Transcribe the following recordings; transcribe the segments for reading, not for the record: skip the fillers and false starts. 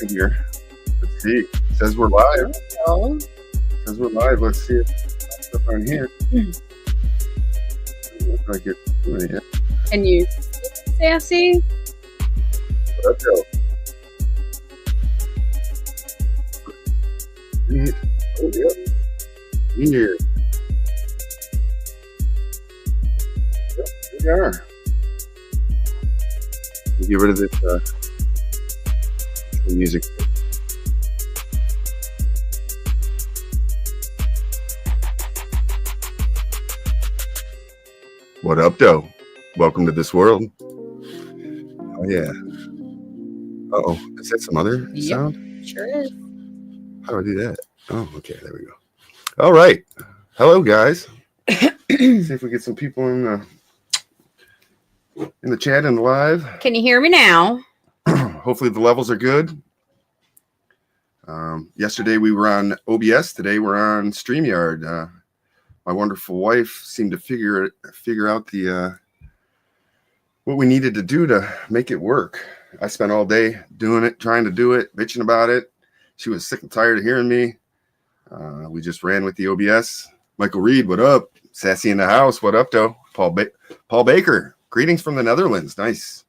in here. Let's see. It says we're live. Oh. It says we're live. Let's see if it's up on here. It looks like it's doing it. Can you, Sassy? Let's go. Oh, yep. Here. Yep, here we are. We'll get rid of this music. What up, though? Welcome to this world. Oh, yeah. Uh-oh. Is that some other sound? Sure is. How do I do that? Oh, okay. There we go. All right. Hello, guys. See if we get some people in the chat and live. Can you hear me now? Hopefully the levels are good. Yesterday we were on OBS. Today we're on StreamYard. My wonderful wife seemed to figure out the what we needed to do to make it work. I spent all day doing it, trying to do it, bitching about it. She was sick and tired of hearing me. We just ran with the OBS. Michael Reed, what up? Sassy in the house, what up, though? Paul Baker, greetings from the Netherlands. Nice.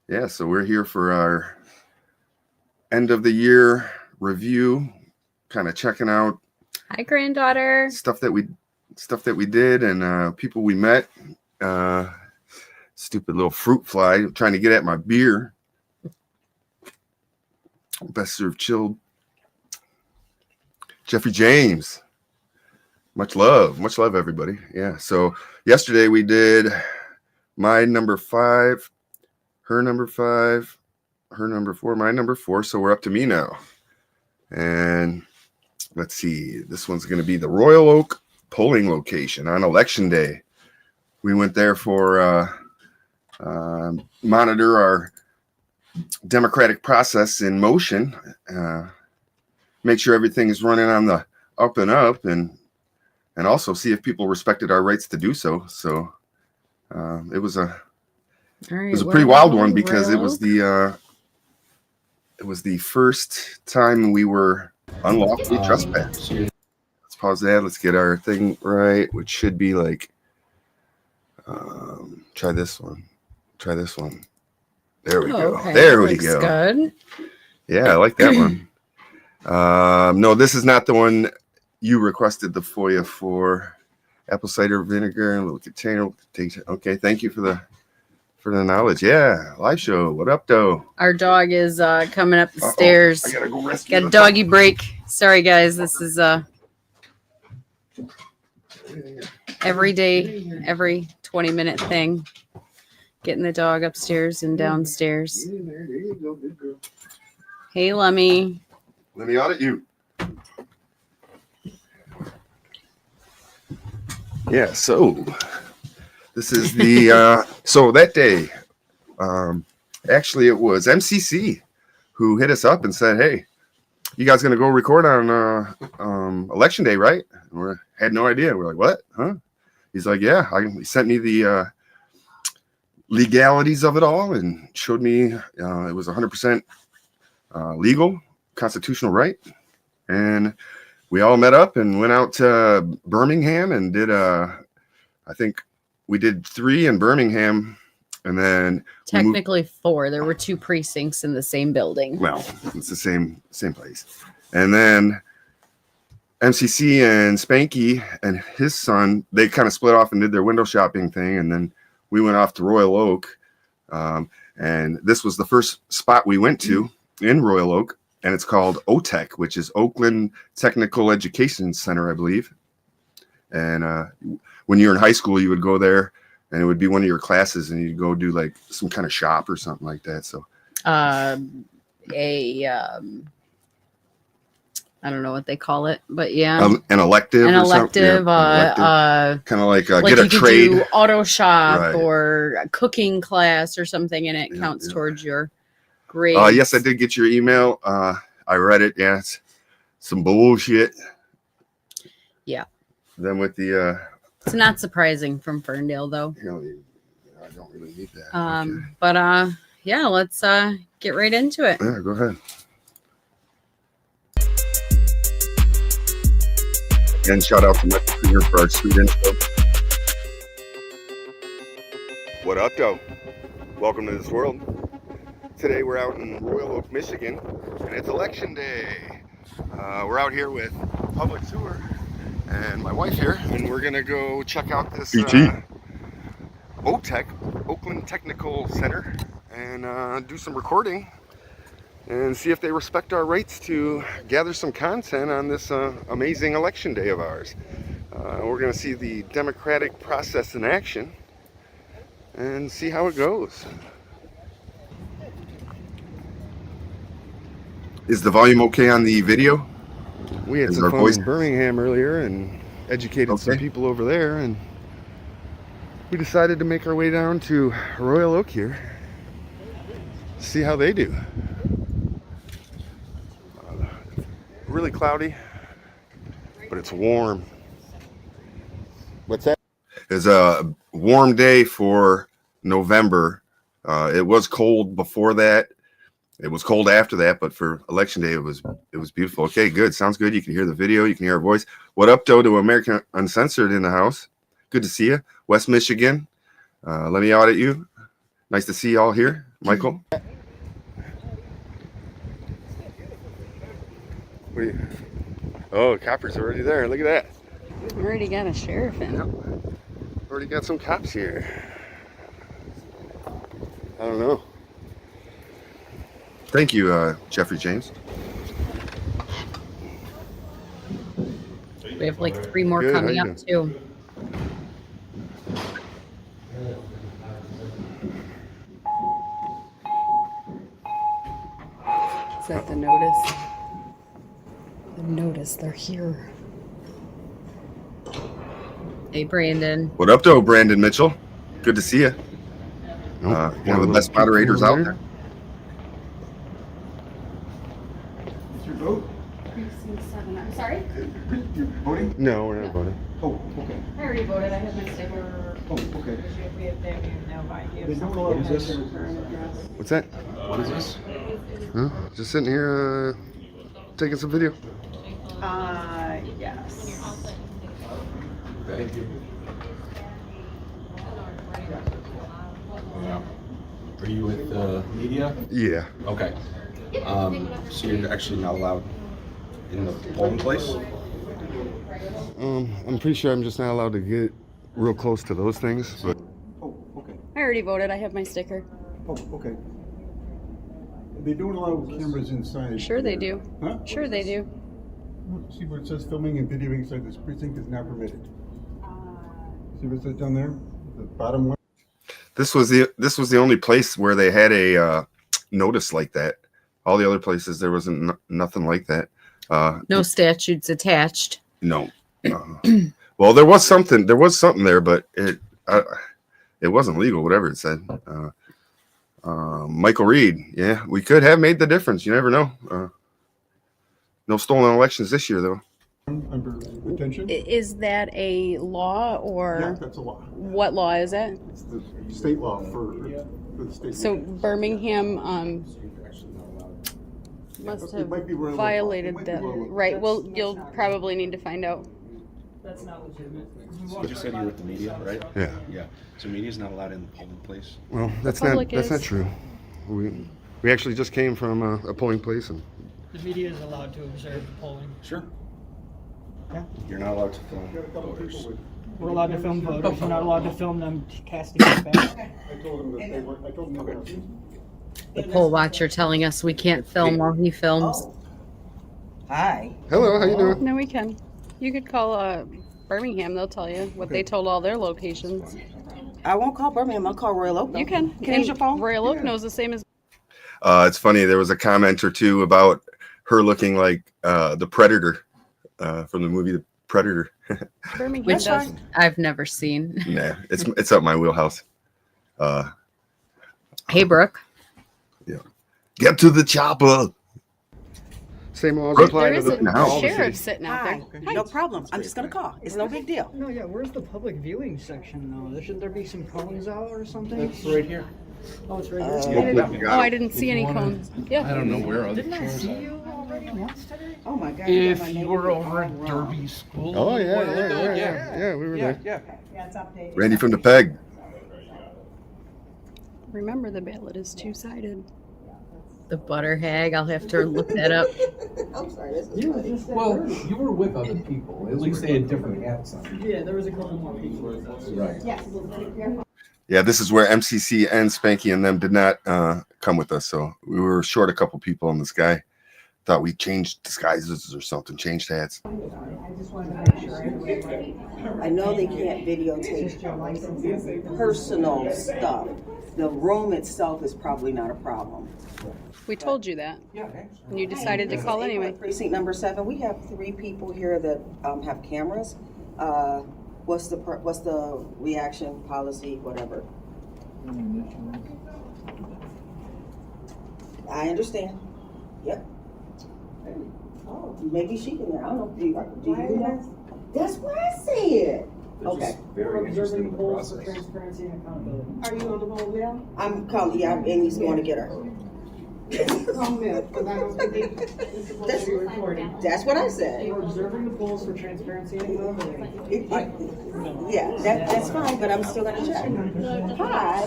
Yeah, so we're here for our end of the year review, kind of checking out. Hi, granddaughter. Stuff that we did and people we met. Stupid little fruit fly trying to get at my beer. Best served chilled. Jeffrey James. Much love, everybody. Yeah. So yesterday we did my number 5, her number 5, her number 4, my number 4. So we're up to me now. And let's see. This one's going to be the Royal Oak polling location on election day. We went there for monitor our democratic process in motion. Make sure everything is running on the up and up, and also see if people respected our rights to do so. So it was a pretty wild one because it was the first time we were unlawfully trespassed. Let's pause that. Let's get our thing right, which should be like try this one. There we go. Okay. There we go. Good. Yeah, I like that one. No, this is not the one you requested the FOIA for. Apple cider vinegar and a little container. Okay, thank you for the knowledge. Yeah, live show. What up, though? Our dog is coming up the stairs. I gotta go rescue. Got a doggy break. Sorry, guys. This is every day, every 20-minute thing. Getting the dog upstairs and downstairs. There you go, good girl. Hey, Lummy. Let me audit you. Yeah, so this is the so that day, actually it was MCC who hit us up and said, "Hey, you guys gonna go record on election day, right?" And we had no idea. We're like, "What? Huh?" He's like, "Yeah." He sent me the legalities of it all and showed me it was 100% legal, constitutional right. And we all met up and went out to Birmingham and did I think we did 3 in Birmingham, and then technically 4. There were 2 precincts in the same building. Well, it's the same place. And then MCC and Spanky and his son, they kind of split off and did their window shopping thing, and then we went off to Royal Oak, and this was the first spot we went to in Royal Oak, and it's called OTEC, which is Oakland Technical Education Center, I believe. And when you're in high school, you would go there, and it would be one of your classes, and you'd go do like some kind of shop or something like that. So, I don't know what they call it, but yeah, an elective, kind of like get a trade, do auto shop, right, or a cooking class or something, and it counts towards your grade. Yes, I did get your email. I read it. Yeah, it's some bullshit. Yeah. Then with the it's not surprising from Ferndale, though. I don't really need that. But yeah, let's get right into it. Yeah, go ahead. Again, shout out to Michael Krieger for our sweet intro. What up, though? Welcome to this world. Today we're out in Royal Oak, Michigan, and it's election day. We're out here with public sewer and my wife here, and we're gonna go check out this OTEC, Oakland Technical Center, and do some recording and see if they respect our rights to gather some content on this amazing election day of ours. We're gonna see the democratic process in action and see how it goes. Is the volume okay on the video? We had some fun in Birmingham earlier and educated some people over there, and we decided to make our way down to Royal Oak here, see how they do. Really cloudy, but it's warm. What's that? It's a warm day for November. It was cold before that. It was cold after that, but for election day, it was beautiful. Okay, good. Sounds good. You can hear the video. You can hear our voice. What up, Doe, to American Uncensored in the house? Good to see you. West Michigan. Let me audit you. Nice to see you all here. Michael. What are you? Oh, coppers already there. Look at that. We already got a sheriff in. Yep. Already got some cops here. I don't know. Thank you, Jeffrey James. We have like 3 more Good, coming up too. Is that the notice? The notice, they're here. Hey, Brandon. What up, though, Brandon Mitchell? Good to see you. One of the best moderators out there. Vote? I'm sorry? You're voting? No, we're not voting. Oh, okay. I already voted. I have my sticker. Oh, okay. They don't allow this. What's that? What is this? Huh? Just sitting here taking some video. Yes. Thank you. Are you with media? Yeah. Okay. So you're actually not allowed in the polling place? I'm pretty sure I'm just not allowed to get real close to those things. But Oh, okay. I already voted. I have my sticker. Oh, okay. They don't allow cameras inside. Sure they do. Huh? Sure they do. See where it says filming and videoing inside this precinct is not permitted. See what it says down there? The bottom one? this was the only place where they had a notice like that. All the other places there wasn't nothing like that. No statutes attached. No. Well, there was something there, but it wasn't legal, whatever it said. Michael Reed, yeah, we could have made the difference. You never know. No stolen elections this year, though. Under detention? Is that a law or Yeah, that's a law. what law is it? It's the state law for the state. So Birmingham must It have might be wrong. violated It might be that. wrong. Right. Well, you'll probably need to find out. That's not legitimate. You just said you were with the media, right? Yeah. Yeah. So media's not allowed in the polling place. Well, that's public not is. true. We actually just came from a polling place, and The media is allowed to observe the polling. Sure. Yeah. You're not allowed to film Got a couple voters. people with- We're allowed to film voters. We're not allowed to film them casting their ballots. I told them that they were, I told them they were. The poll watcher telling us we can't film while he films. Hi. hello, how you doing? No, we can. You could call Birmingham. They'll tell you what they told all their locations. I won't call Birmingham. I'll call Royal Oak. You can. Can I use your phone? Royal Oak knows the same as. It's funny. There was a comment or two about her looking like the Predator from the movie The Predator. Birmingham Which does. one? I've never seen. Nah, it's up my wheelhouse. Hey, Brooke. Get to the chopper. Same laws apply There to is the a house. sheriff sitting out Hi. there. No problem. I'm just gonna call. It's no big deal. No, yeah. Where's the public viewing section though? Shouldn't there be some cones out or something? It's right here. Oh, it's right Oh, I didn't see any cones. Yeah. I don't know where other Didn't I chairs see are. you already once today? Oh my God. If you were over at Derby School. Oh, a yeah, while ago, yeah, we were there. Yeah. Yeah, it's updated. Randy from the Peg. Remember, the ballot is two-sided. The butter hag. I'll have to look that up. I'm sorry, this is funny. Well, you were with other people. At least they had different hats on. Yeah, there was a couple more people. Right. Yes. Yeah, this is where MCC and Spanky and them did not come with us. So we were short a couple people, and this guy thought we changed disguises or something, changed hats. I know they can't videotape personal stuff. The room itself is probably not a problem. We told you that. And you decided to call anyway. Precinct number 7, we have 3 people here that have cameras. What's the reaction policy, whatever? I understand. Yep. Oh, maybe she can. I don't know. Do you know? That's what I said. Okay. We're observing the polls for transparency and accountability. Are you on the roll now? I'm calling. Yeah, Amy's going to get her. That's what I said. We're observing the polls for transparency and accountability. Yeah, that's fine, but I'm still gonna check. Hi.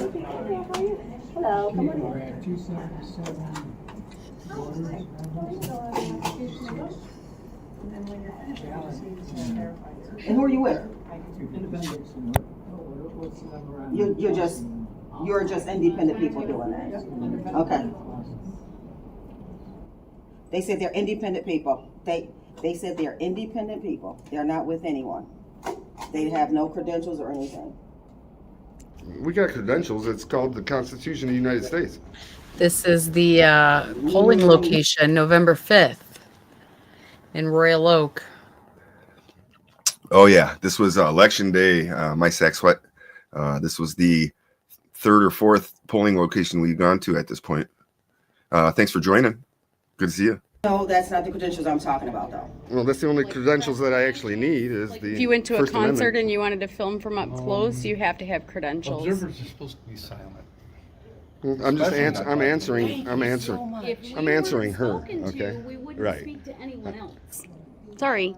Hello. Come on in. And who are you with? You're just independent people doing that. Okay. They said they're independent people. They said they're independent people. They're not with anyone. They have no credentials or anything. We got credentials. It's called the Constitution of the United States. This is the polling location, November 5th in Royal Oak. Oh yeah, this was election day. My sack sweat. This was the 3rd or 4th polling location we've gone to at this point. Thanks for joining. Good to see you. No, that's not the credentials I'm talking about, though. Well, that's the only credentials that I actually need is the. If you went to a First concert Amendment. and you wanted to film from up close, you have to have credentials. Observers are supposed to be silent. I'm just Especially I'm not- answering. I'm answering. I'm answering her. Okay. We wouldn't Right. speak to anyone else. Sorry.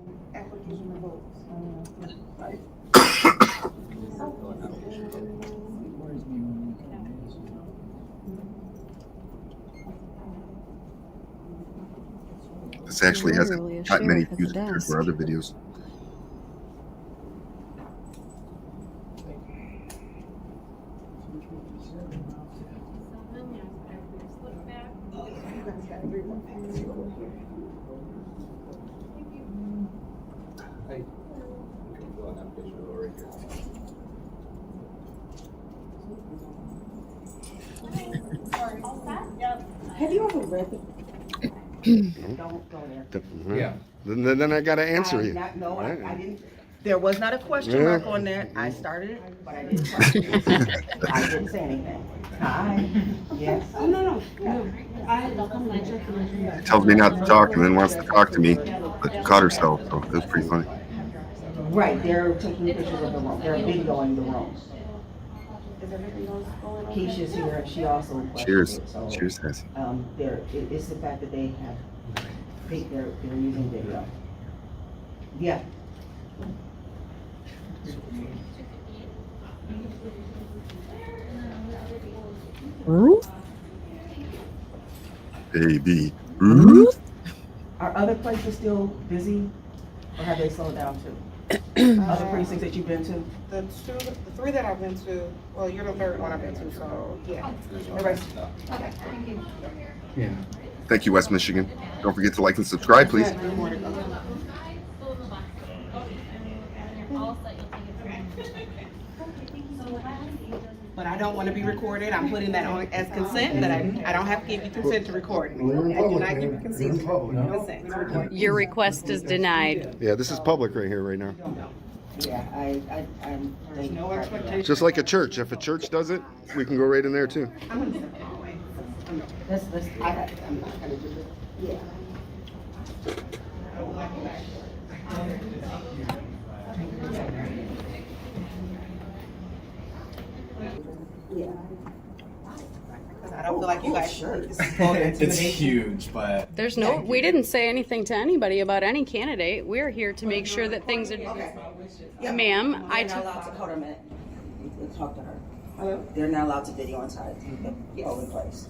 This actually Literally a hasn't got many sheriff at views the compared to desk. our other videos. Have you ever read the? Don't go there. Yeah. Then I got to answer you. No, I didn't. There was not a question mark on that. I started it, but I didn't. I didn't say anything. Hi. Yes. Tells me not to talk and then wants to talk to me, but caught herself. So that's pretty funny. Right. They're taking pictures of the room. They're videoing the room. Keisha's here. She also requested Cheers. it, so, Cheers, guys. it's the fact that they're using video. Yeah. Baby. Are other places still busy, or have they slowed down too? Other precincts that you've been to? The 3 that I've been to, well, you're the 3rd one I've been to, so, yeah. Everybody's, Okay, thank you. Yeah. Thank you, West Michigan. Don't forget to like and subscribe, please. but I don't want to be recorded. I'm putting that on as consent, that I don't have to give you consent to record me. I do not give you consent to record. Your request is denied. Yeah, this is public right here, right now. Yeah, I'm. There's no expectation. Just like a church. If a church does it, we can go right in there too. I'm gonna step away. I'm not gonna do it. Yeah. Yeah. like you guys Sure. It's huge, but We didn't say anything to anybody about any candidate. We're here to make sure that things are. Okay. Yeah. Ma'am, They're I not took. allowed to, hold on a minute. Let's talk to her. Hello? They're not allowed to video inside the polling place.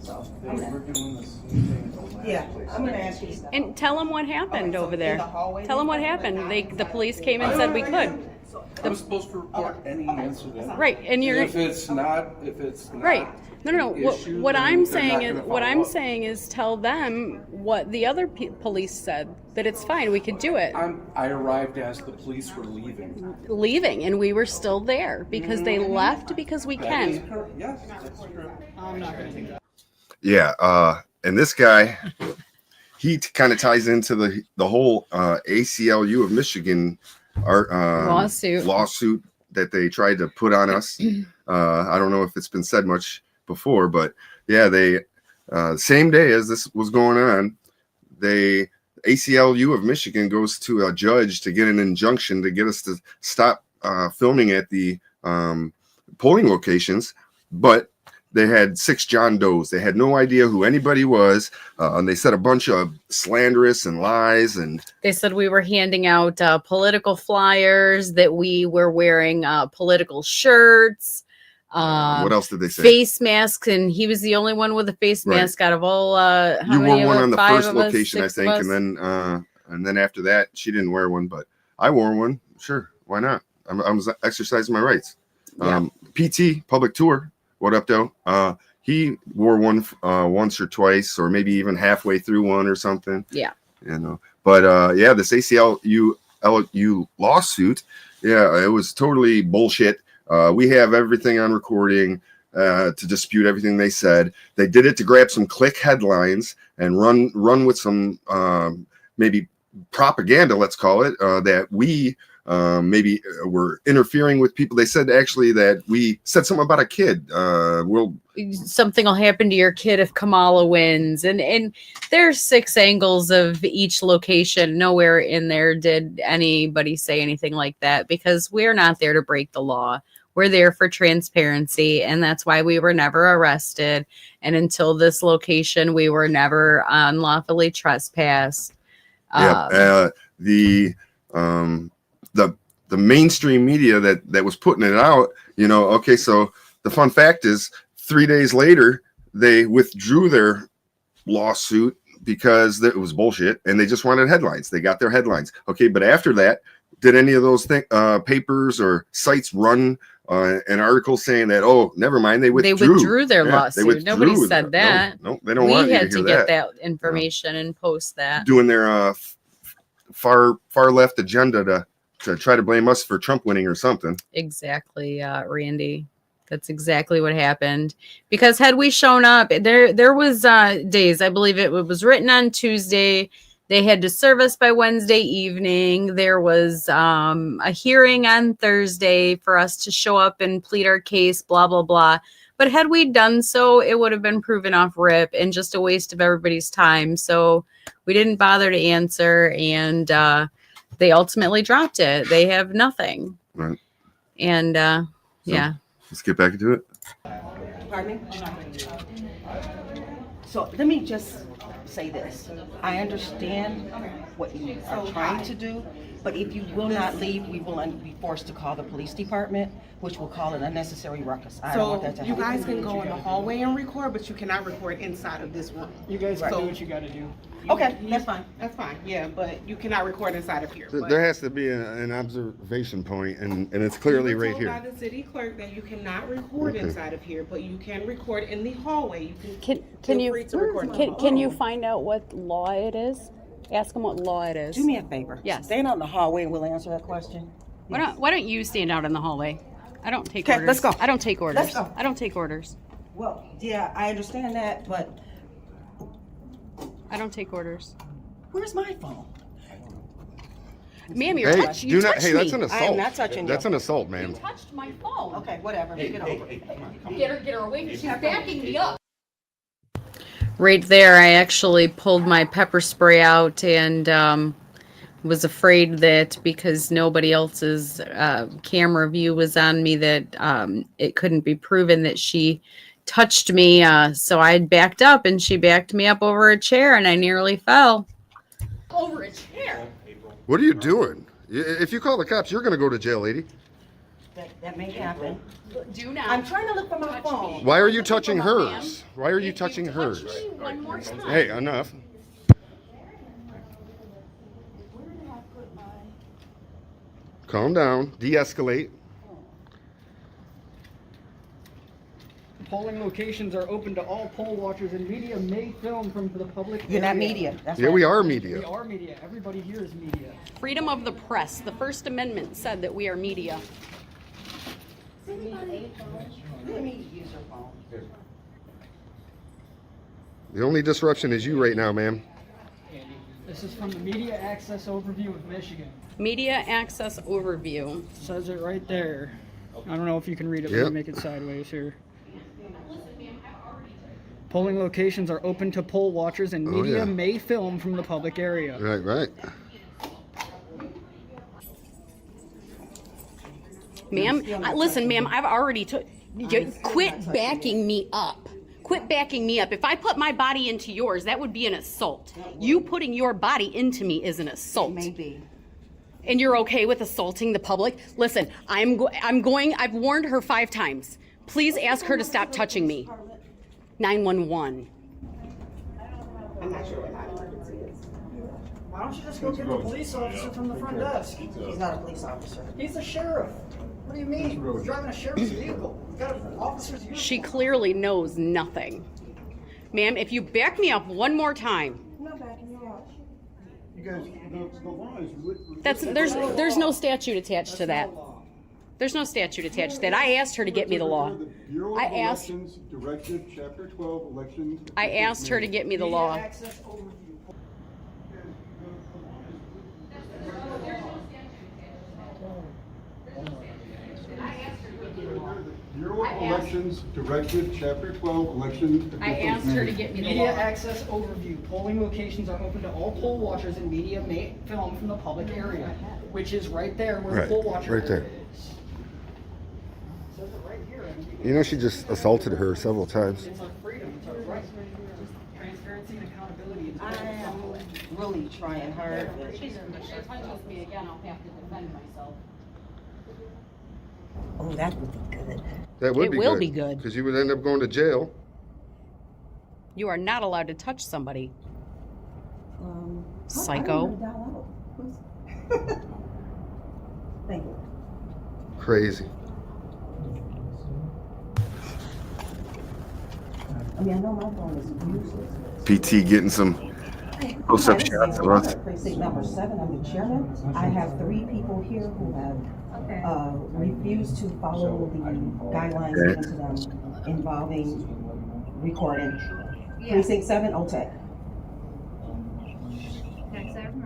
So, yeah, I'm gonna ask you to stop. And tell them what happened so over in there. the hallway Tell them what they happened. can't The police came and said we could. I'm supposed to report any incident. Right, and you're If it's not, right. No. issue, What then I'm they're saying not is, gonna what follow I'm up. saying is, tell them what the other police said, that it's fine, we could do it. I arrived as the police were leaving. And we were still there because they left because we That is can. correct. Yes, that's true. I'm not gonna do that. Yeah, and this guy, he kind of ties into the whole ACLU of Michigan lawsuit that they tried to put on us. I don't know if it's been said much before, but yeah, they same day as this was going on, ACLU of Michigan goes to a judge to get an injunction to get us to stop filming at the polling locations, but they had 6 John Does. They had no idea who anybody was, and they said a bunch of slanderous and lies. And They said we were handing out political flyers, that we were wearing political shirts, what else did they say? face masks, and he was the only one with a face Right. mask out of all. How You many wore of one us? on the 5 first of us, location, I 6 of think, us? and then after that, she didn't wear one, but I wore one. Sure, why not? I was exercising my rights. Yeah. PT Public Tour. What up, though? He wore one once or twice, or maybe even halfway through one or something. Yeah. You know, but yeah, this ACLU lawsuit, yeah, it was totally bullshit. We have everything on recording to dispute everything they said. They did it to grab some click headlines and run with some maybe propaganda, let's call it, that we maybe were interfering with people. They said actually that we said something about a kid. Something will happen to your kid if Kamala wins, and there's 6 angles of each location. Nowhere in there did anybody say anything like that, because we're not there to break the law. We're there for transparency, and that's why we were never arrested. And until this location, we were never unlawfully trespassed. Yeah, the mainstream media that was putting it out, you know. Okay, so the fun fact is, 3 days later they withdrew their lawsuit because it was bullshit, and they just wanted headlines. They got their headlines. Okay, but after that, did any of those papers or sites run an article saying that, oh, never mind, they withdrew their Yeah, lawsuit? they withdrew Nobody said that. No, they don't want We you had to to hear get that information and post that. Doing their far left agenda to try to blame us for Trump winning or something. Exactly, Randy. That's exactly what happened. Because had we shown up, there was days, I believe it was written on Tuesday. They had to serve us by Wednesday evening. There was a hearing on Thursday for us to show up and plead our case, blah, blah, blah. But had we done so, it would have been proven off rip and just a waste of everybody's time. So we didn't bother to answer, and they ultimately dropped it. They have nothing. Right. And yeah. Let's get back into it. Pardon me? So let me just say this. I understand what you are trying to do, but if you will not leave, we will be forced to call the police department, which will call an unnecessary ruckus. I don't want So that to you happen. guys can go in the hallway and record, but you cannot record inside of this room. You guys Right. do what you gotta do. Okay, that's fine. That's fine, yeah, but you cannot record inside of here. But There has to be an observation point, and it's clearly you were right told here. by the city clerk that you cannot record Okay. inside of here, but you can record in the hallway. You Can feel you free to record in the can you hallway. find out what law it is? Ask them what law it is. Do me a favor. Yes. Stand out in the hallway and we'll answer that question. Why don't you stand out in the hallway? I don't take Okay, orders. let's go. I don't take orders. Let's go. I don't take orders. Well, yeah, I understand that, but I don't take orders. where's my phone? Ma'am, Hey, you touched do not. Hey, me. that's an assault. I am not touching you. That's an assault, ma'am. touched my phone. Okay, whatever. Get over it. Get her away. She's backing me up. Right there, I actually pulled my pepper spray out and was afraid that because nobody else's camera view was on me, that it couldn't be proven that she touched me. So I backed up and she backed me up over a chair and I nearly fell. Over a chair. What are you doing? If you call the cops, you're going to go to jail, lady. That may happen. Do not. I'm trying to look for my phone. Why are you touching hers? Why are you touching hers? Touch me one more time. Hey, enough. Calm down. De-escalate. Polling locations are open to all poll watchers, and media may film from the public You're not area. media. That's Yeah, right. we are We media. are media. Everybody here is media. Freedom of the press. The First Amendment said that we are media. Let me use your phone. The only disruption is you right now, ma'am. This is from the Media Access Overview of Michigan. Media access overview. Says it right there. I don't know if you can read it. Let Yep. me make it sideways here. Polling locations are open to poll watchers, and Oh, media yeah. may film from the public area. Right, right. Ma'am, listen, ma'am, I've already quit backing me up. Quit backing me up. If I put my body into yours, that would be an assault. You putting your body into me is an assault. Maybe. And you're okay with assaulting the public? Listen, I've warned her 5 times. Please ask her to stop touching me. 911. I'm not sure what my emergency is. Why don't you just go get the police officer from the front desk? He's not a police officer. He's a sheriff. What do you mean? He's driving a sheriff's vehicle. He's got an officer's uniform. She clearly knows nothing. Ma'am, if you back me up one more time, You guys, the law is there's no statute attached to that. There's no statute attached to that. I asked her to get me the law. I asked Directive, Chapter 12, Elections. I asked her to get me the law. Media Access Overview. Bureau of Elections, Directive, Chapter 12, Elections. I asked her to get me the Media law. Access Overview. Polling locations are open to all poll watchers, and media may film from the public area, which is right there where Right, poll watcher right there. area is. Says it right here. You know, she just assaulted her several times. It's our freedom. It's our right. Transparency and accountability. I am really trying hard. If she touches me again, I'll have to defend myself. Oh, that would be good. That would It be will good. be good. Because you would end up going to jail. You are not allowed to touch somebody. Um, Psycho. Thank you. Crazy. I mean, I know my phone is useless. PT getting some close-up shots of us. Precinct number 7, I'm the chairman. I have 3 people here who have refused to follow the guidelines given to them involving recording. Precinct 7, OTEC.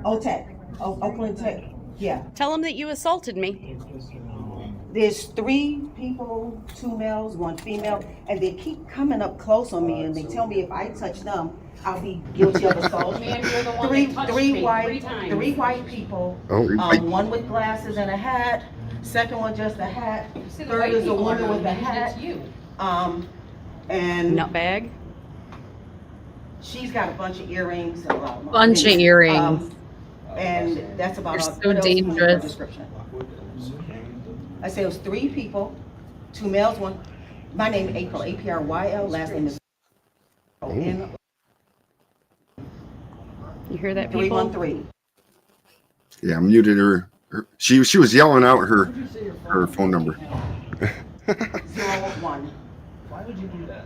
OTEC, Oakland Tech, yeah. Tell him that you assaulted me. There's 3 people, 2 males, 1 female, and they keep coming up close on me and they tell me if I touch them, I'll be guilty of assault. Ma'am, you're the one Three that touched me 3 white, times. 3 white people. Oh, One with glasses and a hat. Second one just a hat. See, the Third white is a people woman are with a doing it hat. to you. And Nutbag. she's got a bunch of earrings and a lot of Bunch of things. earrings. And that's about They're all. so What else do you need for a dangerous. description? I say it was 3 people, 2 males, 1. My name is April, Apryl. Last name is N You hear that, people? 313. Yeah, I muted her. She was yelling out her phone number. 01. Why would you do that?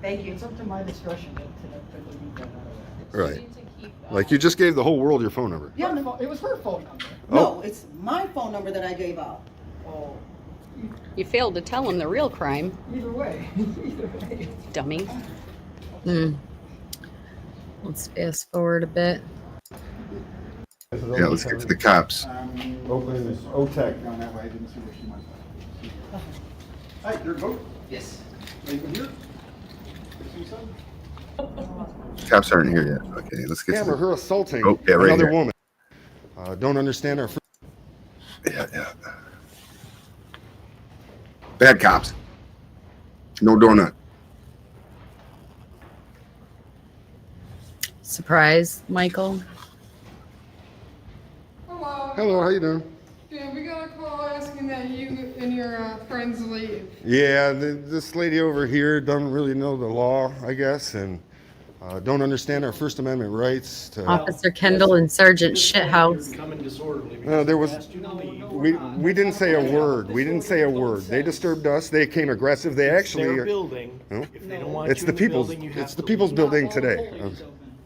Thank you. It's up to my discretion to delete that out of that. Right. Like you just gave the whole world your phone number. Yeah, no, It was her phone number. no, it's my phone number that I gave out. Oh, You failed to tell him the real crime, either way. Either way. dummy. Let's fast forward a bit. Yeah, let's get to the cops. Oakland is OTEC. Down that way, I didn't see where she went. Hi, your vote? Yes. Anyone here? See something? Cops aren't here yet. Okay, let's get to Camera, the, her assaulting Oh, yeah, right another here. woman. Don't understand our. yeah. Bad cops. No donut. Surprise, Michael. Hello. Hello, how you doing? Yeah, we got a call asking that you and your friends leave. Yeah, this lady over here doesn't really know the law, I guess, and don't understand our First Amendment rights. Officer Kendall and Sergeant Shithouse. There was, we didn't say a word. We didn't say a word. They disturbed us. They came aggressive. They actually. It's their building. If they don't want it's you the in people's. building, you have It's the to people's leave. building today.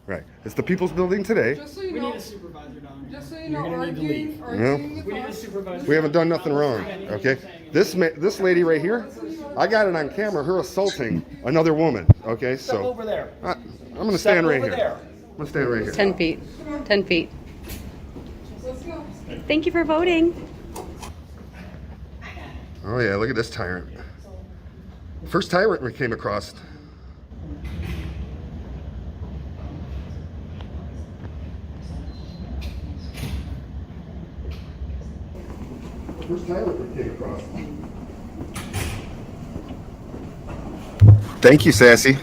Right. It's the people's building today. Just so you We know, need a supervisor down here. just so you You're know, gonna need to leave. arguing with We need a us. supervisor. We haven't done nothing wrong. Okay. This lady right here, I got it on camera. Her assaulting another woman. Okay. Step So over there. I'm gonna stand right over here. there. I'm gonna stand right here. 10 feet. 10 feet. Let's go. Thank you for voting. Oh yeah, look at this tyrant. First tyrant we came across. First tyrant we came across. Thank you, Sassy.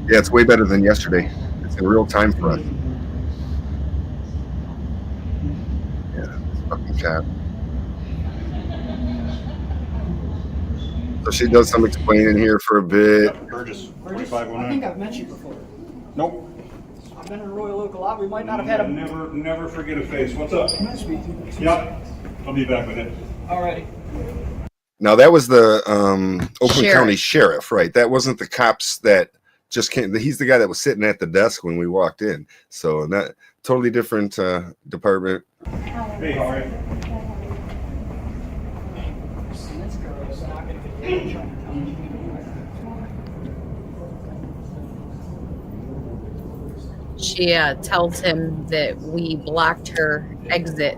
Yeah, it's way better than yesterday. It's in real time for us. Yeah, it's fucking cat. So she does some explaining here for a bit. Burgess, I 4509. think I've met you before. Nope. I've been in Royal Oak a lot. We might not have had a. Never forget a face. What's up? Can I speak to you? Yep. I'll be back with it. Alrighty. Now that was the Oakland Sheriff. County Sheriff, right? That wasn't the cops that just came. He's the guy that was sitting at the desk when we walked in. So that totally different department. Hey, how are you? This girl is not going to get trying to tell me. She tells him that we blocked her exit,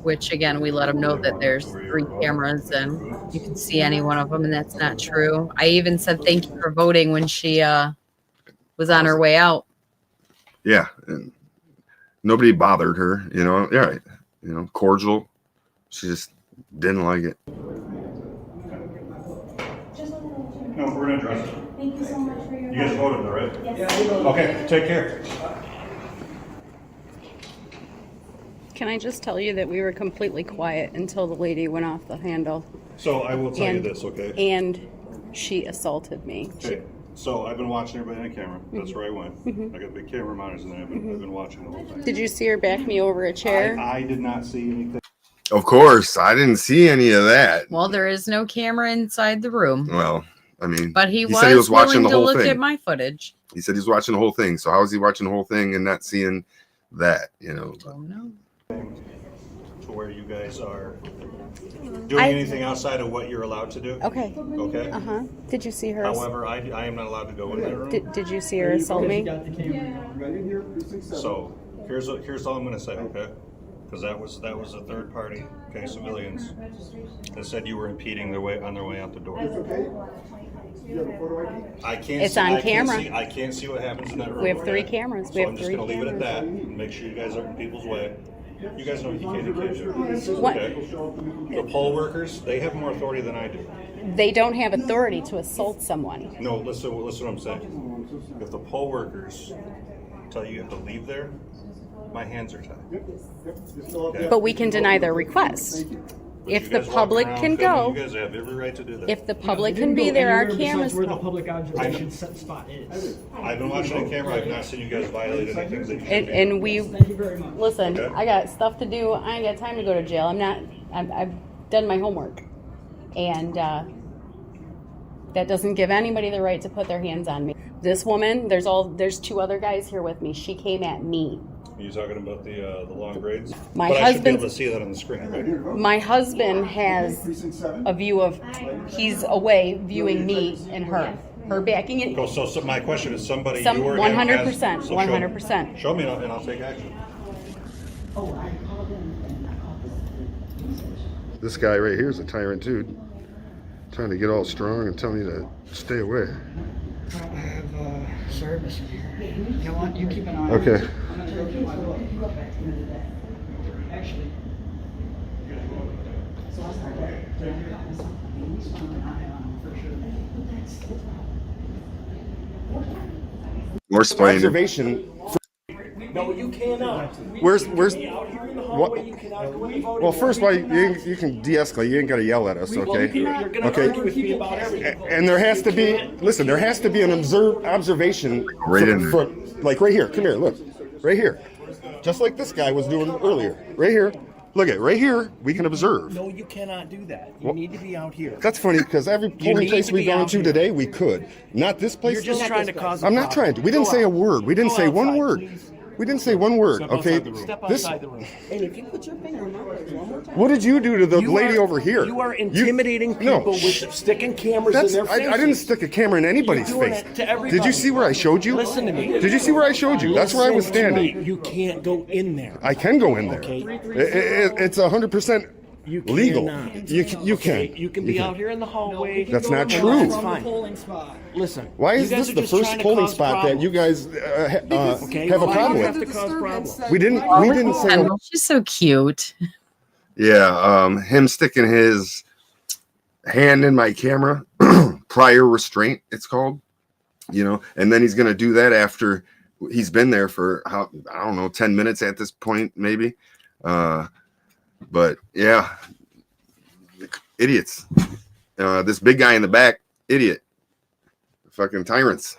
which again, we let him know that there's 3 cameras and you can see any one of them, and that's not true. I even said thank you for voting when she was on her way out. Yeah, and nobody bothered her. You know, yeah, right. You know, cordial. She just didn't like it. No, we're gonna address it. Thank you so much for your You guys voted though, right? Yes. Okay, take care. Can I just tell you that we were completely quiet until the lady went off the handle So I will tell you And- this, okay? and she assaulted me. Okay. So I've been watching everybody on camera. That's where I went. Mhm. I got big camera monitors and I've been watching the whole thing. Did you see her back me over a chair? I did not see anything. Of course, I didn't see any of that. Well, there is no camera inside the room, Well, I mean, but he said he was watching willing the to whole look thing. at my footage. He said he's watching the whole thing. So how is he watching the whole thing and not seeing that? You know. Don't know. To where you guys are doing anything outside of what you're allowed to do. Okay. Okay. Uh-huh. Did you see her? However, I am not allowed to go in that room. Did you see her assault me? Right in here, precinct 7. So here's all I'm going to say, okay? Because that was a third party, okay, civilians that said you were impeding their way on their way out the door. Okay. You have a photo ID? I can't. It's see, on I can't camera. see- I can't see what happens in that room. We have 3 okay? cameras. So We have I'm just 3 going to leave it at cameras. that. And make sure you guys aren't in people's way. You guys know you can't do. What? Okay. The poll workers, they have more authority than I do. They don't have authority to assault someone. No, listen what I'm saying. If the poll workers tell you you have to leave there, my hands are tied. Okay? But we can deny their request. But If you the guys walk public around can filming, go, you guys have every right to do that. if the public can be there, our cameras. Where the public observation spot is. I've been watching the camera. I've not seen you guys violate anything that you should And, be. and we Thank you very much. listen. Okay. I got stuff to do. I ain't got time to go to jail. I've done my homework, and that doesn't give anybody the right to put their hands on me. This woman, there's 2 other guys here with me. She came at me. Are you talking about the long grades? My but I should be able husband's- to see that on the screen, right? My husband has Precinct 7. a view of, he's away viewing me and her backing it. So my question is, somebody Some you were 100%, so 100%. Show me and I'll take action. This guy right here is a tyrant dude, trying to get all strong and telling you to stay away. I have service in here. You know what? You keep an eye on Okay. it. I'm gonna go do my book. here today. Actually. So I started for sure. More explaining. Observation. No, you cannot. Where's Out here in the what? hallway, you cannot go in the voting Well, first, why booth. you can de-escalate. You ain't got to yell at us, okay? You're gonna Okay. argue with me about everything. And there has to be, listen, there has to be an observation Right in there. for, like right here. Come here, look, right here. Just like this guy was doing earlier. Right here. Look at right here. We can observe. No, you cannot do that. You need to be out here. That's funny because every polling need place to we've be gone out to here. today, we could. Not this place. You're just though. trying to cause a I'm not trying problem. to. We didn't Go say a out. word. We didn't Go say one outside, word. please. We didn't say one word. Step Okay. outside the room. Step outside the room. And if you put your finger in my face one more time. What did you do to the You lady are- over here? You are intimidating people with sticking cameras in their faces. I didn't stick a camera in anybody's You're doing face. it to everybody. Did you see where I showed you? Listen to me. Did you see where I showed you? That's where I was Listen to me. standing. You can't go in there. I can go in there. Okay. It's 100% You legal. cannot. You can. Okay, you can be out here in the hallway. That's not Go true. from That's the fine. polling spot. Listen. Why you is guys this are the just first trying to polling cause spot that you problems. guys Okay, have a well, problem you with? have to cause problems. We didn't say a Oh, she's so cute. Yeah, him sticking his hand in my camera, prior restraint, it's called, and then he's going to do that after he's been there for, I don't know, 10 minutes at this point, maybe. But yeah, idiots. This big guy in the back, idiot. Fucking tyrants.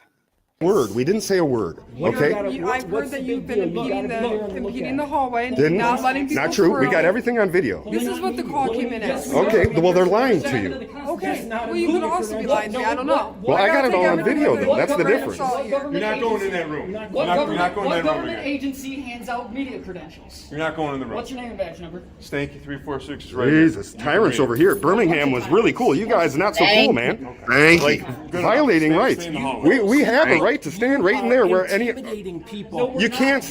word. We didn't say a word. Okay. I've heard that you've been impeding the hallway, Didn't? not letting people Not true. We through. got everything on video. This is what the call came in as. Okay. Well, they're lying to you. Okay. Well, you could also be lying to me. I don't know. Well, I got it all on video, then. That's the difference. You're not going in that room. What You're not going in that room government again. agency hands out media credentials? You're not going in the room. What's your name and badge number? Stanky 346 is right here. Jesus, tyrants over here. Birmingham was really cool. You guys are not so cool, man. Thank Like you. violating rights. We have a right to stand right in there where any. Intimidating people. You can't.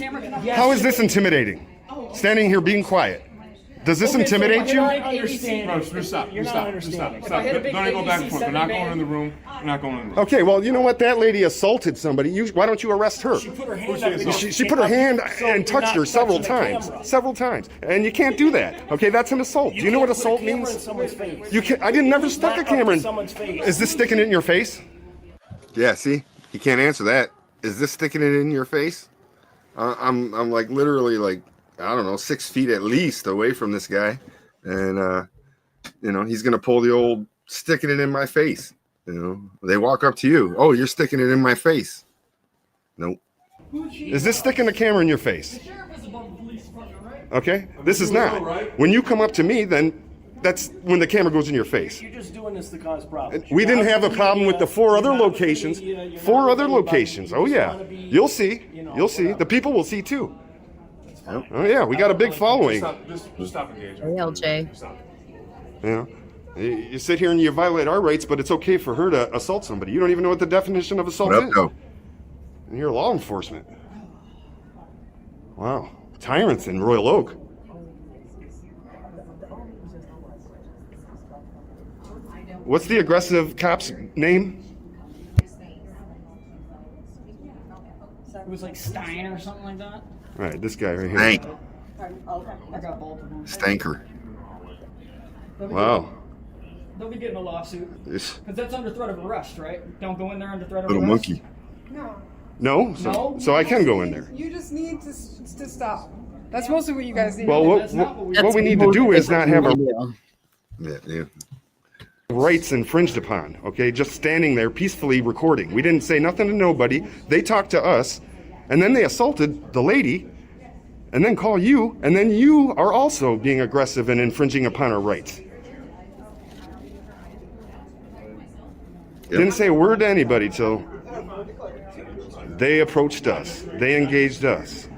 How is this intimidating? Standing here being quiet. Does this intimidate you? Bro, just stop. Just stop. Just stop. Stop. Don't even go back and forth. They're not going in the room. They're not going in the room. Okay, well, you know what? That lady assaulted somebody. Why don't you arrest her? She put her hand up. She put her hand and touched her several times. Several times. And you can't do that. Okay, that's an assault. Do you know what assault means? You can't. I didn't never stuck a camera in. Is this sticking it in your face? Yeah, see? He can't answer that. Is this sticking it in your face? I'm like literally like, I don't know, 6 feet at least away from this guy. And, he's going to pull the old sticking it in my face. They walk up to you. Oh, you're sticking it in my face. Nope. Is this sticking the camera in your face? Okay, this is not. When you come up to me, then that's when the camera goes in your face. You're just doing this to cause problems. We didn't have a problem with the 4 other locations. 4 other locations. Oh yeah, you'll see. You'll see. The people will see too. Oh yeah, we got a big following. Just stop engaging. ALJ. Yeah. You sit here and you violate our rights, but it's okay for her to assault somebody. You don't even know what the definition of assault is. And you're law enforcement. Wow. Tyrants in Royal Oak. What's the aggressive cop's name? It was like Stein or something like that. All right, this guy right here. Stank. I got both of them. Stanker. Wow. They'll be getting a lawsuit. This Because that's under threat of arrest, right? Don't go in there under threat of little arrest. monkey. No. No? So I can go in there. You just need to stop. That's mostly what you guys need. Well, what we need to do is not have our Yeah. rights infringed upon, okay? Just standing there peacefully recording. We didn't say nothing to nobody. They talked to us, and then they assaulted the lady, and then call you, and then you are also being aggressive and infringing upon our rights. Didn't say a word to anybody till they approached us. They engaged us.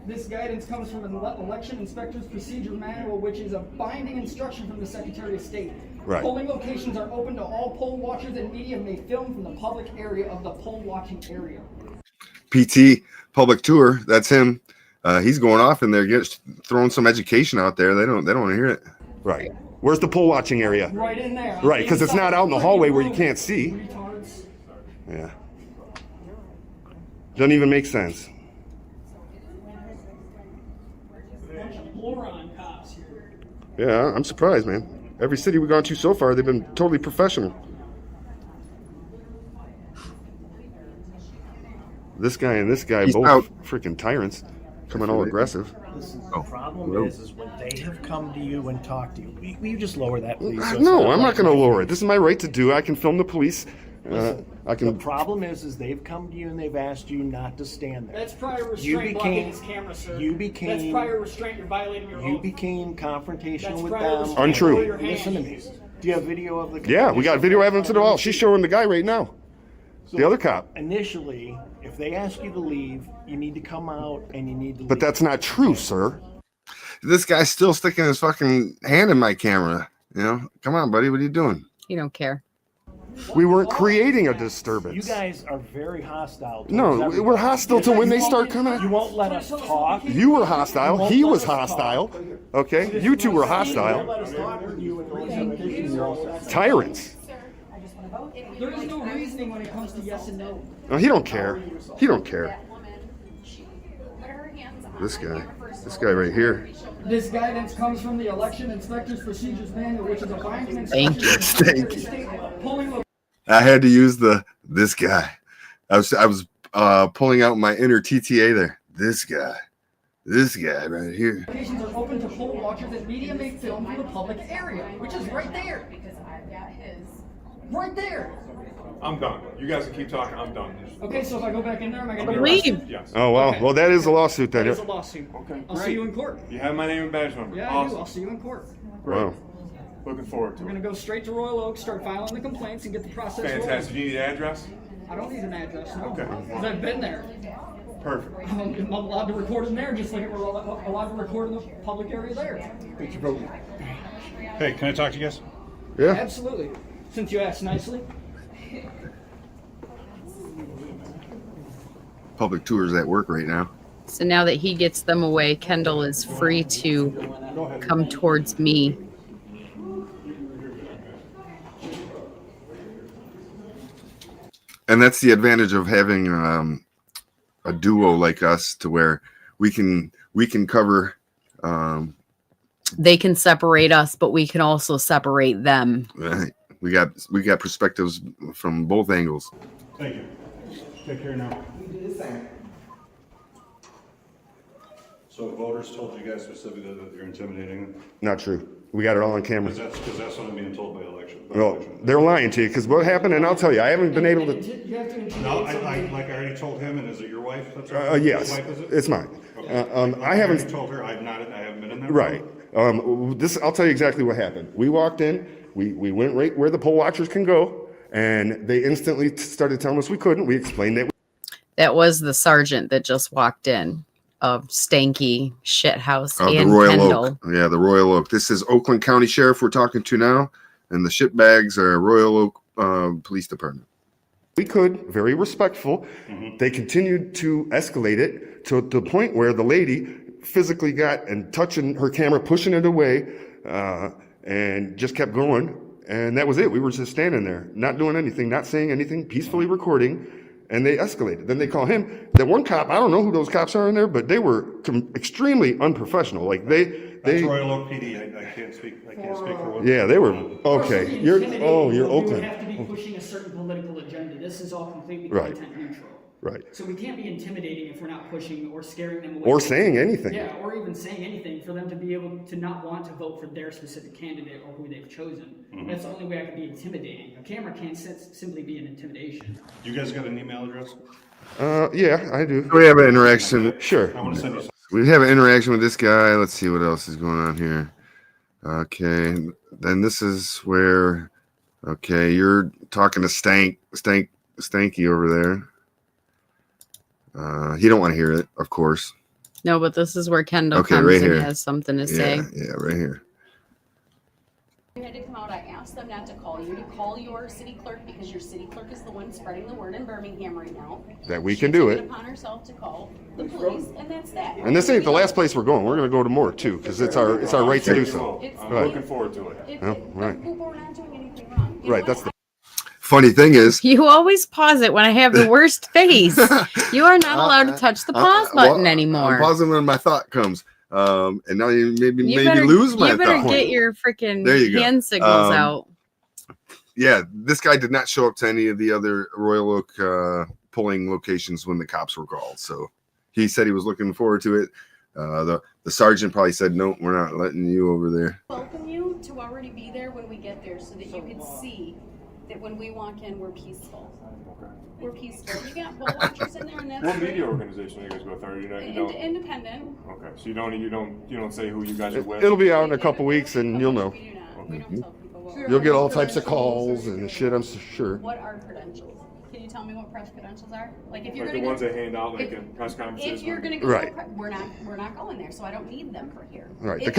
This guidance comes from an election inspector's procedure manual, which is a binding instruction from the Secretary of State. Right. Polling locations are open to all poll watchers, and media may film from the public area of the poll watching area. PT public tour. That's him. He's going off in there, throwing some education out there. They don't want to hear it. Right. Where's the poll watching area? Right in there. Right, because it's not out in the hallway where you can't see. Retards. Yeah. Doesn't even make sense. moron cops here. Yeah, I'm surprised, man. Every city we've gone to so far, they've been totally professional. This guy and this guy, He's both out. freaking tyrants, coming all aggressive. Listen, the problem is when they have come to you and talked to you. Will you just lower that, please? So No, I'm not going to lower it. This is my right to do. I can film the police. I can. The problem is they've come to you and they've asked you not to stand there. That's prior restraint blocking his camera, sir. That's prior restraint. You're violating your You oath. became confrontational with prior them. restraint. Untrue. Lower your hands. Listen to me. Do you have video of the? Yeah, we got video evidence of it all. She's showing the guy right now. The other cop. Initially, if they ask you to leave, you need to come out and you need to. But that's not true, sir. This guy's still sticking his fucking hand in my camera. You know, come on, buddy. What are you doing? You don't care. We weren't creating a disturbance. You guys are very hostile. No, we're hostile to when they start coming. You won't let us talk. You were hostile. He was hostile. Okay, you two were hostile. Tyrants. There is no reasoning when it comes to yes and no. No, he don't care. He don't care. This guy right here. This guidance comes from the Election Inspector's Procedures Manual, which is a binding Thank you. Thank you. I had to use this guy. I was pulling out my inner TTA there. This guy right here. Locations are open to poll watchers and media may film from the public area, which is right there. Right there. I'm done. You guys can keep talking. I'm done. Okay, so if I go back in there, am I going to be Leave. arrested? Yes. Oh wow. Okay. Well, that is a lawsuit then. That is a lawsuit. Okay. I'll see you in court. You have my name and badge number. Yeah, I Awesome. do. I'll see you in court. Wow. Looking forward to We're it. going to go straight to Royal Oak, start filing the complaints, and get the process Fantastic. rolling. You need an address? I don't need an address, no. Okay. Because I've been there. Perfect. I'm allowed to record in there, just like we're allowed to record in the public area there. Hey, can I talk to you guys? Yeah. Absolutely. Since you asked nicely. Public tours at work right now. So now that he gets them away, Kendall is free to come towards me. And that's the advantage of having a duo like us, to where we can cover. They can separate us, but we can also separate them. Right. We got perspectives from both angles. Thank you. Take care now. So voters told you guys specifically that you're intimidating them? Not true. We got it all on camera. Because that's what I'm being told by election. Well, they're lying to you, because what happened, and I'll tell you, I haven't been able to. No, like I already told him, and is it your wife? That's right. Yes, Your wife, is it? it's mine. Okay. I haven't already told her I haven't been in there. Right. I'll tell you exactly what happened. We walked in, we went right where the poll watchers can go, and they instantly started telling us we couldn't. We explained that. That was the sergeant that just walked in of stanky shithouse The and Royal Kendall. Oak. Yeah, the Royal Oak. This is Oakland County Sheriff we're talking to now, and the shitbags are Royal Oak Police Department. We could, very respectful. Mm-hmm. They continued to escalate it to the point where the lady physically got and touching her camera, pushing it away, and just kept going. And that was it. We were just standing there, not doing anything, not saying anything, peacefully recording. And they escalated. Then they call him. That one cop, I don't know who those cops are in there, but they were extremely unprofessional. Like That's Royal Oak PD. I can't speak for what. Yeah, they were okay. You're You Oakland. have to be pushing a certain political agenda. This is all completely Right. content neutral. Right. So we can't be intimidating if we're not pushing or scaring them away. Or saying anything. Yeah, or even saying anything for them to be able to not want to vote for their specific candidate or who they've chosen. Mhm. That's the only way I can be intimidating. A camera can't simply be an intimidation. You guys got an email address? Yeah, I do. We have an interaction. Sure. I want to send you. We have an interaction with this guy. Let's see what else is going on here. Okay, then this is where. Okay, you're talking to Stanky over there. He don't want to hear it, of course. No, but this is where Kendall Okay, comes right and here. has something to say. Yeah, right here. You had to come out. I asked them not to call you, to call your city clerk, because your city clerk is the one spreading the word in Birmingham right now. That we can do She took it. upon herself to call the police, and that's that. And this ain't the last place we're going. We're going to go to more too, because it's our right to do so. I'm Right. looking forward to it. Oh, right. We're not doing anything wrong. You know Right. what? That's the. Funny thing is, You always pause it when I have the worst face. You are not allowed to touch the pause button I'm anymore. pausing when my thought comes. And now you maybe better, lose my You better thought. get your freaking There you go. hand signals out. Yeah, this guy did not show up to any of the other Royal Oak polling locations when the cops were called. So he said he was looking forward to it. The sergeant probably said, no, we're not letting you over there. Welcome you to already be there when we get there so that you can see that when we walk in, we're peaceful. We're peaceful. You got poll watchers in there, and that's What great. media organization you guys with? Are you don't? Independent. Okay, so you don't say who you guys are with. It'll be out in a couple weeks, and you'll know. We do not. We don't tell people what You'll get all types of calls and shit. I'm sure. What are credentials? Can you tell me what press credentials are? Like if you're Like gonna the ones go, they hand out like in press conferences. if you're gonna go, Right. we're not going there, so I don't need them for here. Right. If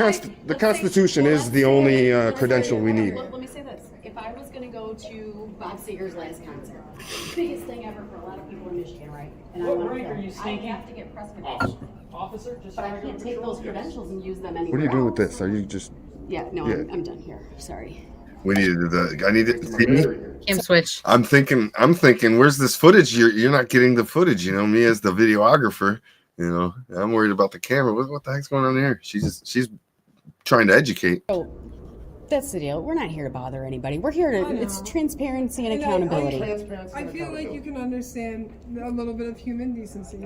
The Constitution is the only credential we need. Let me say this: if I was gonna go to Bob Seger's last concert, biggest thing ever for a lot of people in Michigan, right? And I What want rank are you to. I sneaking? have to get press credentials, Officer, just but I can't take those credentials and use them anywhere. What are you doing with else. this? Are you just? Yeah, no, Yeah. I'm done here. Sorry. We needed I needed to see. Cam switch. I'm thinking, where's this footage? You're not getting the footage, me as the videographer, I'm worried about the camera. What the heck's going on here? She's trying to educate. Oh, that's the deal. We're not here to bother anybody. We're here to, it's transparency and accountability. I feel like you can understand a little bit of human decency.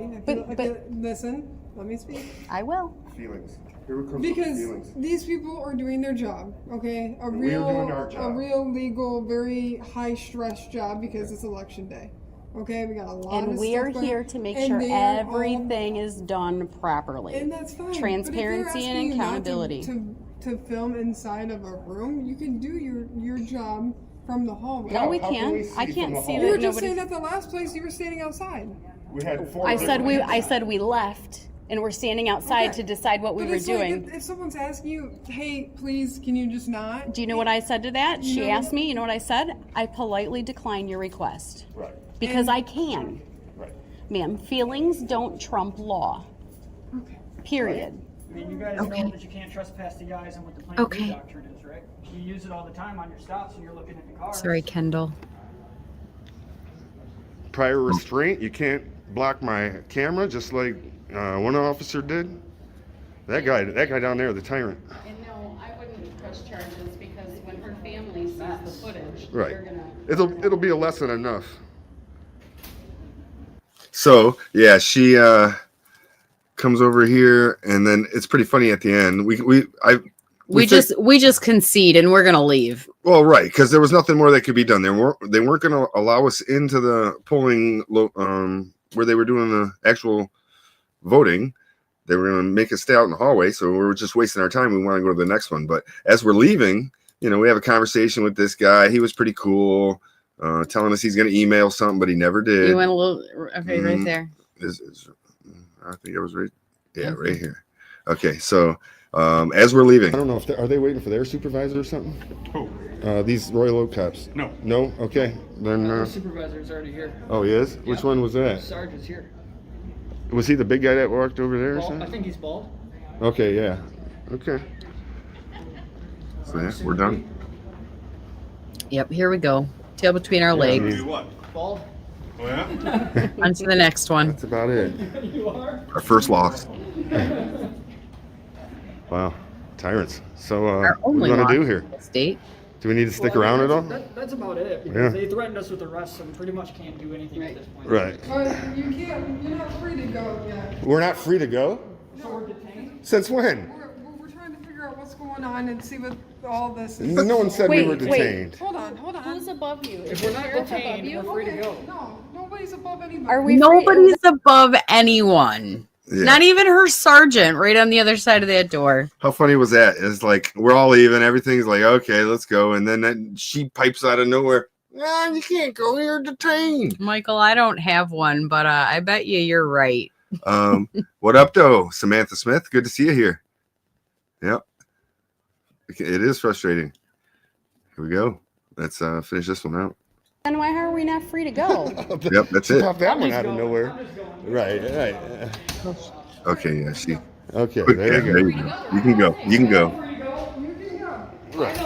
Listen, let me speak. I will. Feelings. Here comes Because feelings. these people are doing their job, okay? A We are doing our a job. real legal, very high stress job because it's election day. Okay, we got a lot of And we stuff are going- here to make and sure they are all- everything is done properly. And that's fine. Transparency but if they're and asking you not accountability. To film inside of a room, you can do your job from the hallway. No, we How can we can't. see I from can't the see You that were just nobody. saying at the last place you were standing outside. We had 4. I said we left and we're standing outside to decide what we But were it's like doing. if someone's asking you, hey, please, can you just not? Do you know what I said to that? She No. asked me. You know what I said? I politely decline your request Right. because I can. Right. Ma'am, feelings don't trump law. Okay. Period. I mean, you guys know that you can't trespass the eyes and what the plain view doctrine is, right? You use it all the time on your stops when you're looking at the car. Sorry, Kendall. Prior restraint. You can't block my camera, just like one officer did. That guy down there, the tyrant. And no, I wouldn't press charges because when her family sees the footage, Right. they're gonna. It'll be a lesson enough. So yeah, she comes over here, and then it's pretty funny at the end. We just concede and we're gonna leave. Well, right, because there was nothing more that could be done. They weren't going to allow us into the polling where they were doing the actual voting. They were going to make us stay out in the hallway, so we were just wasting our time. We want to go to the next one. But as we're leaving, we have a conversation with this guy. He was pretty cool, telling us he's going to email something, but he never did. You went a little okay right there. I think it was right. Yeah, right here. Okay, so as we're leaving, I don't know if are they waiting for their supervisor or something? Who? These Royal Oak cops. No. No. Okay. Then. The supervisor's already here. Oh, he is. Which one was that? Sergeant's here. Was he the big guy that walked over there or Bald? I something? think he's bald. Okay. Yeah. Okay. so yeah, we're done. Yep, here we go. Tail between our legs. Do what? Bald? Oh yeah. On to the next one. That's about it. You are? Our first loss. Wow. Tyrants. So Our what do only you want loss to do here? in the state. Do we need to stick Well, I mean, around at all? That's about it. Because Yeah. they threatened us with arrests and pretty much can't do anything at this point. Right. But you can't. You're not free to go yet. We're not free to go. So we're detained? Since when? We're trying to figure out what's going on and see what all this is. No one said we Wait, were wait. detained. Hold on. Who's above you? If we're not Sheriff above detained, you? we're free to go. No, nobody's above anybody. Are we Nobody's above anyone. Yeah. Not even her sergeant right on the other side of that door. How funny was that? It's like we're all leaving. Everything's like, okay, let's go. And then she pipes out of nowhere. Nah, you can't go. You're detained. Michael, I don't have one, but I bet you're right. What up, though? Samantha Smith. Good to see you here. Yep. It is frustrating. Here we go. Let's finish this one out. Then why are we not free to go? Yep, that's it. Pop that one out of nowhere. Right. Right. Okay, yeah, she. Okay. Yeah, There there you you go. You can go. You can go. Right.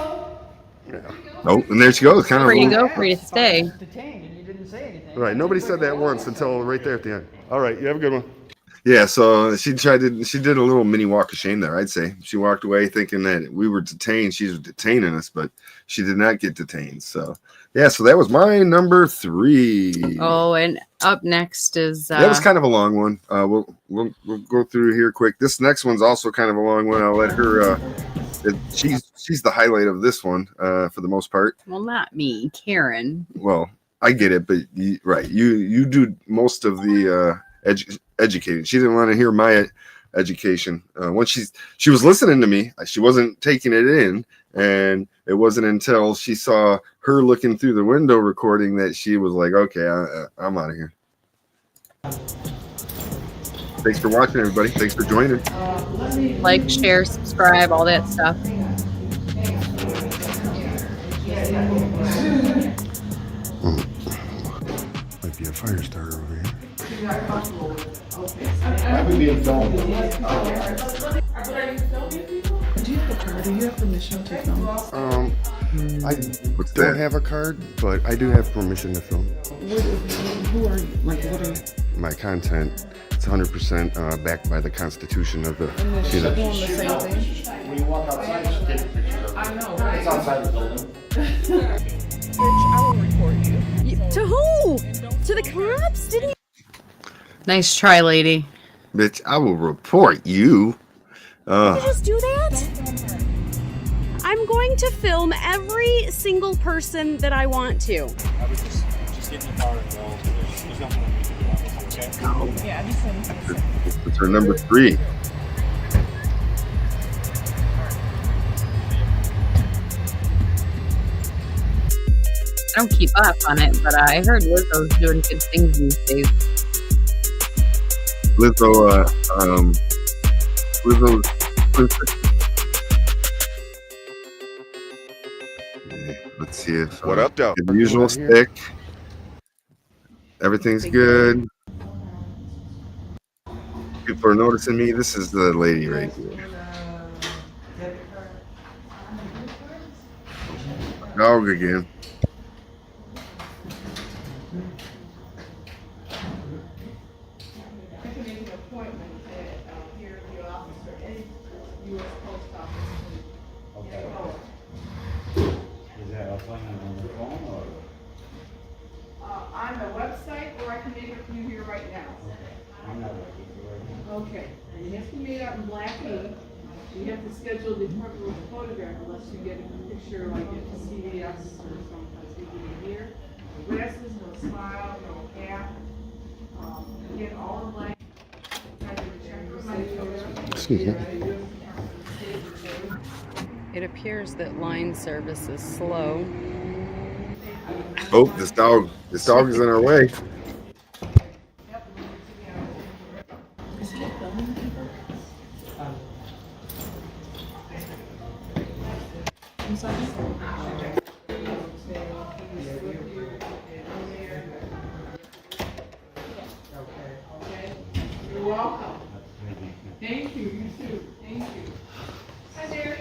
Oh, and there she goes. Kind of. Free to go, free to stay. Detained and you didn't say anything. Right. Nobody said that once until right there at the end. All right. You have a good one. Yeah, so she did a little mini walk of shame there, I'd say. She walked away thinking that we were detained. She was detaining us, but she did not get detained. So yeah, so that was my number 3. Oh, and up next is that was kind of a long one. We'll go through here quick. This next one's also kind of a long one. I'll let her she's the highlight of this one for the most part. well, not me, Karen. Well, I get it, but you do most of the educating. She didn't want to hear my education. Once she was listening to me, she wasn't taking it in, and it wasn't until she saw her looking through the window recording that she was like, okay, I'm out of here. Thanks for watching, everybody. Thanks for joining. Like, share, subscribe, all that stuff. Might be a fire starter over here. I've been being filmed. Do you have a card? Do you have permission to film? I don't have a card, but I do have permission to film. Who are you? Like, what are you? My content, it's 100% backed by the Constitution of the. And then she's doing the same thing? When you walk outside, just take a picture of it. I know, right? It's outside the building. I will report you. To who? To the cops? Didn't you? Nice try, lady. Bitch, I will report you. Did you just do that? I'm going to film every single person that I want to. I would just get in the car and go. There's nothing I need to do on this, okay? Yeah, I just want to It's her number 3. I don't keep up on it, but I heard Lizzo's doing good things these days. Lizzo's let's see if What up, though? the usual stick. Everything's good. People are noticing me. This is the lady right here. Dog again. on the website, or I can make it for you here right now. Okay, and it has to be made out in black ink. You have to schedule the appointment with a photograph unless you get a picture like at CVS or someplace. You get here. No glasses, no smile, no cap. Again, all in black. Excuse me. It appears that line service is slow. Oh, this dog is in our way. I'm sorry. You're welcome. Thank you. You too. Thank you. Hi there.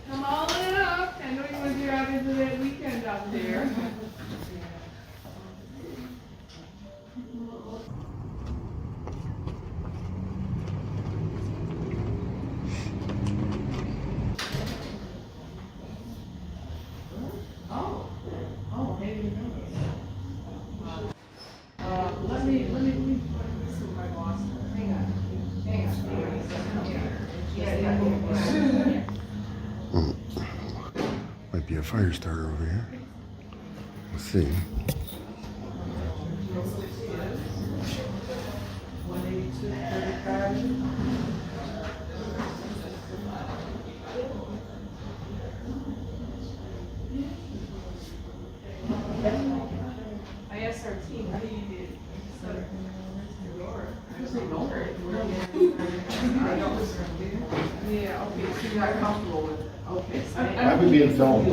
Come on up. I know you want to get out into that weekend out there. Oh, maybe you know this. Let me this with my boss. Hang on. Might be a fire starter over here. Let's see. I asked our team, how do you do? Yeah, okay, so you're not comfortable with it. Okay. I've been being filmed.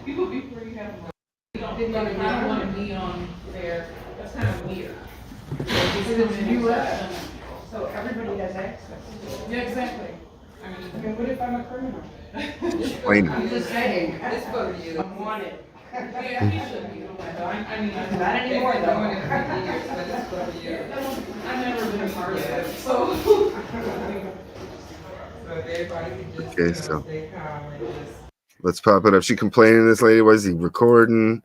People before you have them. You don't want to be on there. That's kind of weird. This is the US, so everybody has access. Yeah, exactly. I mean, what if I'm a criminal? Explain it. I'm just saying. I'm wanted. Yeah, he should be. I mean, not anymore though. I've never been a part of it, so. Okay, so let's pop it up. She complaining, this lady, was he recording?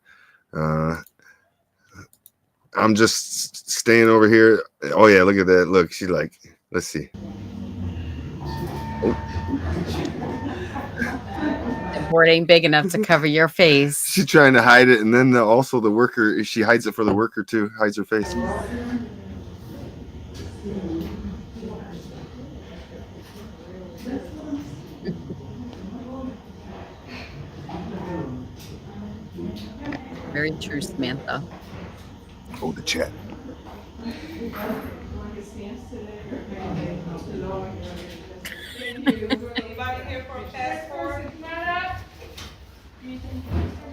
I'm just staying over here. Oh yeah, look at that. Look, she like, let's see. The board ain't big enough to cover your face. She's trying to hide it, and then also the worker, she hides it for the worker too, hides her face. Very true, Samantha. Oh, the chat.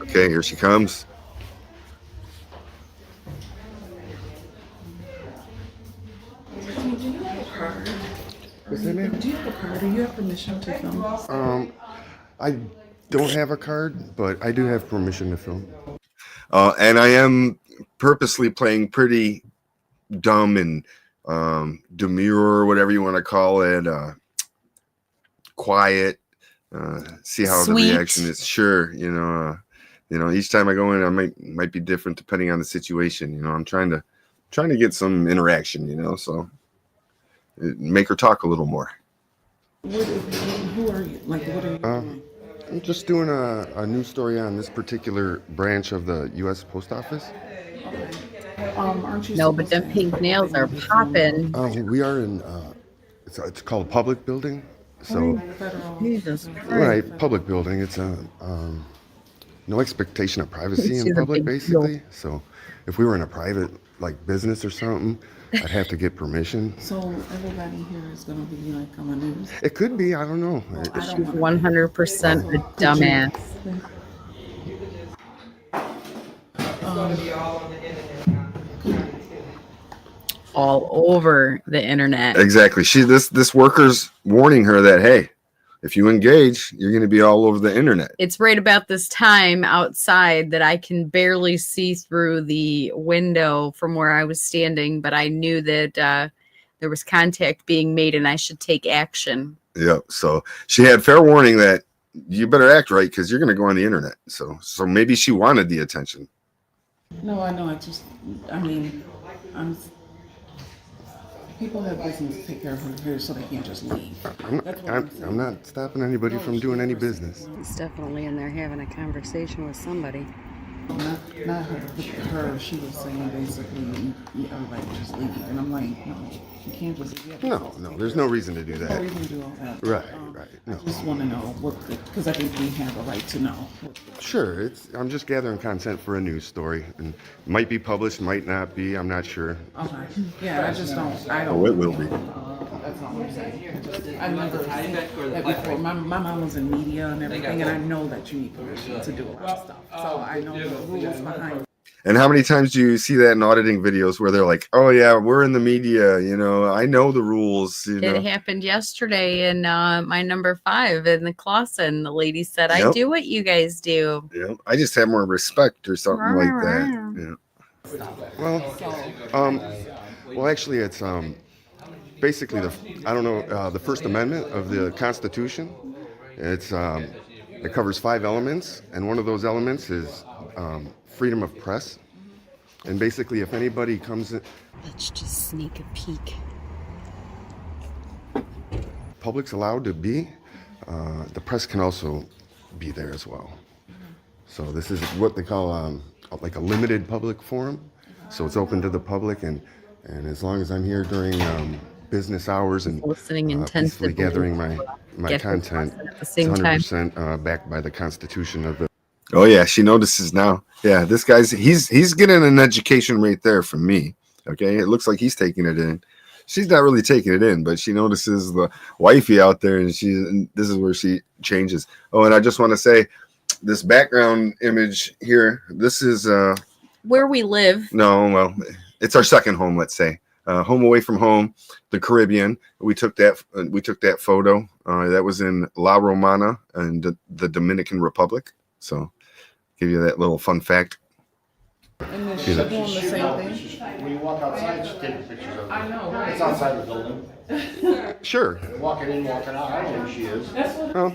Okay, here she comes. Do you have a card? What's that, ma'am? Do you have a card? Do you have permission to film? I don't have a card, but I do have permission to film. And I am purposely playing pretty dumb and demure, or whatever you want to call it, quiet. See how Sweet. the reaction is. Sure, you know, each time I go in, I might be different depending on the situation. You know, I'm trying to get some interaction. You know, so make her talk a little more. Who are you? Like, what are you doing? I'm just doing a news story on this particular branch of the U.S. Post Office. Aren't you? No, but them pink nails are popping. We are in, it's called a public building. So, Jesus right, public building. It's no expectation of privacy in public, basically. So, if we were in a private, like, business or something, I'd have to get permission. So everybody here is going to be like on the news? It could be. I don't know. She's 100% a dumbass. All over the internet. Exactly. This worker's warning her that, hey, if you engage, you're going to be all over the internet. It's right about this time outside that I can barely see through the window from where I was standing, but I knew that there was contact being made and I should take action. Yep. So she had fair warning that you better act right because you're going to go on the internet. So maybe she wanted the attention. No, I know. People have business to take care of here, so they can't just leave. I'm not stopping anybody from doing any business. He's definitely in there having a conversation with somebody. Not her. She was saying basically everybody just leave, and I'm like, no, you can't just leave. No, there's no reason to do that. No reason to do all that. Right. No. I just want to know because I think we have a right to know. Sure, I'm just gathering content for a news story, and it might be published, might not be. I'm not sure. Okay. Yeah, I just don't. Oh, it will be. That's all I'm saying. I never seen that before. My mom was in media and everything, and I know that you need permission to do a lot of stuff. So I know the rules behind. And how many times do you see that in auditing videos where they're like, oh yeah, we're in the media, you know, I know the rules. You know? It happened yesterday in my number 5 in the Clausen. The lady said, I do what you guys do. Yeah, I just have more respect or something like that. Yeah. Well, actually, it's basically the First Amendment of the Constitution. It's it covers 5 elements, and one of those elements is freedom of press. And basically, if anybody comes in, Let's just sneak a peek. Public's allowed to be. The press can also be there as well. So this is what they call like a limited public forum. So it's open to the public, and as long as I'm here during business hours and listening peacefully gathering my content, at the same it's 100% backed by the Constitution of the. Oh yeah, she notices now. Yeah, this guy's he's getting an education right there from me. Okay, it looks like he's taking it in. She's not really taking it in, but she notices the wifey out there, and this is where she changes. Oh, and I just want to say, this background image here, this is where we live. No, well, it's our second home, let's say. Home away from home, the Caribbean. We took that photo. That was in La Romana and the Dominican Republic. So Give you that little fun fact. And then She's she's a- doing the same thing. When you walk outside, she's taking pictures of it. I know, right? It's outside the building. Sure. Walking in, walking out, I don't know who she is. Oh.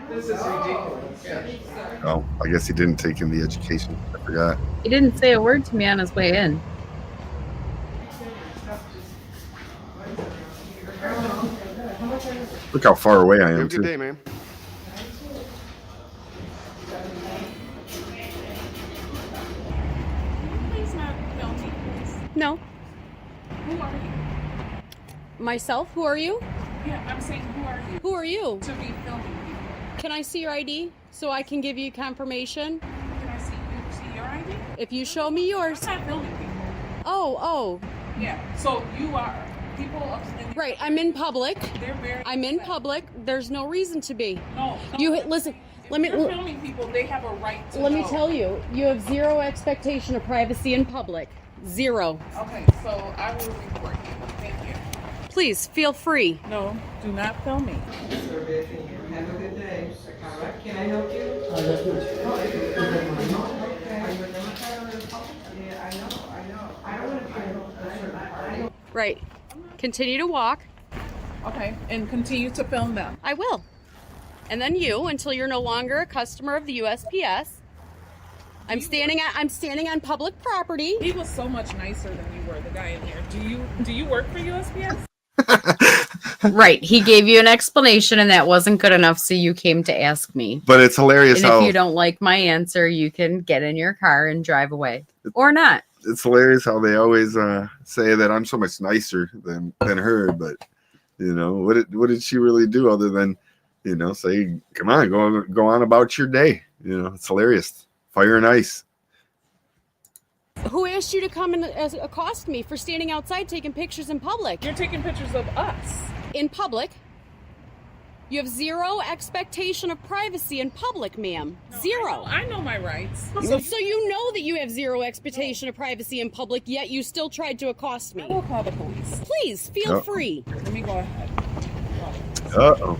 This is ridiculous. Oh, I guess he didn't take in the education. I forgot. He didn't say a word to me on his way in. Look how far away I Have am, a good too. day, man. Please not film me, please. No. Who are you? Myself? Who are you? Yeah, I'm saying who are you? Who are you? To be filming people. Can I see your ID so I can give you confirmation? Can I see your ID? If you show me yours. I'm not filming people. Oh. Yeah. So you are people up in Right, I'm in public. They're very I'm in public. There's no reason to be. No. You listen. Let me. You're filming people. They have a right to. Let me know. tell you. You have zero expectation of privacy in public. Zero. Okay, so I will report you. Thank you. Please feel free. No, do not film me. Have a good day. All right, can I help you? Yeah, I know. I don't want to be Right. Continue to walk. Okay, and continue to film them. I will. And then you until you're no longer a customer of the USPS. I'm standing on public property. He was so much nicer than you were, the guy in here. Do you work for USPS? Right. He gave you an explanation and that wasn't good enough, so you came to ask me. But it's hilarious And how if you don't like my answer, you can get in your car and drive away. Or not. it's hilarious how they always say that I'm so much nicer than her. But you know, what did she really do other than, you know, say, come on, go on about your day. You know, it's hilarious. Fire and ice. Who asked you to come and accost me for standing outside taking pictures in public? You're taking pictures of us. In public? You have zero expectation of privacy in public, ma'am. Zero. I know my rights. So you know that you have zero expectation of privacy in public, yet you still tried to accost me. I will call the police. Please, feel free. Let me go ahead. Uh-oh.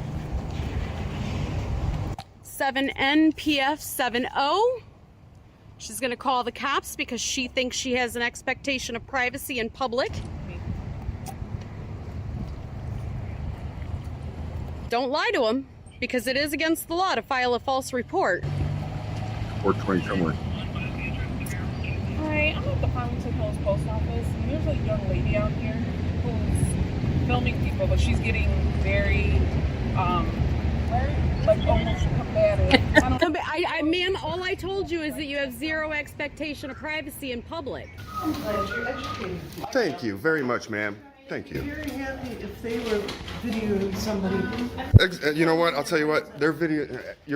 7NPF70. She's going to call the cops because she thinks she has an expectation of privacy in public. Don't lie to him, because it is against the law to file a false report. 420 somewhere. Hi, I'm at the Farmington Hills Post Office, and there's a young lady out here who's filming people, but she's getting very, like almost combative. Ma'am, all I told you is that you have zero expectation of privacy in public. I'm glad you educated me. Thank you very much, ma'am. Thank you. I'm very happy if they were videoing somebody. You know what? I'll tell you what. You're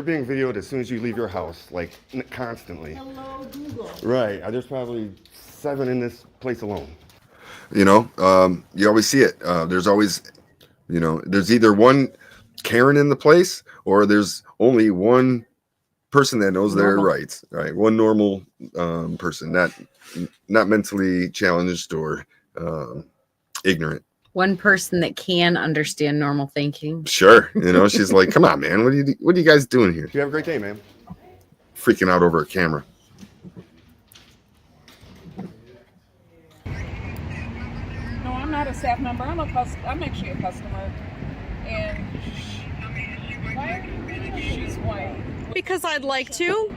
being videoed as soon as you leave your house, like constantly. Hello, Google. Right. There's probably 7 in this place alone. You know, you always see it. There's always, you know, there's either one Karen in the place or there's only one person that knows their rights, right? One normal person, not mentally challenged or ignorant. One person that can understand normal thinking. Sure. You know, she's like, come on, man. What are you guys doing here? You have a great day, man. Freaking out over a camera. No, I'm not a staff member. I'm actually a customer. And why are you reading? She's white. Because I'd like to.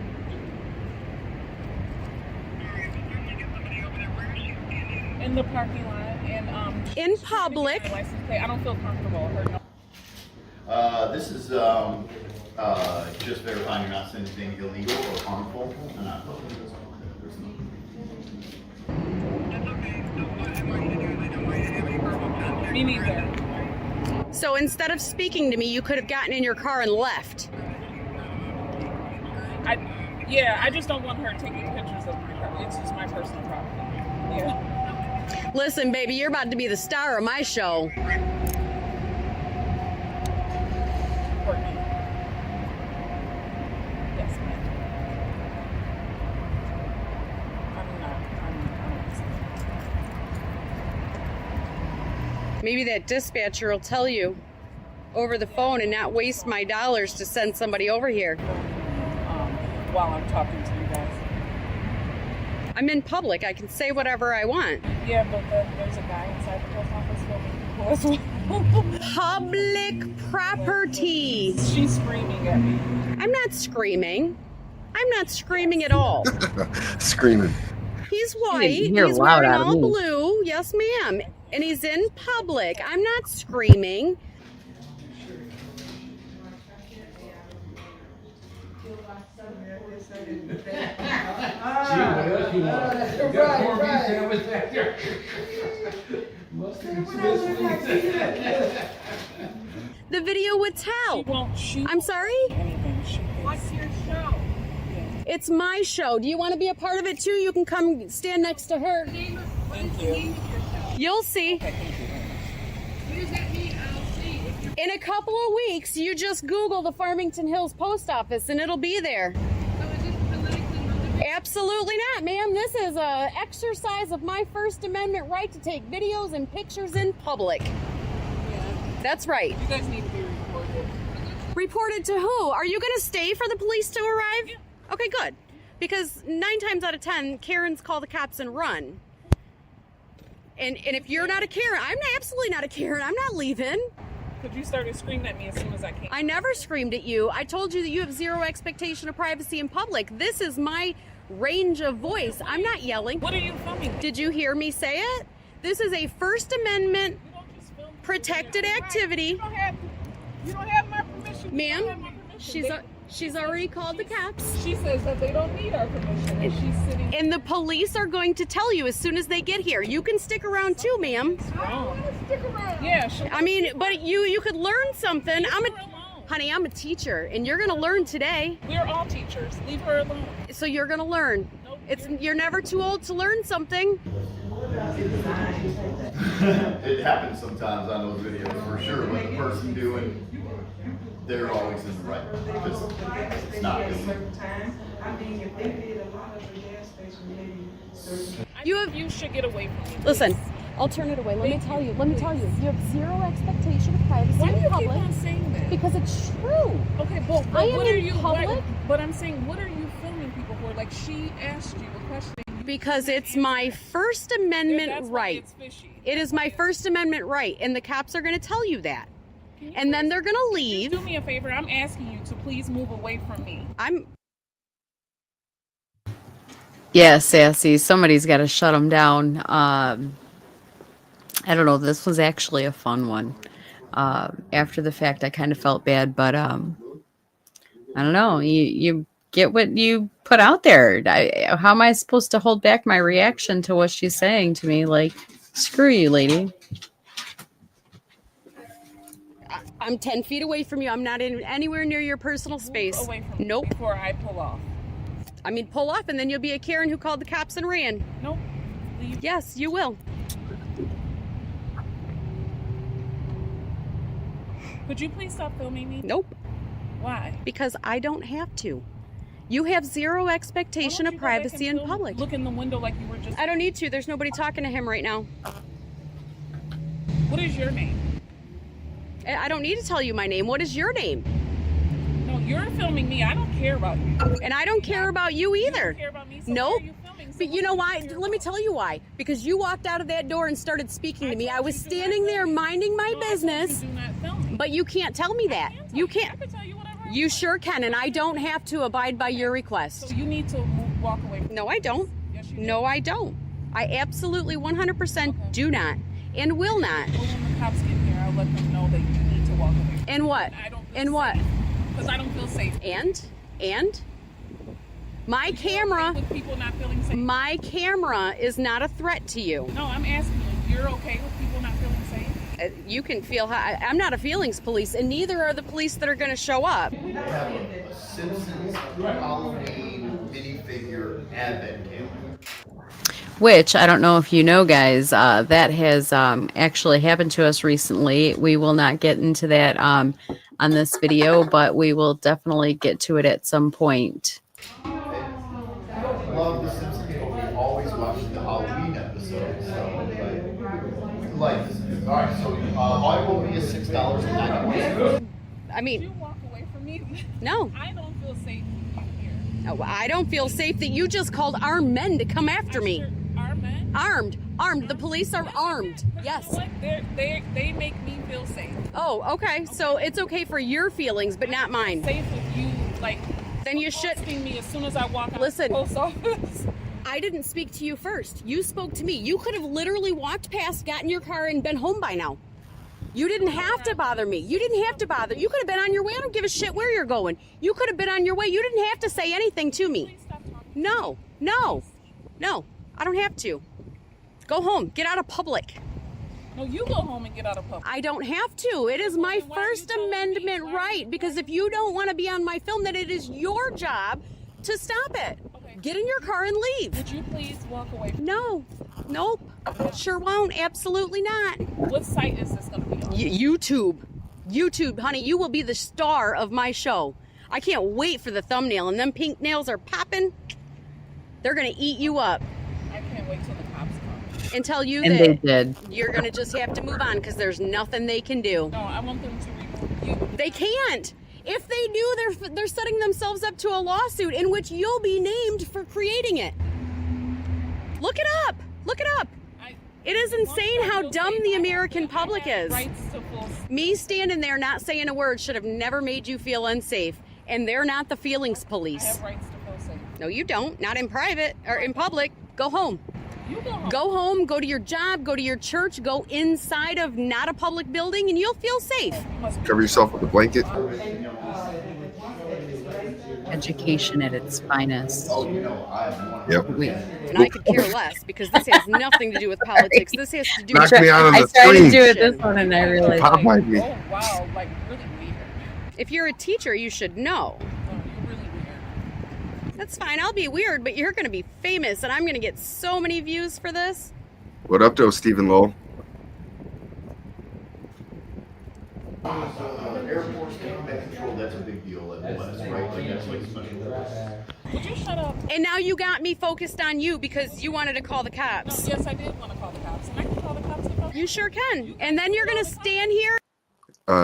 In the parking lot and in public. I don't feel comfortable. This is just verifying you're not saying anything illegal or harmful. Me neither. So instead of speaking to me, you could have gotten in your car and left. I just don't want her taking pictures of my car. It's just my personal property. Yeah. Listen, baby, you're about to be the star of my show. Courtney. Yes, ma'am. Maybe that dispatcher will tell you over the phone and not waste my dollars to send somebody over here. while I'm talking to you guys. I'm in public. I can say whatever I want. Yeah, but then there's a guy inside the post office filming people as well. Public property. She's screaming at me. I'm not screaming. I'm not screaming at all. Screaming. He's white. He's loud wearing out of all me. blue. Yes, ma'am. And he's in public. I'm not screaming. The video would tell. I'm sorry? What's your show? It's my show. Do you want to be a part of it too? You can come stand next to her. Thank you. You'll see. What does that mean? I'll see. In a couple of weeks, you just Google the Farmington Hills Post Office and it'll be there. Absolutely not, ma'am. This is an exercise of my First Amendment right to take videos and pictures in public. That's right. You guys need to be reported. Reported to who? Are you going to stay for the police to arrive? Yeah. Okay, good. Because 9 times out of 10, Karens call the cops and run. And if you're not a Karen, I'm absolutely not a Karen. I'm not leaving. Because you started screaming at me as soon as I came. I never screamed at you. I told you that you have zero expectation of privacy in public. This is my range of voice. I'm not yelling. What are you filming? Did you hear me say it? This is a First Amendment protected activity. You don't have my permission. Ma'am, she's already called the cops. She says that they don't need our permission. And she's sitting. And the police are going to tell you as soon as they get here. You can stick around too, ma'am. Stick around. Yeah. I mean, but you could learn something. Honey, I'm a teacher, and you're gonna learn today. We're all teachers. Leave her alone. So you're gonna learn. Nope. You're never too old to learn something. It happens sometimes on those videos for sure. What the person doing, they're always in the right because it's not doing. You should get away from me. Listen, I'll turn it away. Let me tell you. You have zero expectation of privacy Why do in you public. keep on saying that? Because it's true. Okay, but I am what are in you? public. But I'm saying, what are you filming people for? Like she asked you a question. Because it's my First Amendment right. It is my First Amendment right, and the cops are going to tell you that. And then they're going to leave. Just do me a favor. I'm asking you to please move away from me. Yeah, Sassy. Somebody's got to shut them down. I don't know. This was actually a fun one. After the fact, I kind of felt bad, but I don't know. You get what you put out there. How am I supposed to hold back my reaction to what she's saying to me? Like, screw you, lady. I'm 10 feet away from you. I'm not anywhere near your personal space. Away from Nope. me before I pull off. I mean, pull off, and then you'll be a Karen who called the cops and ran. Nope. Leave. Yes, you will. Could you please stop filming me? Nope. Why? Because I don't have to. You have zero expectation of privacy in public. Look in the window like you were just. I don't need to. There's nobody talking to him right now. What is your name? I don't need to tell you my name. What is your name? No, you're filming me. I don't care about you. And I don't care about you either. You don't care about me, so nope. why are you filming? But you know why? Let me tell you why. Because you walked out of that door and started speaking to me. I was standing there minding my business. Do not film me. But you can't tell me that. You can't. I can tell you whatever. You sure can, and I don't have to abide by your request. So you need to walk away from me. No, I don't. Yes, you do. No, I don't. I absolutely 100% do not and will not. Well, when the cops get here, I'll let them know that you need to walk away. And what? And what? Because I don't feel safe. And? My camera. With people not feeling safe. My camera is not a threat to you. No, I'm asking you. You're okay with people not feeling safe? You can feel how I'm not a feelings police, and neither are the police that are going to show up. We have a Simpsons Halloween minifigure advent calendar. Which, I don't know if you know, guys, that has actually happened to us recently. We will not get into that on this video, but we will definitely get to it at some point. Love the Simpsons, but we always watch the Halloween episodes. So, we like this. All right, so all will be is $6.91. I mean, you walk away from me? No. I don't feel safe with you here. Oh, I don't feel safe that you just called armed men to come after me. Armed men? Armed. The police are armed. Yes. They make me feel safe. Oh, okay. So it's okay for your feelings, but not mine. Safe if you Then you should. Me as soon as I walk out Listen. the post office. I didn't speak to you first. You spoke to me. You could have literally walked past, got in your car, and been home by now. You didn't have to bother me. You didn't have to bother. You could have been on your way. I don't give a shit where you're going. You could have been on your way. You didn't have to say anything to me. No. I don't have to. Go home. Get out of public. No, you go home and get out of public. I don't have to. It is my First Amendment right. Because if you don't want to be on my film, then it is your job to stop it. Okay. Get in your car and leave. Would you please walk away from No. Nope. Sure won't. Absolutely not. What site is this going to be on? YouTube, honey. You will be the star of my show. I can't wait for the thumbnail. And them pink nails are popping. They're going to eat you up. I can't wait till the cops come. And tell you And that they did. you're going to just have to move on because there's nothing they can do. No, I want them to remove you. They can't. If they do, they're setting themselves up to a lawsuit in which you'll be named for creating it. Look it up. Look it up. It is insane how dumb the American public is. Me standing there not saying a word should have never made you feel unsafe. And they're not the feelings police. I have rights to feel safe. No, you don't. Not in private or in public. Go home. You go home. Go home, go to your job, go to your church, go inside of not a public building, and you'll feel safe. Cover yourself with a blanket. Education at its finest. Yep. Wait. And I could care less because this has nothing to do with politics. This has to do Knocked with me out on I the tried to screen. do it this one and I realized. Popeyed me. Oh, wow. Like, really weird. If you're a teacher, you should know. Oh, you're really weird. That's fine. I'll be weird, but you're going to be famous, and I'm going to get so many views for this. What up, though, Stephen Lowell? Air Force combat control, that's a big deal at West, right? Like that's like special. Would you shut up? And now you got me focused on you because you wanted to call the cops. Yes, I did want to call the cops. And I can call the cops if I want. You sure can. And then you're going to stand here?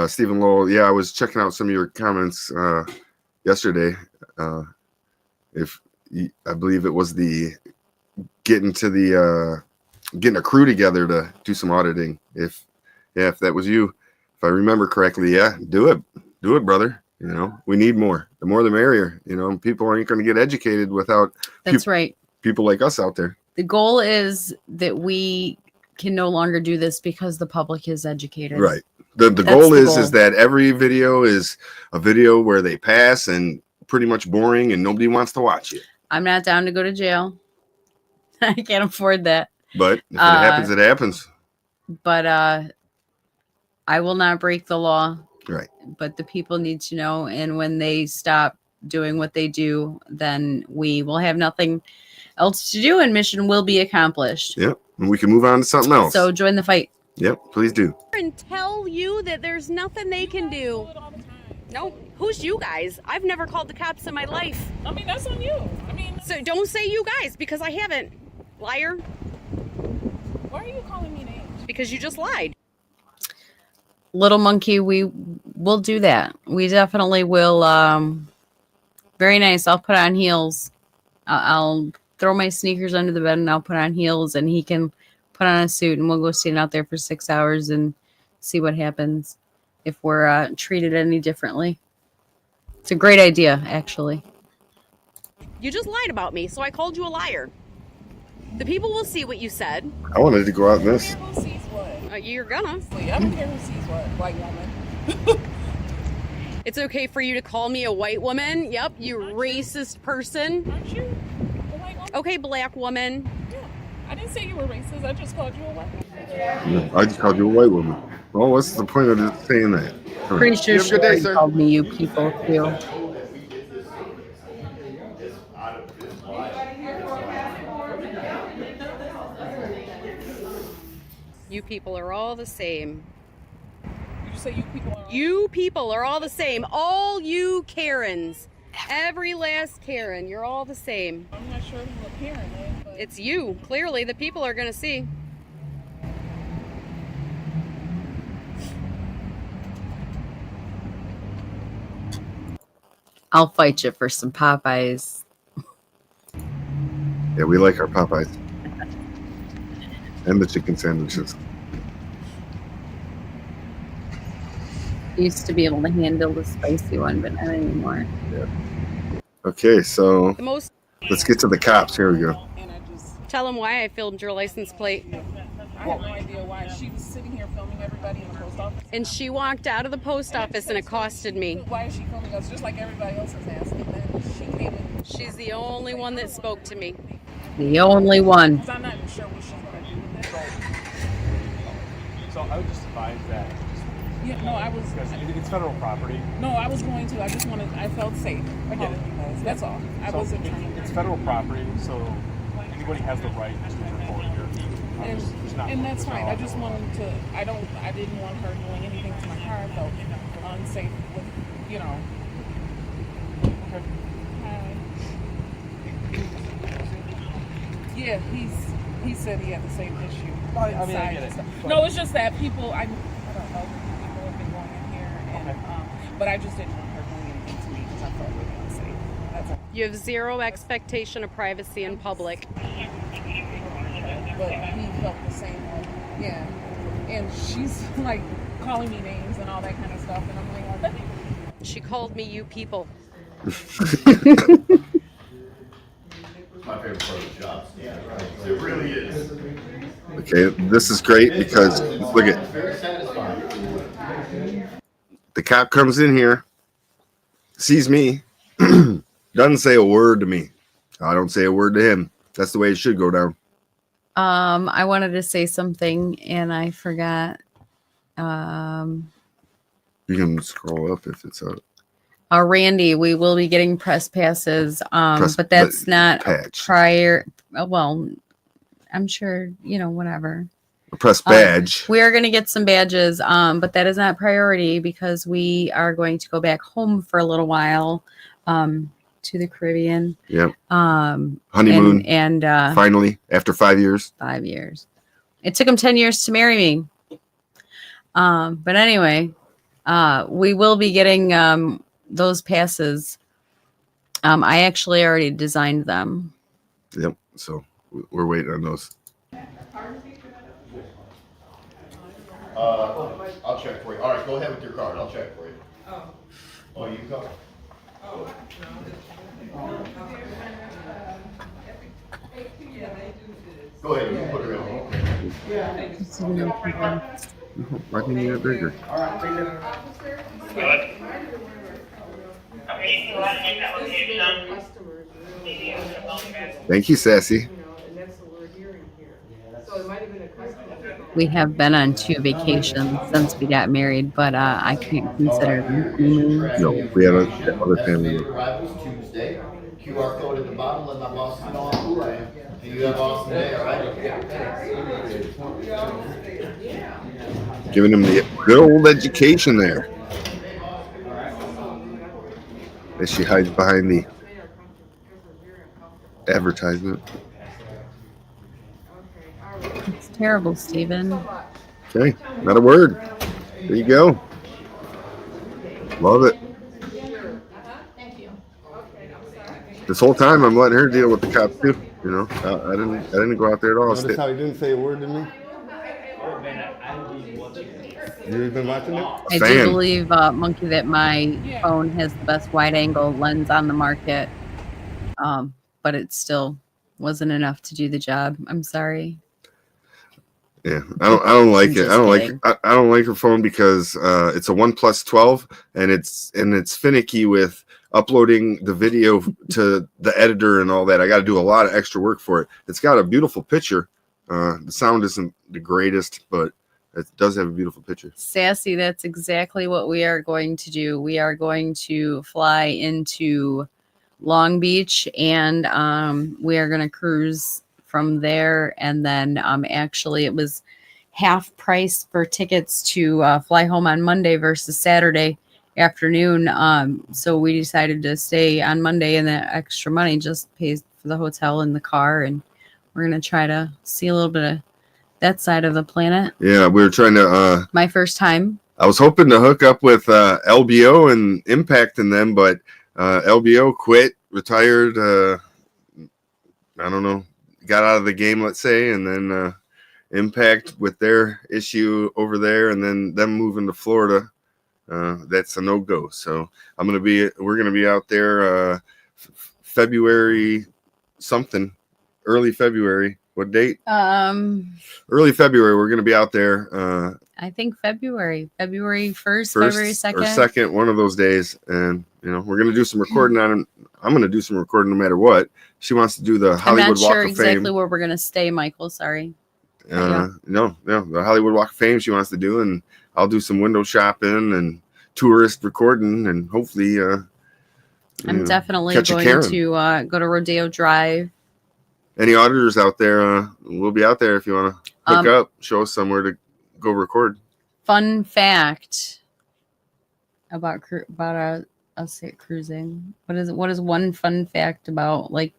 Stephen Lowell, yeah, I was checking out some of your comments yesterday. I believe it was the getting a crew together to do some auditing. If that was you, if I remember correctly, yeah, do it, brother. You know, we need more. The more, the merrier. You know, people aren't going to get educated without. That's right. People like us out there. The goal is that we can no longer do this because the public is educated. Right. The goal is that every video is a video where they pass and pretty much boring and nobody wants to watch it. I'm not down to go to jail. I can't afford that. But if it happens, it happens. But I will not break the law. Right. But the people need to know. And when they stop doing what they do, then we will have nothing else to do and mission will be accomplished. Yep. And we can move on to something else. So join the fight. Yep. Please do. And tell you that there's nothing they can do. Nope. Who's you guys? I've never called the cops in my life. I mean, that's on you. I mean, so don't say you guys because I haven't. Liar. Why are you calling me names? Because you just lied. Little monkey, we will do that. We definitely will. Very nice. I'll put on heels. I'll throw my sneakers under the bed and I'll put on heels and he can put on a suit and we'll go stand out there for 6 hours and see what happens if we're treated any differently. It's a great idea, actually. You just lied about me, so I called you a liar. The people will see what you said. I wanted to go out in this. Who sees what? You're gonna. I don't care who sees what, white woman. It's okay for you to call me a white woman. Yep, you racist person. Aren't you a white woman? Okay, black woman. Yeah. I didn't say you were racist. I just called you a white woman. I just called you a white woman. Well, what's the point of just saying that? Pretty sure she already called me you people too. You people are all the same. You say you people are all... You people are all the same. All you Karens. Every last Karen. You're all the same. I'm not sure who a Karen is, but... It's you. Clearly, the people are going to see. I'll fight you for some Popeyes. Yeah, we like our Popeyes. And the chicken sandwiches. Used to be able to handle the spicy one, but not anymore. Yeah. Okay, so The most. let's get to the cops. Here we go. Tell them why I filmed your license plate. I have no idea why. She was sitting here filming everybody in the post office. And she walked out of the post office and accosted me. Why is she filming us? Just like everybody else is asking. Then she came in. She's the only one that spoke to me. The only one. I'm not even sure what she's going to do with this. So I would just advise that. Yeah, no, I was. Because it's federal property. No, I was going to. I just wanted. I felt safe. I get it. That's all. I wasn't trying to. It's federal property, so anybody has the right to record here. And that's fine. I just wanted to. I didn't want her doing anything to my car. I felt unsafe with, you know. Okay. Hi. Yeah, he said he had the same issue. I mean, I get it. No, it's just that people. I don't know who people have been going in here, and but I just didn't want her doing anything to me because I felt really unsafe. That's all. You have zero expectation of privacy in public. But he felt the same way. Yeah. And she's like calling me names and all that kind of stuff, and I'm like, what? She called me you people. My favorite part of the job. Yeah, it really is. Okay, this is great because look at Very satisfying. the cop comes in here, sees me, doesn't say a word to me. I don't say a word to him. That's the way it should go down. I wanted to say something and I forgot. You can scroll up if it's up. Randy, we will be getting press passes, but that's not prior. Well, I'm sure, whatever. A press badge. We are going to get some badges, but that is not priority because we are going to go back home for a little while to the Caribbean. Yep. Honeymoon. And finally, after 5 years. 5 years. It took him 10 years to marry me. But anyway, we will be getting those passes. I actually already designed them. Yep. So we're waiting on those. I'll check for you. All right, go ahead with your card. I'll check for you. Oh, you go. Go ahead, you can put her in. Why do you need it bigger? All right, take it. Thank you, Sassy. We have been on 2 vacations since we got married, but I can't consider them honeymoons. No, we had other family. Arrivals Tuesday. QR code at the bottom. Let my boss know who I am. You have an awesome day, all right? Giving him the good old education there. As she hides behind the advertisement. It's terrible, Stephen. Okay, not a word. There you go. Love it. This whole time I'm letting her deal with the cops too. I didn't go out there at all. Notice how he didn't say a word to me? You've been watching it? I do believe, Monkey, that my phone has the best wide-angle lens on the market, but it still wasn't enough to do the job. I'm sorry. Yeah, I don't like it. I don't like her phone because it's a OnePlus 12 and it's finicky with uploading the video to the editor and all that. I got to do a lot of extra work for it. It's got a beautiful picture. The sound isn't the greatest, but it does have a beautiful picture. Sassy, that's exactly what we are going to do. We are going to fly into Long Beach and we are going to cruise from there. And then actually it was half price for tickets to fly home on Monday versus Saturday afternoon. So we decided to stay on Monday, and that extra money just pays for the hotel and the car. And we're going to try to see a little bit of that side of the planet. Yeah, we were trying to. My first time. I was hoping to hook up with LBO and Impact and them, but LBO quit, retired. I don't know, got out of the game, let's say, and then Impact with their issue over there, and then them moving to Florida. That's a no-go. So we're gonna be out there February something, early February. What date? Early February. We're gonna be out there. I think February 1st, February 2nd. Or 2nd, one of those days. And we're gonna do some recording on it. I'm gonna do some recording no matter what. She wants to do the Hollywood I'm not Walk sure of exactly Fame. where we're gonna stay, Michael. Sorry. No, the Hollywood Walk of Fame she wants to do, and I'll do some window shopping and tourist recording, and hopefully I'm definitely catch a going Karen. to go to Rodeo Drive. Any auditors out there, we'll be out there if you want to hook up, show us somewhere to go record. Fun fact about us cruising. What is one fun fact about like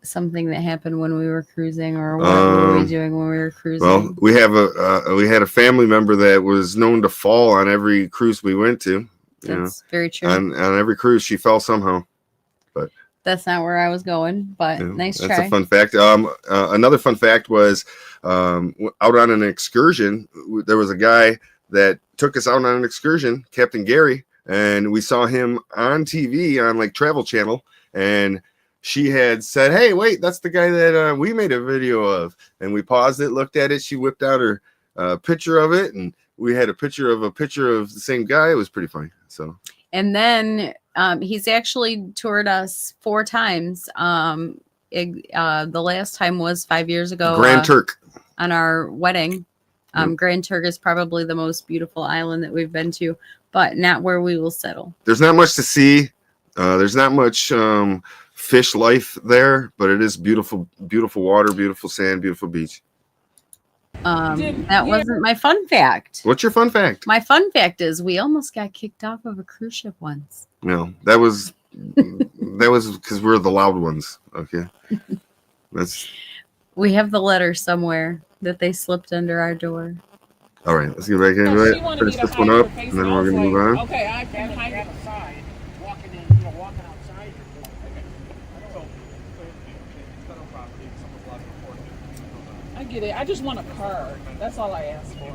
something that happened when we were cruising, or what were we doing when we were cruising? Well, we had a family member that was known to fall on every cruise we went to. That's very true. On every cruise, she fell somehow. But that's not where I was going. But nice try. That's a fun fact. Another fun fact was out on an excursion. There was a guy that took us out on an excursion, Captain Gary, and we saw him on TV on like Travel Channel, and she had said, "Hey, wait, that's the guy that we made a video of." And we paused it, looked at it. She whipped out her picture of it, and we had a picture of the same guy. It was pretty funny. So, and then he's actually toured us 4 times. The last time was 5 years ago. Grand Turk on our wedding. Grand Turk is probably the most beautiful island that we've been to, but not where we will settle. There's not much to see. There's not much fish life there, but it is beautiful, beautiful water, beautiful sand, beautiful beach. That wasn't my fun fact. What's your fun fact? My fun fact is we almost got kicked off of a cruise ship once. No, that was because we're the loud ones. Okay, we have the letter somewhere that they slipped under our door. All right, let's get back into it. Finish this one up, and then we're gonna move on. Okay, I can hide outside, walking outside. I get it. I just want a card. That's all I ask for.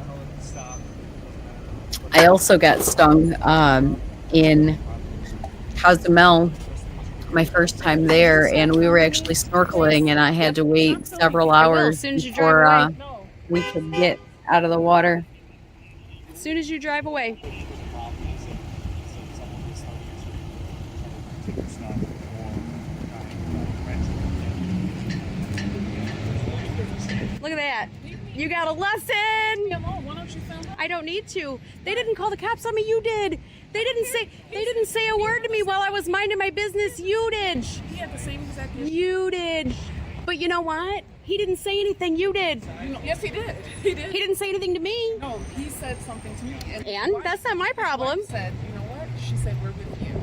I also got stung in Cozumel my first time there, and we were actually snorkeling, and I had to wait several hours before we could get out of the water. As soon as you drive away. Look at that. You got a lesson. I don't need to. They didn't call the cops on me. You did. They didn't say a word to me while I was minding my business. You did. He had the same exact issue. You did. But you know what? He didn't say anything. You did. Yes, he did. He did. He didn't say anything to me. No, he said something to me. And that's not my problem. Said, you know what? She said we're with you.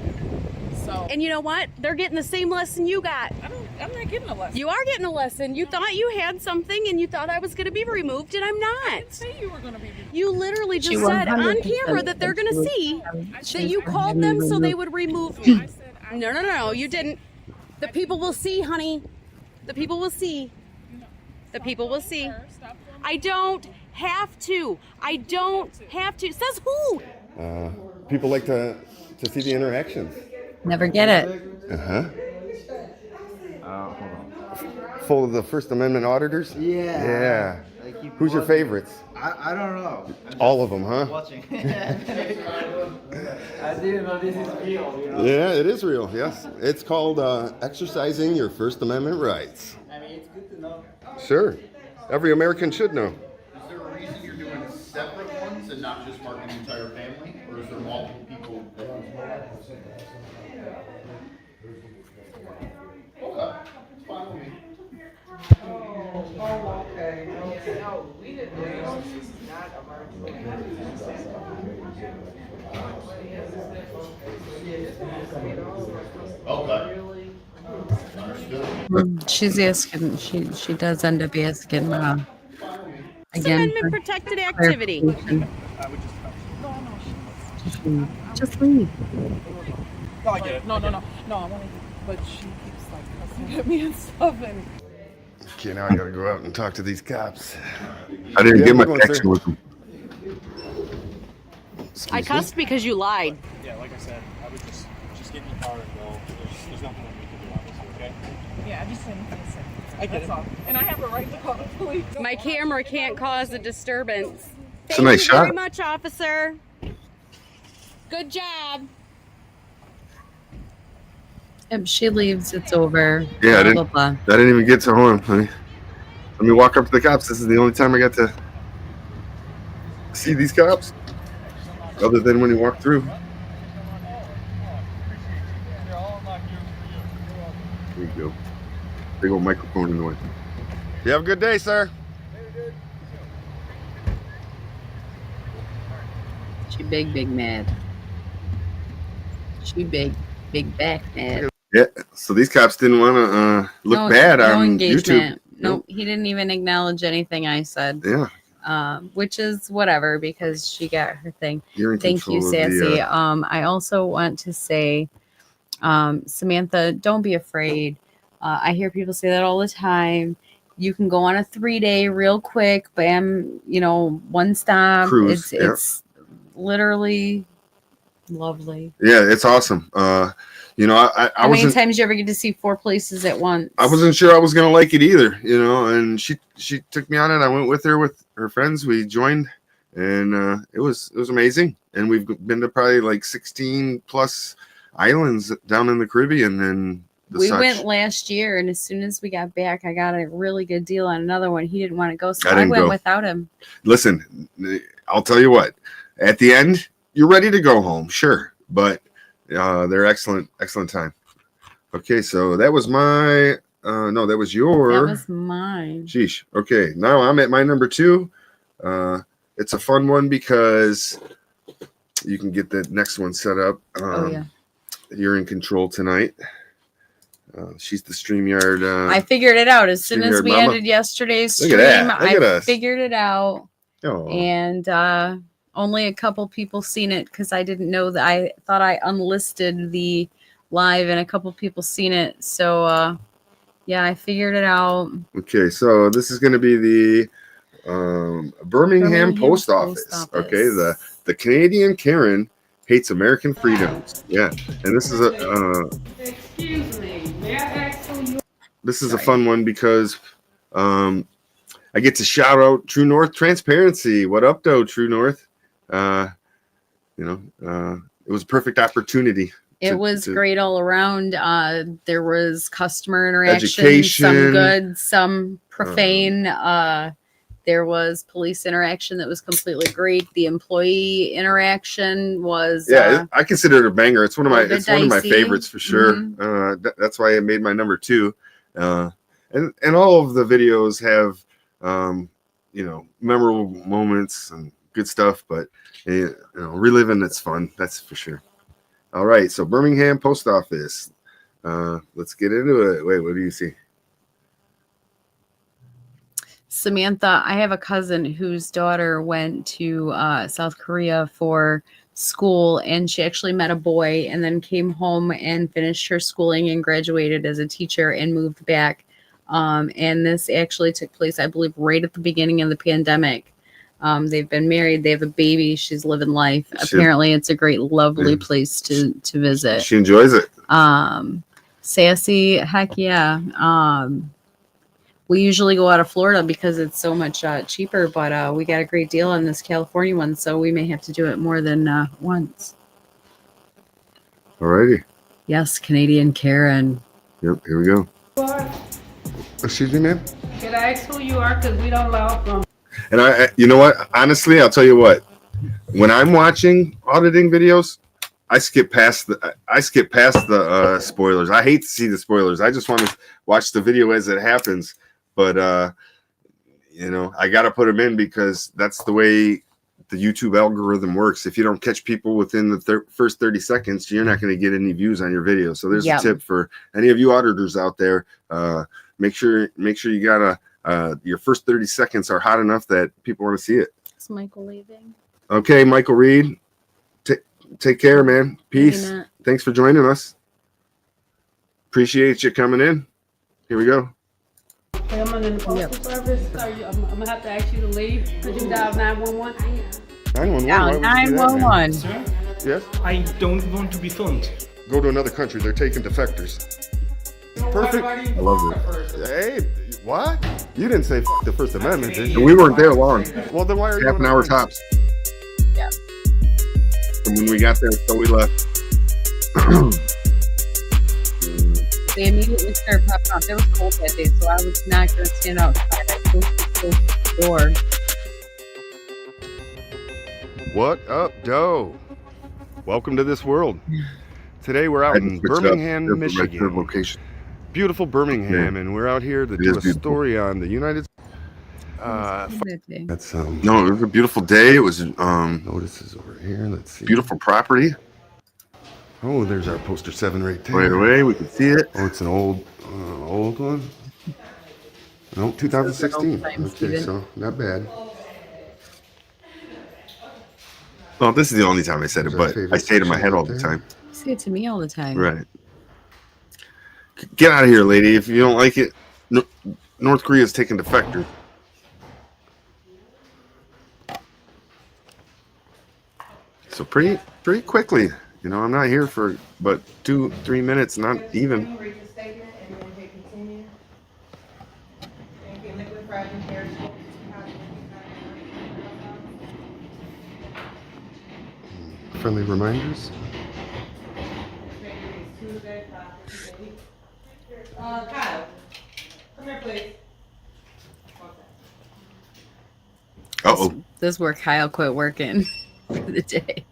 So. And you know what? They're getting the same lesson you got. I'm not getting a lesson. You are getting a lesson. You thought you had something, and you thought I was going to be removed, and I'm not. I didn't say you were going to be removed. You literally just said on camera that they're going to see that you called them so they would remove me. No, you didn't. The people will see, honey. The people will see. The people will see. I don't have to. I don't have to. Says who? People like to see the interactions. Never get it. Hold on. Full of the First Amendment auditors? Yeah. Who's your favorites? I don't know. All of them, huh? Watching. I didn't know this is real. You know? Yeah, it is real. Yes. It's called exercising your First Amendment rights. I mean, it's good to know. Sure. Every American should know. Is there a reason you're doing separate ones and not just marking the entire family? Or is there multiple people? It's fine with me. Oh, okay. No, we didn't know. This is not Okay. Understood. She's asking. She does end up asking again. Amendment protected activity. Just leave. No, I get it. No. I want to. but she keeps like cussing at me and stuff. And Okay, now I gotta go out and talk to these cops. I didn't Yeah, get my good one, connection sir. with them. I cussed because you lied. Yeah, like I said, I would just get in the car and go. There's nothing that we can do, obviously, okay? yeah, I just didn't feel safe. That's all. And I have a right to call the police. My camera can't cause a disturbance. It's a nice Thank you very shot. much, officer. Good job. If she leaves, it's over. Yeah, I Blah, blah, blah. didn't even get to hold on. Let me walk up to the cops. This is the only time I got to see these cops, other than when you walk through. There you go. Big old microphone in the way. You have a good day, sir. She big mad. She big back mad. Yeah. So these cops didn't want to look bad no on engagement. YouTube. No, he didn't even acknowledge anything I said. Yeah. Which is whatever because she got her thing. You're in Thank you, control of the, Sassy. I also want to say, Samantha, don't be afraid. I hear people say that all the time. You can go on a 3-day real quick, bam, one stop. Cruise, It's literally lovely. Yeah, it's awesome. I How many wasn't. times you ever get to see 4 places at once? I wasn't sure I was gonna like it either, and she took me on it. I went with her with her friends. We joined, and it was amazing. And we've been to probably like 16 plus islands down in the Caribbean and We went last year, and as soon as we got back, I got a really good deal on another one. He didn't want to go, so I went without him. Listen, I'll tell you what. At the end, you're ready to go home, sure, but they're excellent time. Okay, so that was my. No, that was your. That was mine. Sheesh. Okay, now I'm at my number 2. It's a fun one because you can get the next one set up. Oh yeah. You're in control tonight. She's the StreamYard. I figured it out as soon as we mama. ended yesterday's Look stream. at that. Look at I us. figured it out, Oh. and only a couple people seen it because I didn't know that. I thought I unlisted the live, and a couple people seen it. So yeah, I figured it out. Okay, so this is going to be the Birmingham Post Office. Okay, the Canadian Karen hates American freedoms. Yeah, and this is Excuse me, may I ask who you this is a fun one because I get to shout out True North Transparency. What up, though, True North? It was a perfect opportunity. It was great all around. There was customer interaction, Education. some good, some profane. There was police interaction that was completely great. The employee interaction was I consider it a banger. It's one of my dicey. favorites for sure. Mm-hmm. That's why I made my number 2. And all of the videos have memorable moments and good stuff, but reliving it's fun, that's for sure. All right, so Birmingham Post Office. Let's get into it. Wait, what do you see? Samantha, I have a cousin whose daughter went to South Korea for school, and she actually met a boy and then came home and finished her schooling and graduated as a teacher and moved back. And this actually took place, I believe, right at the beginning of the pandemic. They've been married. They have a baby. She's living life. Apparently, it's a great, lovely place to visit. She enjoys it. Sassy, heck yeah. We usually go out of Florida because it's so much cheaper, but we got a great deal on this California one, so we may have to do it more than once. Alrighty. Yes, Canadian Karen. Yep, here we go. are? Excuse me, ma'am? Can I ask who you are? Because we don't allow from. And I, you know what? Honestly, I'll tell you what. When I'm watching auditing videos, I skip past the spoilers. I hate to see the spoilers. I just want to watch the video as it happens. But I got to put them in because that's the way the YouTube algorithm works. If you don't catch people within the first 30 seconds, you're not going to get any views on your video. So there's a tip for any of you auditors out there. Make sure you got your first 30 seconds are hot enough that people want to see it. Is Michael leaving? Okay, Michael Reed. Take care, man. Peace. Thanks for joining us. Appreciate you coming in. Here we go. I'm in the postal service. Sorry, I'm gonna have to ask you to leave. Could you dial 911? 911. Down Why would you do that, man? 911. Sir, Yes. I don't want to be filmed. Go to another country. They're taking defectors. Perfect. I love it. Hey, what? You didn't say f the First Amendment, did you? And we weren't there long. Well, then why are you Half an doing hour it? tops. Yeah. And when we got there, so we left. They immediately started popping off. It was cold that day, so I was not going to stand outside. I closed the door. What up, doe? Welcome to this world. Today we're out in Switched up. Birmingham, They're my third Michigan. location. Beautiful Birmingham, and we're out here to It do is a beautiful. story on the United. That day. That's No, it was a beautiful day. It was notices over here. Let's see. beautiful property. Oh, there's our poster 7 right there. Right away, we can see it. Oh, it's an old one. No, 2016. Old time, Okay, Steven. so not bad. Well, this is the only time I said it, There's our but favorite I say it in my section head all right the there. time. You say it to me all the time. Right. Get out of here, lady. If you don't like it, North Korea's taking defectors. So pretty quickly. You know, I'm not here for but 2-3 minutes, not even. Read the statement and then hit continue. Thank you. Liquid fragile hair. Friendly reminders. Kyle, come here, please. Uh-oh. This is where Kyle quit working for the day.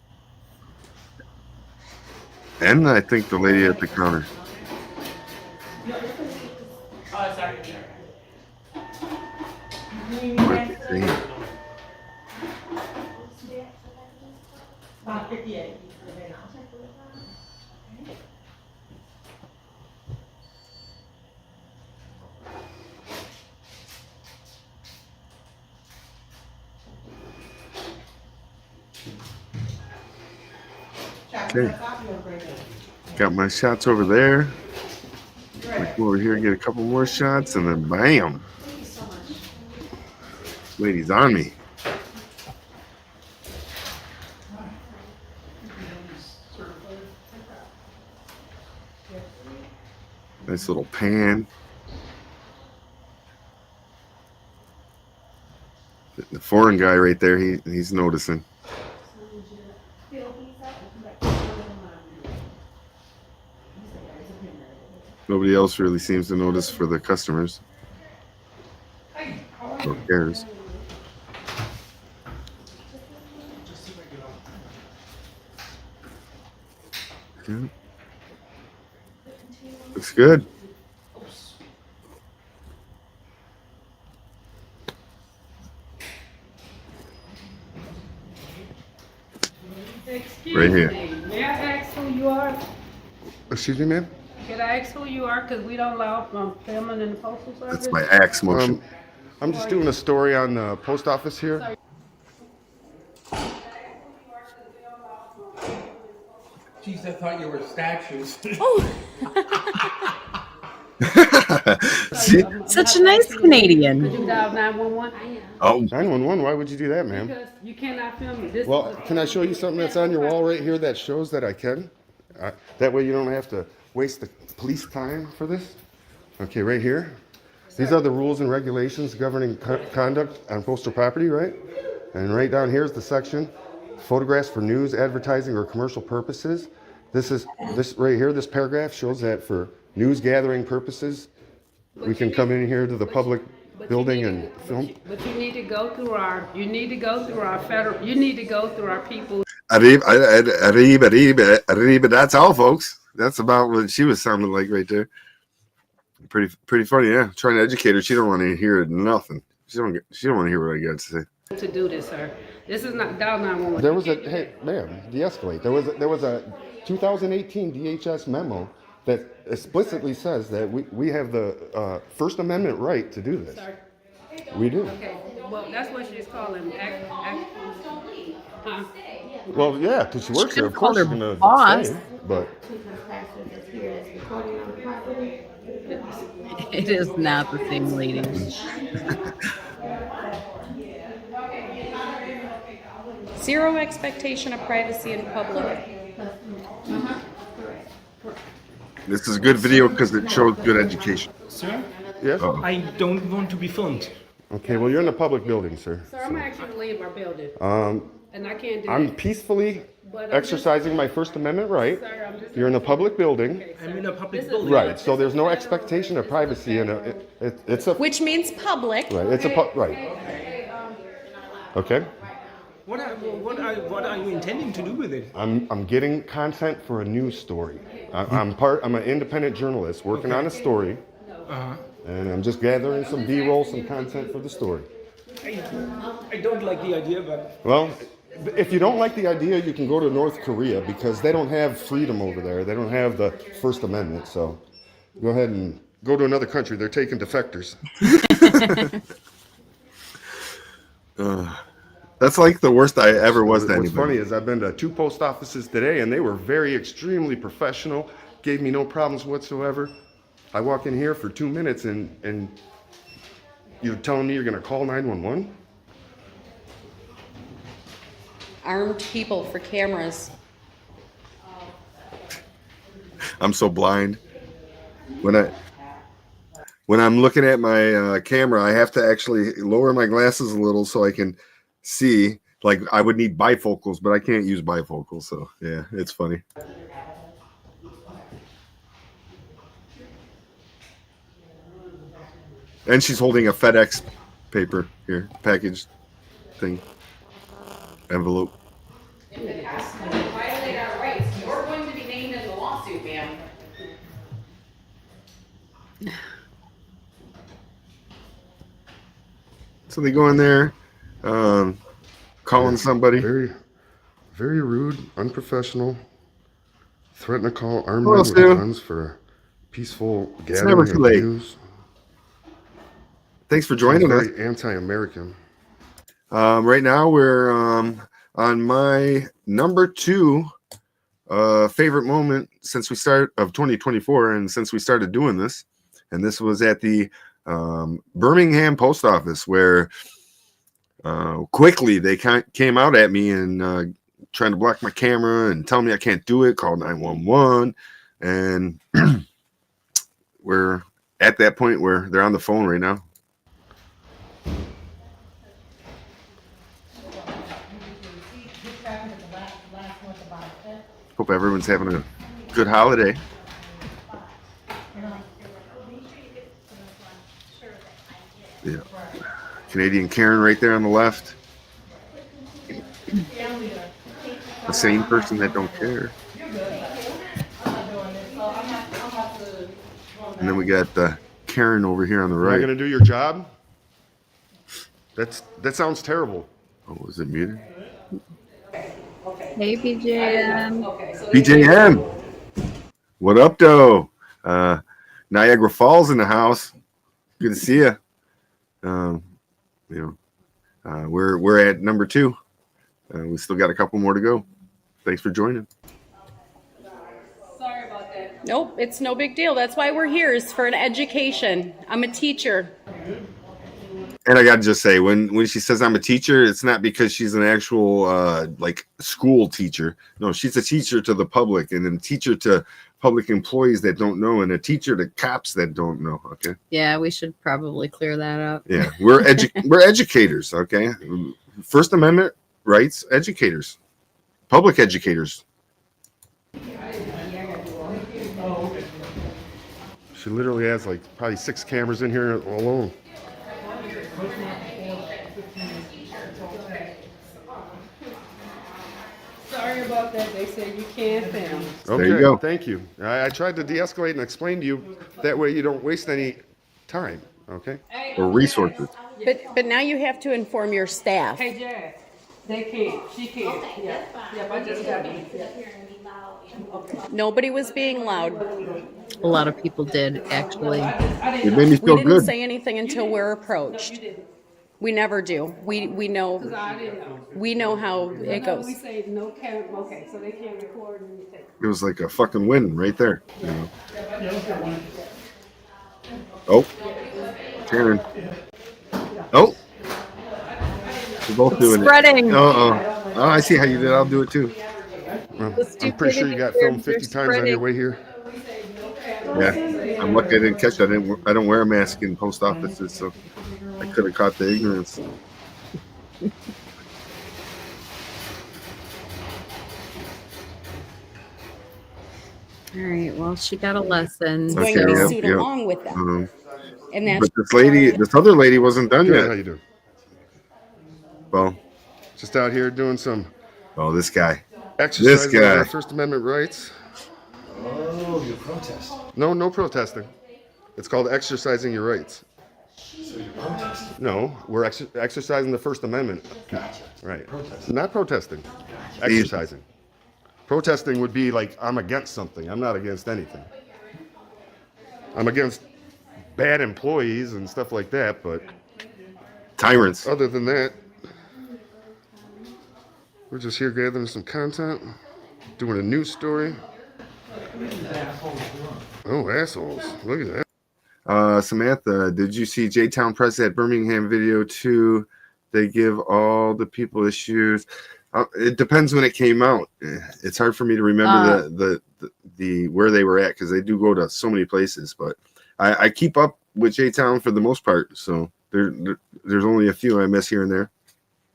And I think the lady at the counter. Oh, sorry. What is he saying? 58. Okay. Got my shots over there. I come over here, get a couple more shots, and then bam. Lady's on me. Nice little pan. The foreign guy right there, he's noticing. Nobody else really seems to notice for the customers. Who cares? Yeah. Looks good. Excuse Right here. me. May I ask who you are? Excuse me, ma'am? Could I ask who you are? Because we don't allow filming in the postal service. That's my axe motion. I'm just doing a story on the post office here. Jeez, I thought you were statues. See? Such a nice Canadian. Could you dial 911? Oh, 911. Why would you do that, ma'am? Because you cannot film me. This Well, is a- can I show you something that's on your wall right here that shows that I can? That way you don't have to waste the police time for this. Okay, right here. These are the rules and regulations governing conduct on postal property, right? And right down here is the section, photographs for news, advertising, or commercial purposes. This right here, this paragraph shows that for news gathering purposes, we can come in here to the public building and film. But you need to go through our federal, you need to go through our people. Arriba, that's all, folks. That's about what she was sounding like right there. Pretty funny, yeah. Trying to educate her. She don't want to hear nothing. She don't want to hear what I got to say. To do this, sir. This is not dial 911. There was hey, ma'am, de-escalate. There was a 2018 DHS memo that explicitly says that we have the First Amendment right to do this. Sir. We do. Okay, well, that's what she's calling. Huh? Well, yeah, because she works here. Of course, her she's gonna boss. stay. But It is not the same lady. Zero expectation of privacy in public. This is a good video because it shows good education. Sir? yes. I don't want to be filmed. Okay. Well, you're in a public building, sir. Sir, I'm actually leave my building. And I can't do I'm that. peacefully But I'm exercising my First Amendment right. Sir, I'm just- You're in a public building. I'm in a public building. Right. So there's no expectation of privacy in a. It's a. Which means public. Right. It's a. Right. Okay. What are you intending to do with it? I'm getting content for a news story. I'm an independent journalist working on a story, and I'm just gathering some B-roll, some content for the story. I don't like the idea, but Well, if you don't like the idea, you can go to North Korea because they don't have freedom over there. They don't have the First Amendment. So go ahead and go to another country. They're taking defectors. That's like the worst I ever was to What's anybody. funny is I've been to 2 post offices today, and they were extremely professional. Gave me no problems whatsoever. I walk in here for 2 minutes, and you're telling me you're going to call 911? Armed people for cameras. I'm so blind. When I'm looking at my camera, I have to actually lower my glasses a little so I can see. Like I would need bifocals, but I can't use bifocals. So yeah, it's funny. And she's holding a FedEx paper here, package thing, envelope. Violate our rights. You're going to be named in the lawsuit, ma'am. So they go in there, calling somebody. Very, very rude, unprofessional. Threaten to call armed Hello, men with Stu. guns for a peaceful It's gathering never too of late. news. Thanks for joining us. Very anti-American. Right now we're on my number 2 favorite moment since we started of 2024 and since we started doing this, and this was at the Birmingham post office where quickly they came out at me and trying to block my camera and tell me I can't do it, call 911, and we're at that point where they're on the phone right now. Hope everyone's having a good holiday. Yeah. Canadian Karen right there on the left. A sane person that don't care. And then we got Karen over here on the You're not right. gonna do your job? That sounds terrible. Oh, is it muted? Hey, BJM. BJM. What up, though? Niagara Falls in the house. Good to see you. We're at number 2. We still got a couple more to go. Thanks for joining. Sorry about that. Nope, it's no big deal. That's why we're here, is for an education. I'm a teacher. And I got to just say, when she says I'm a teacher, it's not because she's an actual like school teacher. No, she's a teacher to the public, and a teacher to public employees that don't know, and a teacher to cops that don't know. Okay. Yeah, we should probably clear that up. Yeah, we're educators. Okay. First Amendment rights, educators, public educators. She literally has like probably 6 cameras in here alone. Sorry about that. They said you can't film. Okay, There you go. Thank you. I tried to de-escalate and explain to you. That way you don't waste any time, okay? Or resources. But now you have to inform your staff. Hey, Jack. They can't. She can't. Yeah. Yeah, I just got it. Nobody was being loud. A lot of people did, actually. It made me We feel didn't good. say anything until we're approached. We never do. We know. 'Cause I didn't know. We know how it goes. We say no camera. Okay, so they can't record and take. It was like a fucking win right there. You know? Oh, Karen. Oh, we're both doing spreading. it. Oh, I see how you did. I'll do it too. Well, I'm pretty sure you got filmed 50 times on your way here. Yeah, I'm lucky I didn't catch that. I don't wear a mask in post offices, so I could have caught the ignorance. All right. Well, she got a lesson. Bring your suit along with them. And that's But this other lady wasn't done Good, yet. how you doing? Well, just out here doing some. Oh, this guy. Exercising our First Amendment rights. Oh, you're protesting. No protesting. It's called exercising your rights. So you're protesting? No, we're exercising the First Amendment. Gotcha. Right. Protesting. Not protesting. Exercising. Protesting would be like, I'm against something. I'm not against anything. I'm against bad employees and stuff like that, but tyrants. Other than that, we're just here gathering some content, doing a news story. Oh, assholes. Look at that. Samantha, did you see J-Town Press at Birmingham video too? They give all the people issues. It depends when it came out. It's hard for me to remember the where they were at because they do go to so many places. But I keep up with J-Town for the most part, so there's only a few I miss here and there.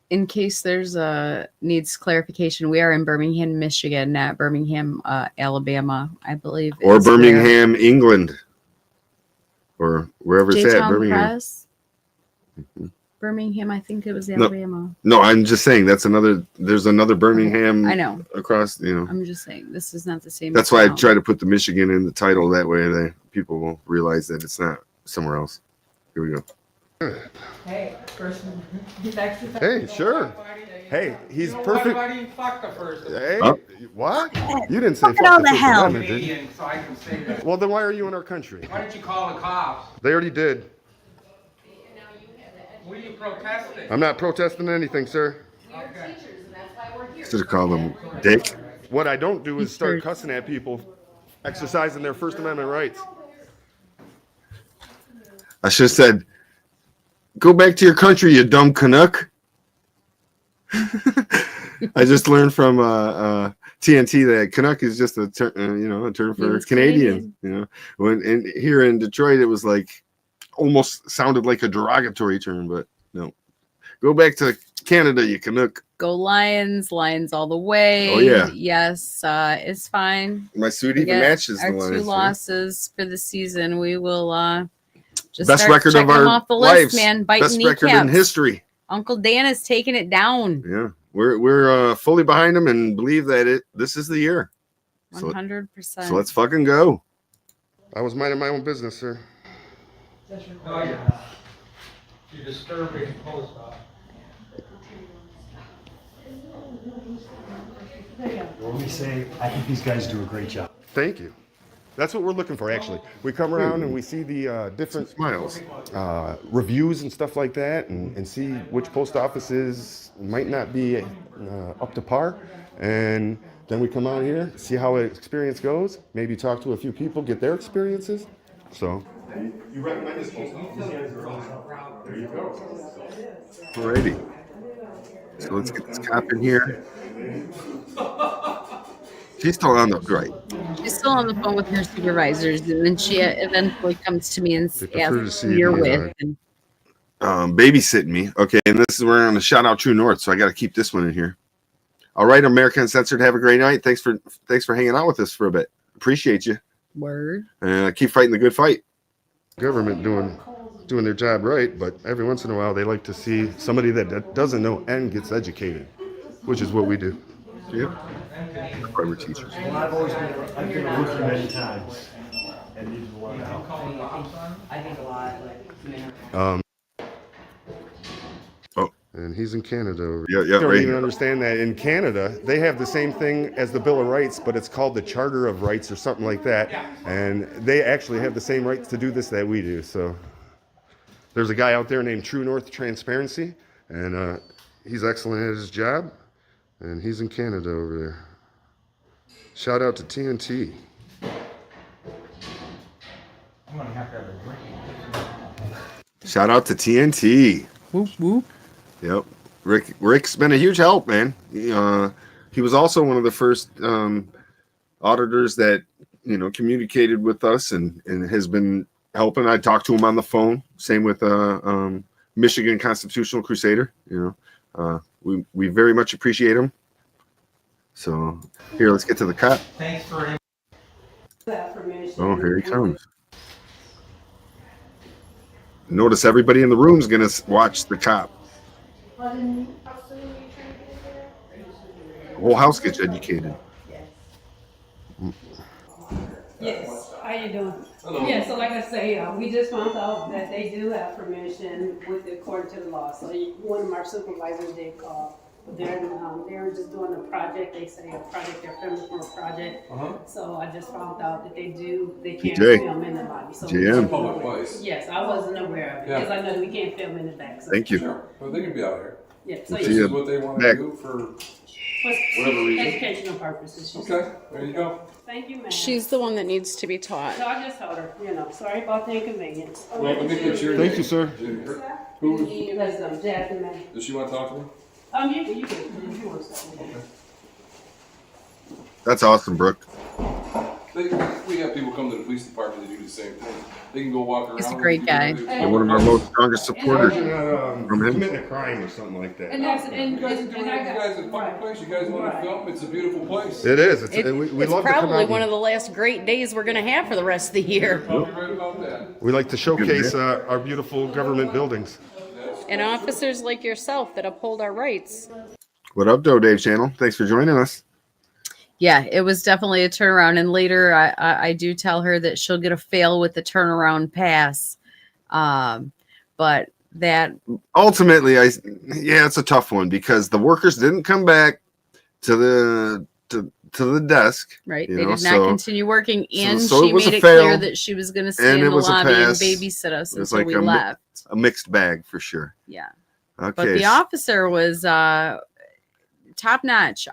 In case there's needs clarification, we are in Birmingham, Michigan, not Birmingham, Alabama, I believe. Or Birmingham, England. Or wherever it's at, Birmingham. Press. Birmingham, I think it was Alabama. No, I'm just saying there's another Birmingham. I know. Across, I'm just saying this is not the same. That's why I try to put the Michigan in the title. That way people will realize that it's not somewhere else. Here we go. Hey, person. Hey, sure. Hey, he's perfect. Why do you fuck the person? Hey, what? You didn't say Fuck fuck all the the First hell. Amendment, did you? So I can say that. Well, then why are you in our country? Why didn't you call the cops? They already did. What are you protesting? I'm not protesting anything, sir. Okay. Should have called him Dick. What I don't do is start cussing at people exercising their First Amendment rights. I should have said, "Go back to your country, you dumb Canuck." I just learned from TNT that Canuck is just a term for Canadian. When here in Detroit, it was like almost sounded like a derogatory term, but no. Go back to Canada, you Canuck. Go Lions, Lions all the way. Oh, yeah. Yes, it's fine. My suit even matches the our Lions. 2 losses for the season. We will just best start record of checking our them off the lives. list, man. Biting Best record in kneecaps. history. Uncle Dan is taking it down. Yeah, we're fully behind him and believe that this is the year. 100%. So let's fucking go. I was minding my own business, sir. No, you're disturbing post office. What we say, I think these guys do a great job. Thank you. That's what we're looking for, actually. We come around and we see the different smiles, reviews and stuff like that, and see which post offices might not be up to par. And then we come out here, see how the experience goes, maybe talk to a few people, get their experiences. So. You recommend this post office? There you go. Alrighty. So let's get this cop in here. She's still on the right. She's still on the phone with her supervisors, and then she eventually comes to me and asks who you're with. And Babysitting me. Okay, and this is where I'm going to shout out True North, so I got to keep this one in here. All right, American Uncensored, have a great night. Thanks for hanging out with us for a bit. Appreciate you. Word. Keep fighting the good fight. Government doing their job right, but every once in a while they like to see somebody that doesn't know and gets educated, which is what we do. Yep. We're teachers. Well, I've been a rookie many times and needed a lot of help. I think a lot. And he's in Canada. Yeah, Don't right even here. understand that in Canada they have the same thing as the Bill of Rights, but it's called the Charter of Rights or something like that. And they actually have the same rights to do this that we do. So There's a guy out there named True North Transparency, and he's excellent at his job, and he's in Canada over there. Shout out to TNT. I'm gonna have to have a drink. Shout out to TNT. Whoop whoop. Yep. Rick's been a huge help, man. He was also one of the first auditors that, you know, communicated with us and has been helping. I talked to him on the phone. Same with Michigan Constitutional Crusader. You know, we very much appreciate him. So here, let's get to the cop. Thanks for. Oh, here he comes. Notice everybody in the room is gonna watch the cop. The whole house gets educated. Yes, how you doing? Hello. Yeah, so like I say, we just found out that they do have permission according to the law. So one of our supervisors did call. They're just doing a project. They say a project. They're filming for a project. So I just found out that they can't film in the lobby. So GM. Public place. yes, I wasn't aware of it because I know that we can't film in the back. So. Thank you. Sure. Well, they can be out here. Yeah, so This is what they want to do for whatever reason. educational purposes. Okay, there you go. Thank you, ma'am. She's the one that needs to be taught. So I just told her, sorry about the inconvenience. Well, let me get your Thank name. you, sir. Who? That's Jasmine, ma'am. Does she want to talk to me? You can, if you want to say. That's awesome, Brooke. We have people come to the police department to do the same thing. They can go walk around. He's a great guy. You're one of our most strongest supporters from him. Committing a crime or something like that. And that's You guys are doing it. You guys in a public place. You guys want to film? It's a beautiful place. It is. We It's love to come probably out one of and, the last great days we're gonna have for the rest of the year. Probably right about that. we like to showcase our beautiful government buildings. And officers like yourself that uphold our rights. What up, Doe Dave Channel? Thanks for joining us. Yeah, it was definitely a turnaround. And later I do tell her that she'll get a fail with the turnaround pass. But that Ultimately, it's a tough one because the workers didn't come back to the desk. right. You They know, did not continue working. And so she it was made a it clear fail, that she was gonna stay and in it the was a lobby and pass. babysit us It was until like we left. a mixed bag for sure. Yeah. Okay. But the officer was top notch.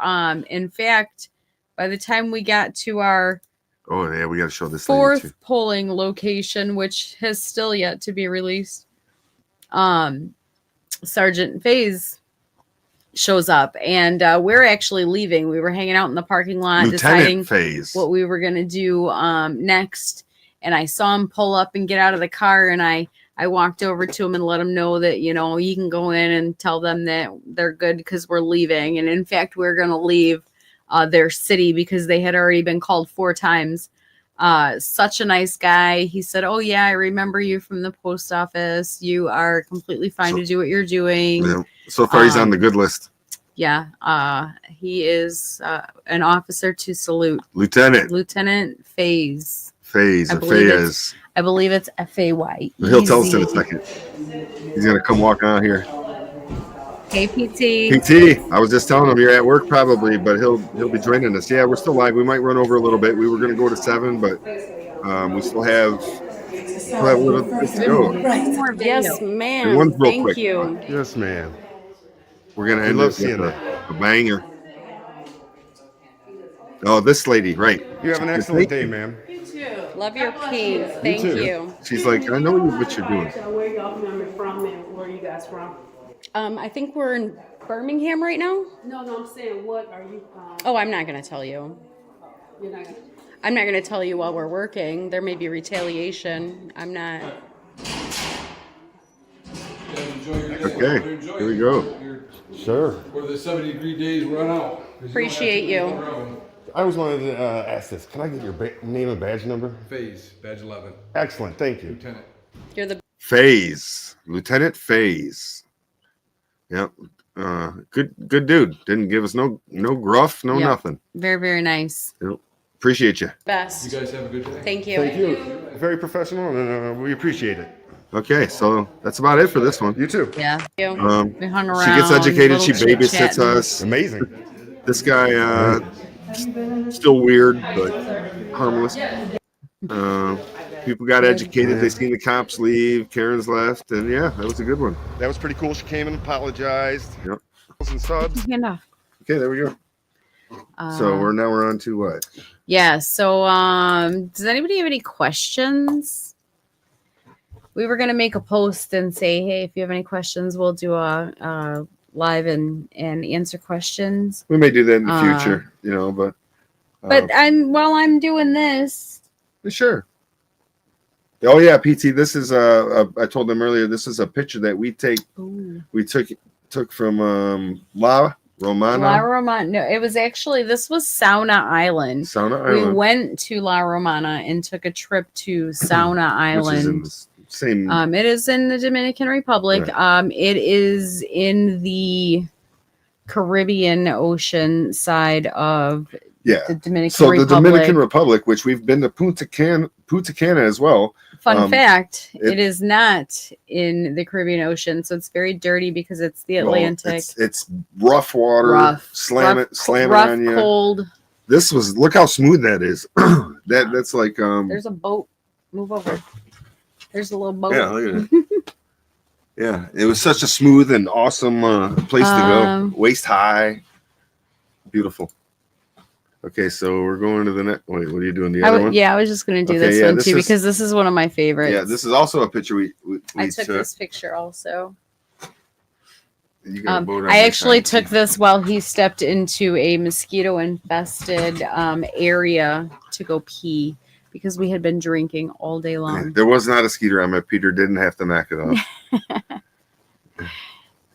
In fact, by the time we got to our Oh yeah, we got to show this lady fourth too. polling location, which has still yet to be released, Sergeant Faze shows up, and we're actually leaving. We were hanging out in the parking lot deciding Lieutenant Faze. what we were going to do next, and I saw him pull up and get out of the car, and I walked over to him and let him know that, you can go in and tell them that they're good because we're leaving. And in fact, we're going to leave their city because they had already been called 4 times. Such a nice guy. He said, "Oh yeah, I remember you from the post office. You are completely fine to do what you're doing." Yeah. So far, he's on the good list. Yeah. He is an officer to salute. Lieutenant Faze. Faze or Fayez. I believe it's F-A-Y. He'll tell us in a second. He's gonna come walk on here. Hey, PT. PT, I was just telling him you're at work probably, but he'll be joining us. Yeah, we're still live. We might run over a little bit. We were gonna go to 7, but we still have a little bit to go. Yes, And ma'am. one's real Thank quick. you. Yes, ma'am. We're gonna We end love this with seeing a banger. Oh, this lady, right? You have an excellent day, ma'am. Love your pink. Thank too. you. She's like, I know what you're doing. So where y'all from and where are you guys from? I think we're in Birmingham right now. No, I'm saying what are you Oh, I'm not going to tell you. You're not gonna. I'm not going to tell you while we're working. There may be retaliation. I'm not. Okay, here we go. Sure. Where the 70-degree days run out. Appreciate you. I always wanted to ask this. Can I get your name and badge number? Phase, badge 11. Excellent. Thank you. Lieutenant. You're the Faze, Lieutenant Faze. Yep. Good dude. Didn't give us no gruff, no Yep. nothing. Very, very nice. Yep. Appreciate you. best. You guys have a good day. Thank you. Thank you. Very professional, and we appreciate it. Okay, so that's about it for this one. You too. Yeah. We hung around. She gets educated. She little babysits chit-chatting. us. Amazing. This guy, still weird, but harmless. People got educated. They seen the cops leave. Karen's left, and yeah, that was a good one. That was pretty cool. She came and apologized. Yep. And subs. Enough. Okay, there we go. So we're on to what? Yeah. So does anybody have any questions? We were gonna make a post and say, hey, if you have any questions, we'll do a live and answer questions. We may do that in the future, but while I'm doing this, sure. Oh yeah, PT. This is I told them earlier. This is a picture that we took from La Romana. La Romana. No, it was actually, this was Sauna Island. We went to La Romana and took a trip to Sauna Island. Same. It is in the Dominican Republic. Right. It is in the Caribbean Ocean side of the Dominican Republic. The Dominican Republic, which we've been to Punta Cana as well. Fun fact, it is not in the Caribbean Ocean, so it's very dirty because it's the Atlantic. It's rough water, slamming on you. Cold. This was, look how smooth that is. That's like there's a boat. Move over. There's a little boat. Yeah, look at it. Yeah, it was such a smooth and awesome place to go. Waist high, beautiful. Okay, so we're going to the next. Wait, what are you doing? The other one? Yeah, I was just going to do this one too because this is one of my favorites. Yeah, this is also a picture we I took this picture also. I actually took this while he stepped into a mosquito-infested area to go pee because we had been drinking all day long. There was not a skeeter on my Peter. Didn't have to knock it off.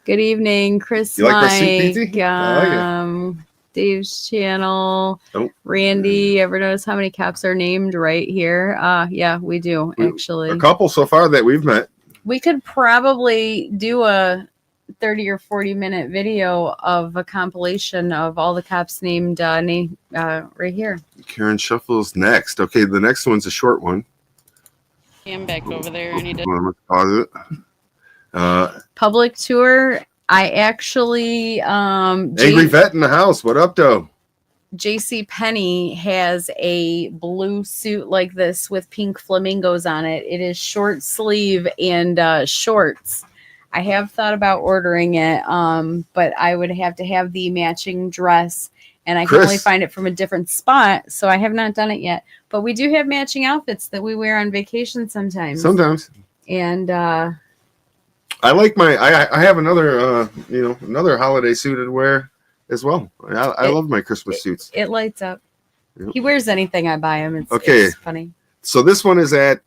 Good evening, Chris. You like my suit, PT? I like it. Dave's channel. Randy, ever notice how many cops are named right here? Yeah, we do actually. A couple so far that we've met. We could probably do a 30 or 40 minute video of a compilation of all the cops named right here. Karen Shuffle's next. Okay, the next one's a short one. I'm back over there. I need to pause it. Public tour. I actually Angry Vet in the house. What up, though? JC Penney has a blue suit like this with pink flamingos on it. It is short sleeve and shorts. I have thought about ordering it, but I would have to have the matching dress, and I can only find it from a different spot, so I have not done it yet. But we do have matching outfits that we wear on vacation sometimes. And I like I have another another holiday suited wear as well. I love my Christmas suits. It lights up. Yep. He wears anything I buy him. It's funny. So this one is at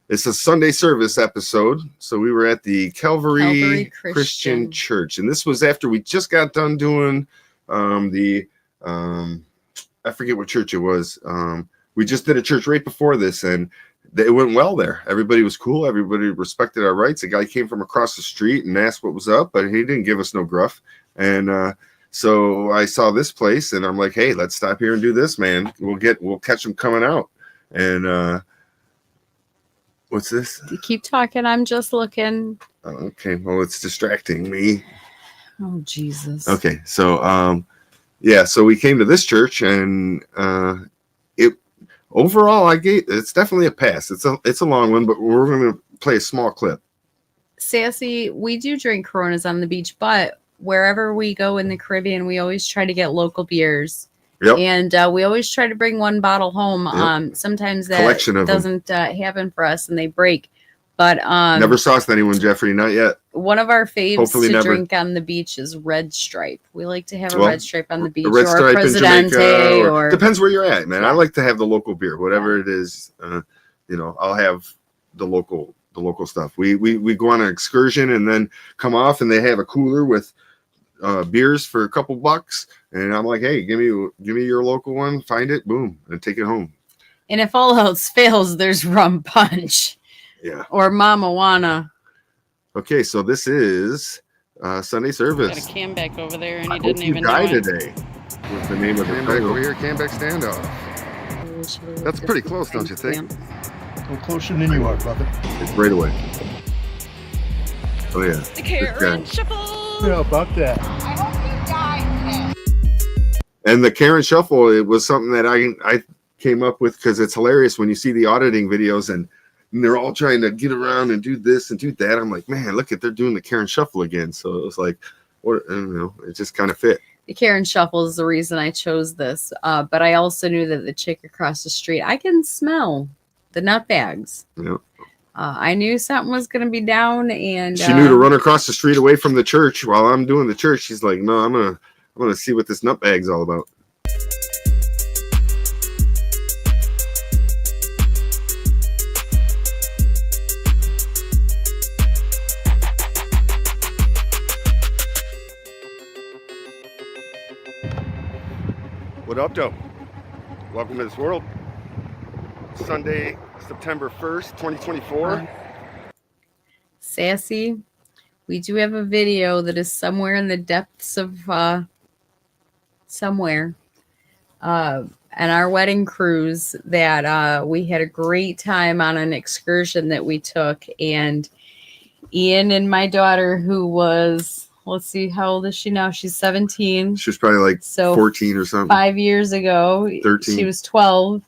it's a Sunday service episode. So we were at the Calvary Christian Church, and this was after we just got done doing I forget what church it was. We just did a church right before this, and it went well there. Everybody was cool. Everybody respected our rights. A guy came from across the street and asked what was up, but he didn't give us no gruff. And so I saw this place, and I'm like, hey, let's stop here and do this, man. We'll catch them coming out. And what's this? You keep talking. I'm just looking. Okay, well, it's distracting me. Oh, Jesus. Okay, so so we came to this church, and overall, it's definitely a pass. It's a long one, but we're going to play a small clip. Sassy, we do drink Coronas on the beach, but wherever we go in the Caribbean, we always try to get local beers. Yep. And we always try to bring one bottle home. Yep. Sometimes that doesn't happen for us, and they break. But never sauced anyone, Jeffrey. Not yet. One of our faves Hopefully to never. Drink on the beach is Red Stripe. We like to have a Red Stripe on the beach, Red or Stripe Presidente, in Jamaica, or depends where you're at, man. I like to have the local beer, whatever it is. I'll have the local stuff. We go on an excursion and then come off, and they have a cooler with beers for a couple bucks, and I'm like, hey, give me your local one, find it, boom, and take it home. And if all else fails, there's rum punch. Yeah. Or Mama Wanna. Okay, so this is Sunday service. Got a Cambeck over there, and I he didn't hope even you die know it. today. What's the name of the Cambeck over here, Cambeck standoff. That's pretty close, don't you think? No closer than you are, brother. It's right away. Oh yeah. The Karen Shuffle. Yeah, about that. I hope you die today. And the Karen Shuffle, it was something that I came up with, because it's hilarious when you see the auditing videos and they're all trying to get around and do this and do that. I'm like, man, look at, they're doing the Karen Shuffle again. So it was like, what, I don't know, it just kind of fit. The Karen Shuffle is the reason I chose this. But I also knew that the chick across the street, I can smell the nut bags. Yeah. I knew something was going to be down, and she knew to run across the street away from the church while I'm doing the church. She's like, no, I'm gonna see what this nut bag's all about. What up, Joe? Welcome to this world. Sunday, September 1st, 2024. Sassy, we do have a video that is somewhere in the depths of somewhere and our wedding cruise that we had a great time on an excursion that we took, and Ian and my daughter, who was, let's see, how old is she now? She's 17. She was probably like 14 or something. 5 years ago, 13. She was 12.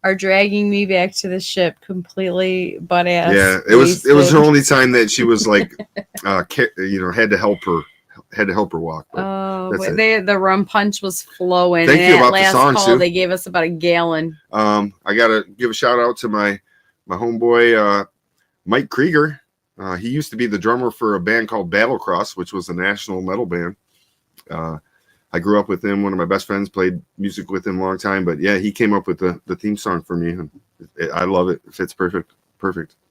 Are dragging me back to the ship completely butt ass. Yeah, it was her only time that she was like, you know, had to help her walk. Oh, the rum punch was flowing. Thank you about the song, call, Sue. they gave us about a gallon. I gotta give a shout out to my homeboy Mike Krieger. He used to be the drummer for a band called Battle Cross, which was a national metal band. I grew up with him. One of my best friends, played music with him a long time. But yeah, he came up with the theme song for me. And I love it. It fits perfect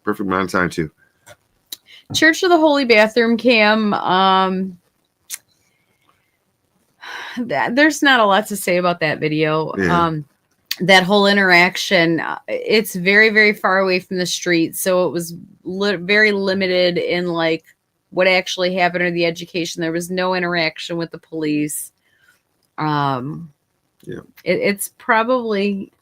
amount of time too. Church of the Holy Bathroom Cam. There's not a lot to say about that video. Yeah. That whole interaction, it's very, very far away from the street. So it was very limited in like what actually happened or the education. There was no interaction with the police. Yeah, it's probably,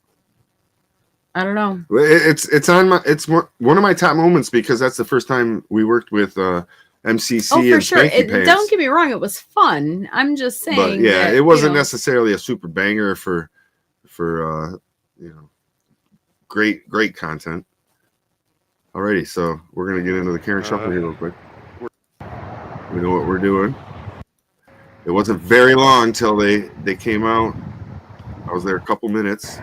I don't know. It's one of my top moments because that's the first time we worked with MCC. Oh, for and sure. Spanky Pants. Don't get me wrong, it was fun. I'm just saying. But yeah, that, it wasn't necessarily a super banger for you know, great content. Alrighty, so we're gonna get into the Karen Shuffle here real quick. We know what we're doing. It wasn't very long till they came out. I was there a couple minutes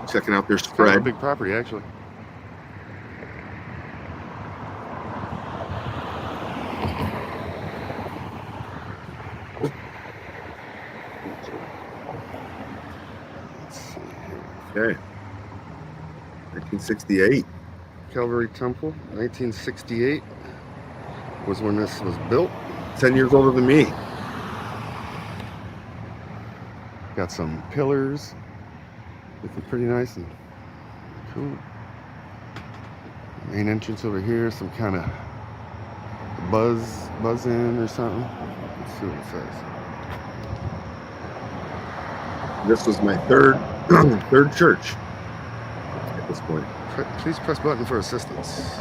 checking out their spread. Kind of a big property, actually. Okay. 1968. Calvary Temple, 1968 was when this was built. 10 years older than me. Got some pillars. Looking pretty nice and cool. Main entrance over here, some kind of buzz in or something. Let's see what it says. This was my third church at this point. Please press button for assistance.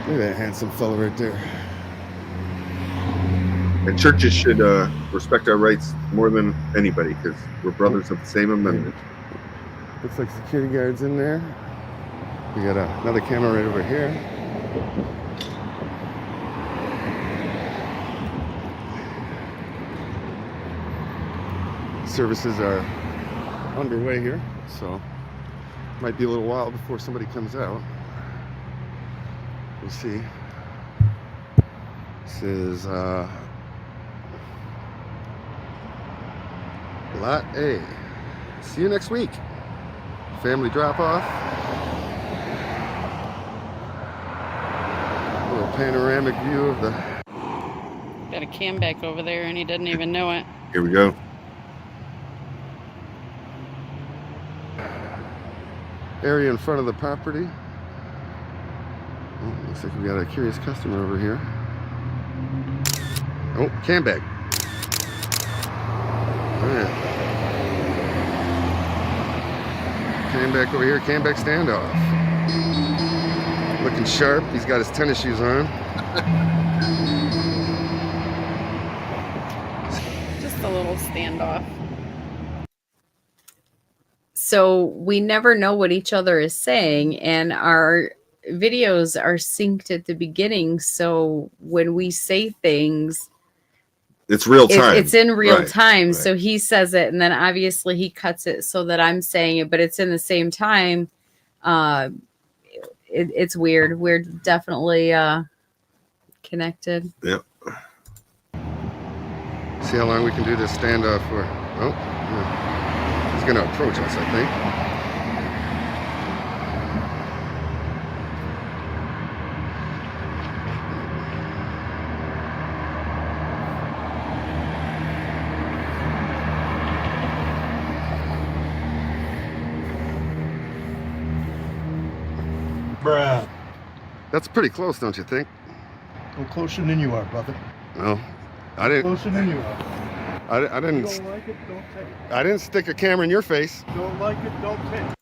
Look at that handsome fella right there. And churches should respect our rights more than anybody because we're brothers of the same amendment. Looks like security guards in there. We got another camera right over here. Services are underway here, so might be a little while before somebody comes out. We'll see. This is Lot A. See you next week. Family drop-off. A little panoramic view of the... Got a cam back over there and he doesn't even know it. Here we go. area in front of the property. Oh, looks like we got a curious customer over here. Oh, cam bag. All right. Cam back over here, cam back standoff. Looking sharp. He's got his tennis shoes on. just a little standoff. So we never know what each other is saying, and our videos are synced at the beginning. So when we say things, It's real time. it's in real Right, time. right. So he says it, and then obviously he cuts it so that I'm saying it, but it's in the same time. It's weird. We're definitely connected. Yep. See how long we can do this standoff for. Oh, yeah. He's going to approach us, I think. Bruh. That's pretty close, don't you think? I'm closer than you are, brother. No, I didn't. Closer than you are. I didn't. You don't like it, don't take it. I didn't stick a camera in your face. Don't like it, don't take it.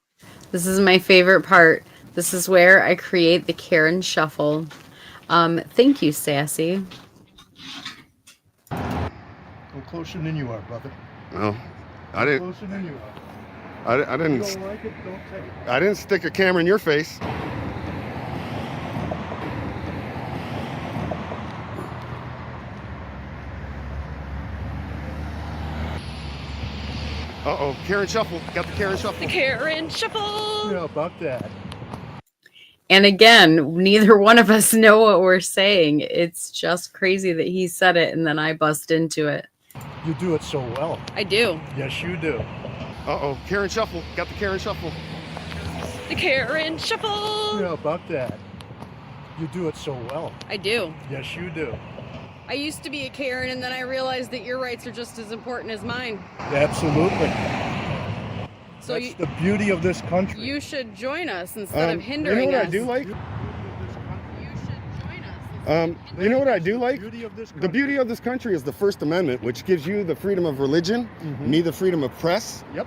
This is my favorite part. This is where I create the Karen shuffle. Thank you, Sassy. I'm closer than you are, brother. No, I didn't. Closer than you are. I didn't. You don't like it, don't take it. I didn't stick a camera in your face. Uh-oh, Karen Shuffle. Got the Karen Shuffle. The Karen shuffle. Yeah, about that. And again, neither one of us know what we're saying. It's just crazy that he said it and then I bust into it. You do it so well. I do. Yes, you do. Uh-oh, Karen Shuffle. Got the Karen Shuffle. The Karen shuffle. Yeah, about that. You do it so well. I do. Yes, you do. I used to be a Karen, and then I realized that your rights are just as important as mine. Absolutely. So That's the beauty of this country. You should join us instead of hindering You know what us. I do like? You know what I do like? The beauty of this country is the First Amendment, which gives you the freedom of religion, me the freedom of press. Yep.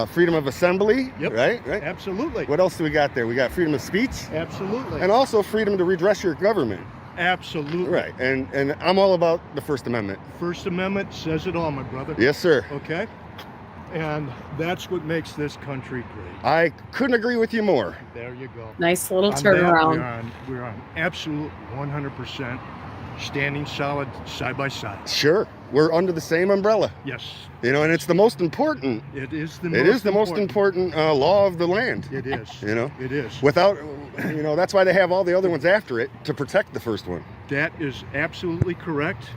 Freedom of assembly. Yep. Right? Absolutely. What else do we got there? We got freedom of speech. Absolutely. And also freedom to redress your government. Absolutely. Right. And I'm all about the First Amendment. First Amendment says it all, my brother. Yes, sir. Okay? And that's what makes this country great. I couldn't agree with you more. There you go. Nice little On that, turnaround. We're on absolute 100% standing solid side by side. Sure. We're under the same umbrella. Yes. You know, and it's the most important. It is the most important law of the land. It is. You know? It is. Without, you know, that's why they have all the other ones after it, to protect the first one. That is absolutely correct.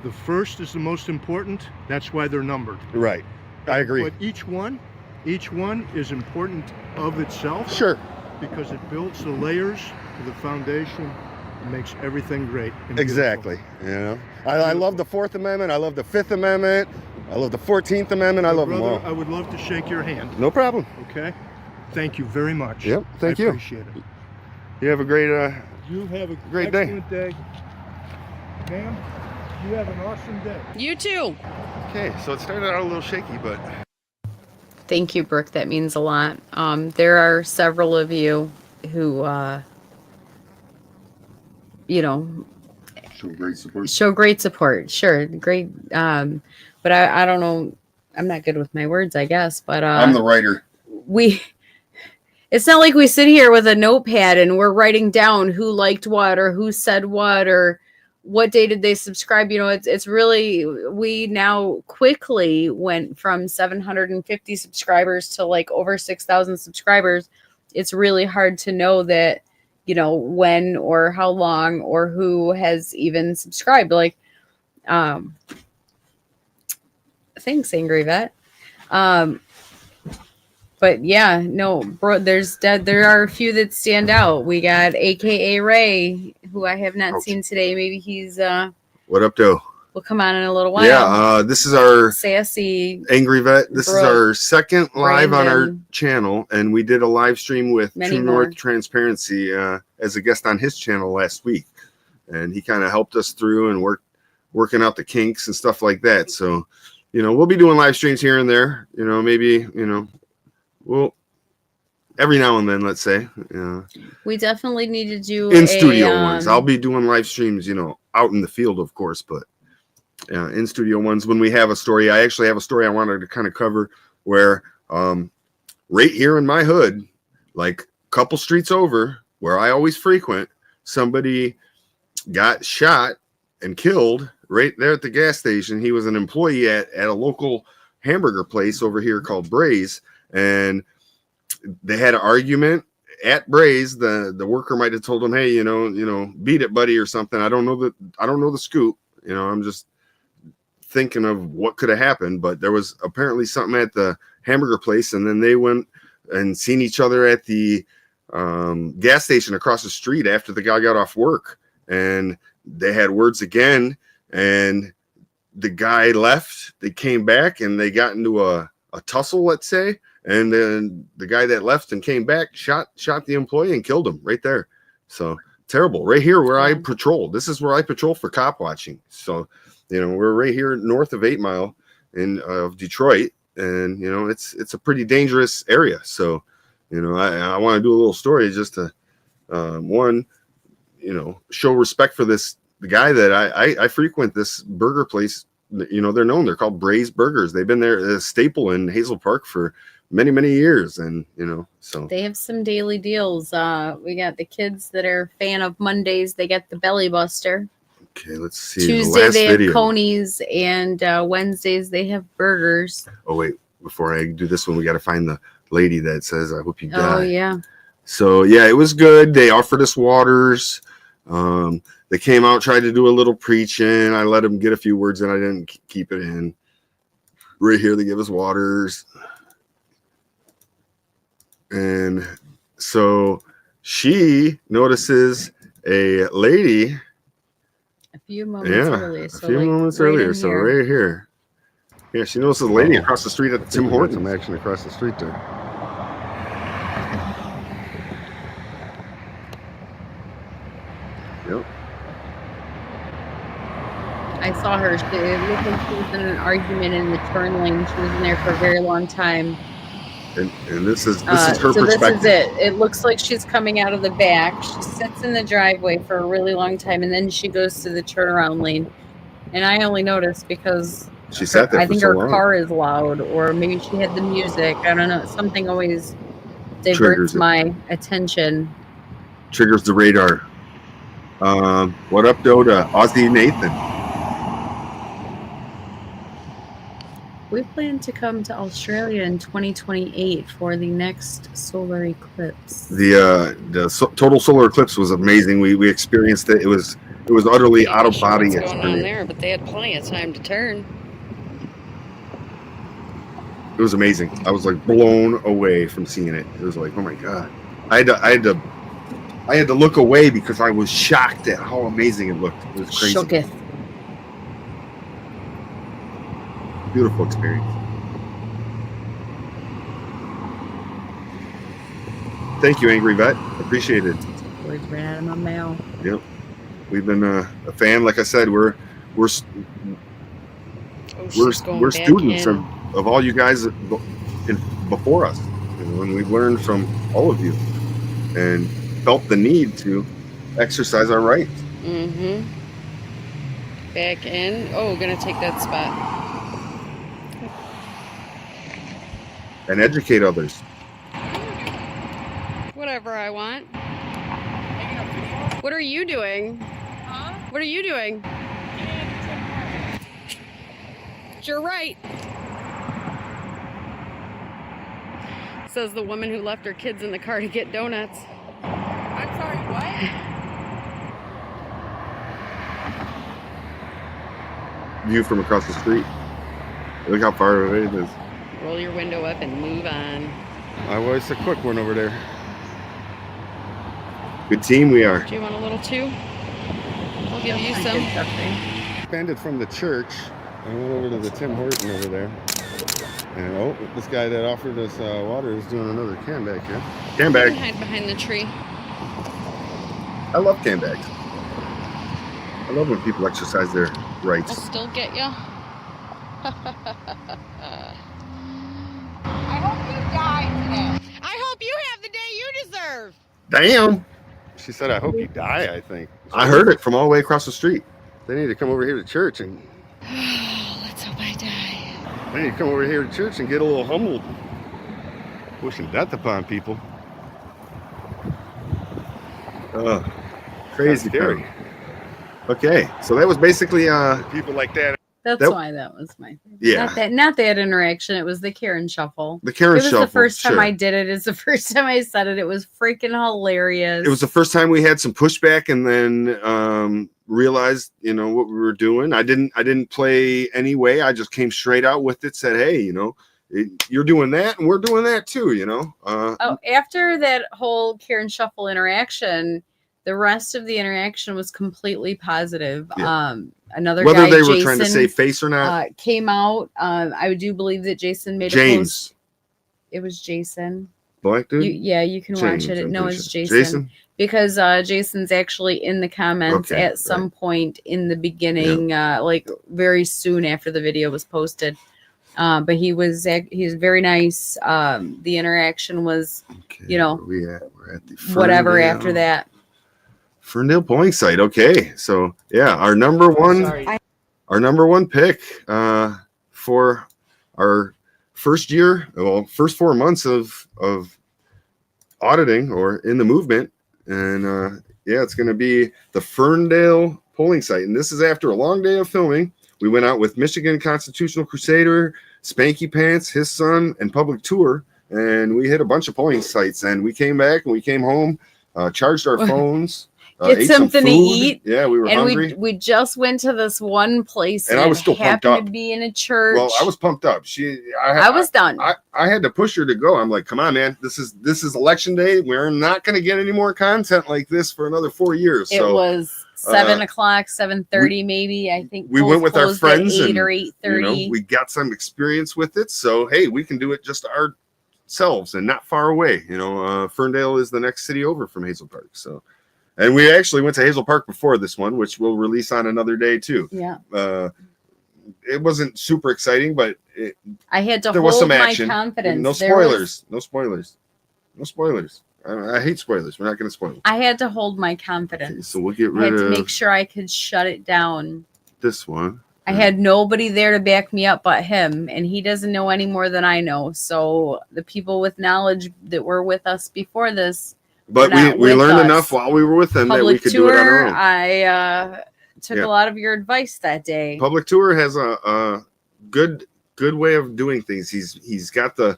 The first is the most important. That's why they're numbered. Right. I agree. But each one is important of itself. Sure. Because it builds the layers to the foundation. It makes everything great. And exactly. You know, I love the Fourth Amendment. I love the Fifth Amendment. I love the 14th Amendment. I love them all. I would love to shake your hand. No problem. Okay. Thank you very much. Yep. Thank you. I appreciate it. You have a great You have a great day. excellent day. Ma'am, you have an awesome day. You too. Okay, so it started out a little shaky, but Thank you, Brooke. That means a lot. There are several of you who, you know, show great support. Show great support. Sure, great. But I don't know. I'm not good with my words, I guess. But I'm the writer. It's not like we sit here with a notepad and we're writing down who liked what or who said what or what day did they subscribe. You know, it's really, we now quickly went from 750 subscribers to like over 6,000 subscribers. It's really hard to know that, you know, when or how long or who has even subscribed. Like, thanks, Angry Vet. But yeah, no, bro, there are a few that stand out. We got AKA Ray, who I have not seen today. Maybe he's What up, though? will come on in a little while. Yeah, this is our Sassy Angry Vet. This is our second live on our Brandon. channel, and we did a live stream with Many True more. North Transparency as a guest on his channel last week, and he kind of helped us through and working out the kinks and stuff like that. So, you know, we'll be doing live streams here and there. You know, maybe well, every now and then, let's say. We definitely need to do In studio ones. I'll be doing live streams, you know, out in the field, of course, but in studio ones when we have a story. I actually have a story I wanted to kind of cover where right here in my hood, like a couple streets over where I always frequent, somebody got shot and killed right there at the gas station. He was an employee at a local hamburger place over here called Bray's, and they had an argument at Bray's. The worker might have told him, hey, you know, beat it, buddy, or something. I don't know the scoop. You know, I'm just thinking of what could have happened, but there was apparently something at the hamburger place, and then they went and seen each other at the gas station across the street after the guy got off work, and they had words again, and the guy left. They came back and they got into a tussle, let's say, and then the guy that left and came back shot the employee and killed him right there. So terrible. Right here where I patrol. This is where I patrol for cop watching. So, you know, we're right here north of 8 Mile of Detroit, and you know, it's a pretty dangerous area. So, you know, I want to do a little story just to one, you know, show respect for the guy that I frequent this burger place. You know, they're known. They're called Bray's Burgers. They've been there, a staple in Hazel Park for many, many years. And, you know, so they have some daily deals. We got the kids that are a fan of Mondays. They get the Belly Buster. Okay, let's see. Tuesday they have Conies, and Wednesdays they have burgers. Oh, wait. Before I do this one, we got to find the lady that says, I hope you die. Oh, yeah. So, yeah, it was good. They offered us waters. They came out, tried to do a little preaching. I let them get a few words in. I didn't keep it in. Right here, they give us waters. And so she notices a lady. A few moments earlier. So a few moments earlier. So right here. Yeah, she notices a lady across the street at the Tim Hortons. Some action across the street there. Yep. I saw her. It looked like she was in an argument in the turn lane. She was in there for a very long time. And this is her perspective. This is it. It looks like she's coming out of the back. She sits in the driveway for a really long time, and then she goes to the turnaround lane. And I only noticed because she sat there. I think her car is loud, or maybe she had the music. I don't know. Something always diverts my attention. Triggers the radar. What up, though, to Ozzy Nathan? We plan to come to Australia in 2028 for the next solar eclipse. The total solar eclipse was amazing. We experienced it. It was utterly out of body experience. Going on there, but they had plenty of time to turn. It was amazing. I was like blown away from seeing it. It was like, oh my god! I had to look away because I was shocked at how amazing it looked. It was crazy. Shooketh. Beautiful experience. Thank you, Angry Vet. Appreciate it. Words ran out of my mouth. Yep. We've been a fan. Like I said, we're students of all you guys before us, and we've learned from all of you, and felt the need to exercise our rights. Mm-hmm. Back in. Oh, gonna take that spot. And educate others. Whatever I want. What are you doing? Huh? What are you doing? You're right. Says the woman who left her kids in the car to get donuts. I'm sorry, what? View from across the street. Look how far away it is. Roll your window up and move on. I was a quick one over there. Good team we are. Do you want a little too? I'll give you some. Expanded from the church and went over to the Tim Horton over there. And oh, this guy that offered us water is doing another can bag here. Can bag. Hide behind the tree. I love can bags. I love when people exercise their rights. I'll still get ya. I hope you die today. I hope you have the day you deserve. Damn. She said, I hope you die, I think. I heard it from all the way across the street. They need to come over here to church and Let's hope I die. Then you come over here to church and get a little humbled. Wishing death upon people. Crazy scary. Okay, so that was basically people like that. That's why that was my thing. Yeah. Not that interaction. It was the Karen shuffle. The Karen It was shuffle, the first time sure. I did it. It's the first time I said it. It was freaking hilarious. It was the first time we had some pushback, and then realized, you know, what we were doing. I didn't play anyway. I just came straight out with it. Said, hey, you know, you're doing that, and we're doing that too. You know. After that whole Karen shuffle interaction, the rest of the interaction was completely positive. Yeah. Another Whether guy, they were Jason, trying to save face or not, came out. I do believe that Jason made a James. post. It was Jason. Black dude. You can James, watch it. I'm No, pretty it's sure. Jason. Because Jason's actually in the comments Okay, at some point in the beginning, like very soon after the video was posted. But he's very nice. The interaction was, you know, we're at the whatever Ferndale- after that. Ferndale polling site. Okay, so yeah, our number one pick for our first year, well, first 4 months of auditing or in the movement, and yeah, it's going to be the Ferndale polling site, and this is after a long day of filming. We went out with Michigan Constitutional Crusader, Spanky Pants, his son, and Public Tour, and we hit a bunch of polling sites, and we came back and we came home, charged our phones. Get ate some something to food. eat. Yeah, we were and hungry. we just went to this one place, And I was still pumped happened up. to be in a church. Well, I was pumped up. I was done. I had to push her to go. I'm like, come on, man. This is election day. We're not going to get any more content like this for another 4 years. It So was 7 o'clock, 7:30 maybe. I think we polls went with our closed at friends 8 and or you 8:30. know, we got some experience with it. So hey, we can do it just ourselves and not far away. You know, Ferndale is the next city over from Hazel Park. So. And we actually went to Hazel Park before this one, which we'll release on another day too. Yeah. It wasn't super exciting, but I had to there was hold some my action. confidence. No There was- spoilers. No spoilers. No spoilers. I hate spoilers. We're not going to spoil them. I had to hold my confidence. Okay, so we'll get I had rid to of make sure I could shut it down. this one. I had nobody there to back me up but him, and he doesn't know any more than I know. So the people with knowledge that were with us before this, But were not we with learned us. enough while we were with them that we Public could do it on our tour, own. I took Yeah. a lot of your advice that day. Public Tour has a good way of doing things. He's got the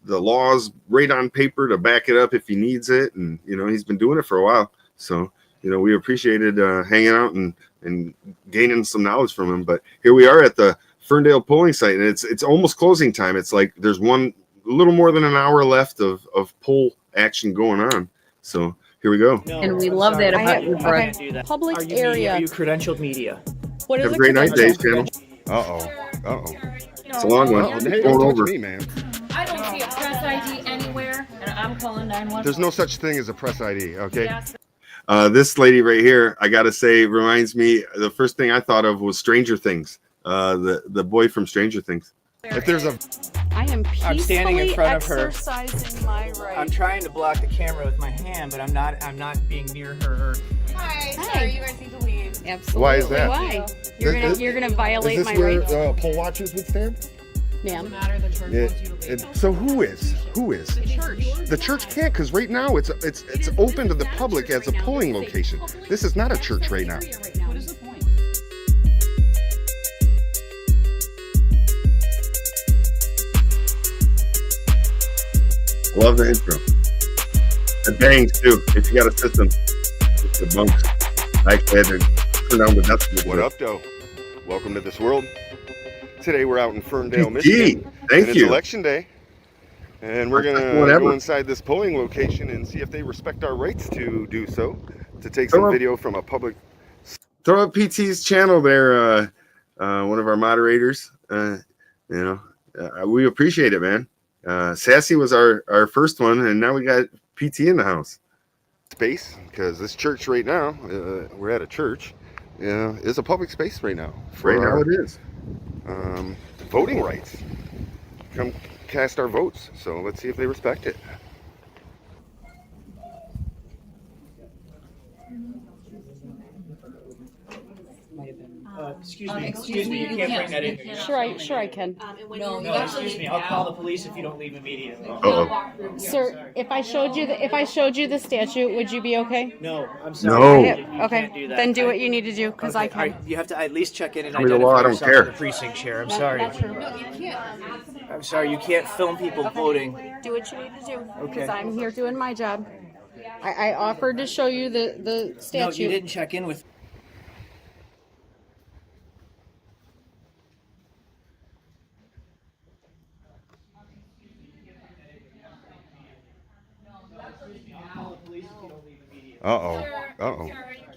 laws right on paper to back it up if he needs it, and you know he's been doing it for a while. So you know we appreciated hanging out and gaining some knowledge from him. But here we are at the Ferndale polling site, and it's almost closing time. It's like there's a little more than an hour left of poll action going on. So here we go. And we love that about you, Brooke. Public Are you area. Are you credentialed media? What is Have a a great night, Dave credential? Channel. Uh-oh. It's a long one. Hey, Going don't over. touch me, man. I don't see a press ID anywhere, and I'm calling 911. There's no such thing as a press ID, okay? Yes. This lady right here, I gotta say, reminds me. The first thing I thought of was Stranger Things. The boy from Stranger Things. If there's a, I am I'm standing in front of her. exercising my right. I'm trying to block the camera with my hand, but I'm not being near her. Hi, sorry, you guys need to leave. Absolutely. why is that? Why? You're gonna violate Is my this where rights, poll watchers would stand? ma'am. So who is? The church can't, because right now it's open to the public as a polling location. This is not a church right now. What is the point? love the intro. It bangs too. If you got a system, it's the bunks. I actually had to turn down the decibels. What up, though? Welcome to this world. Today we're out in Ferndale, GG. Michigan. Thank and you. It's election day. And we're going to Whatever. go inside this polling location and see if they respect our rights to do so, to take some video from a public... Throw up PT's channel there, one of our moderators. We appreciate it, man. Sassy was our first one, and now we got PT in the house. Space, because this church right now, we're at a church, is a public space right now. Right now it is. Voting rights. Come cast our votes. So let's see if they respect it. Excuse me, you can't bring that in here. Sure I can. No, excuse me, I'll call the police if you don't leave immediately. Sir, if I showed you the statute, would you be okay? No, I'm sorry. No. You Okay, can't do that. then do what you need to do, because I Okay, all can. right, you have to at least check in and Tell me the law, identify I don't yourself care. to the precinct chair. I'm sorry. That's true. I'm sorry, you can't film people voting. Do what you need to do, Okay. because I'm here doing my job. I offered to show you the No, statute. you didn't check in with. Uh-oh. Uh-oh.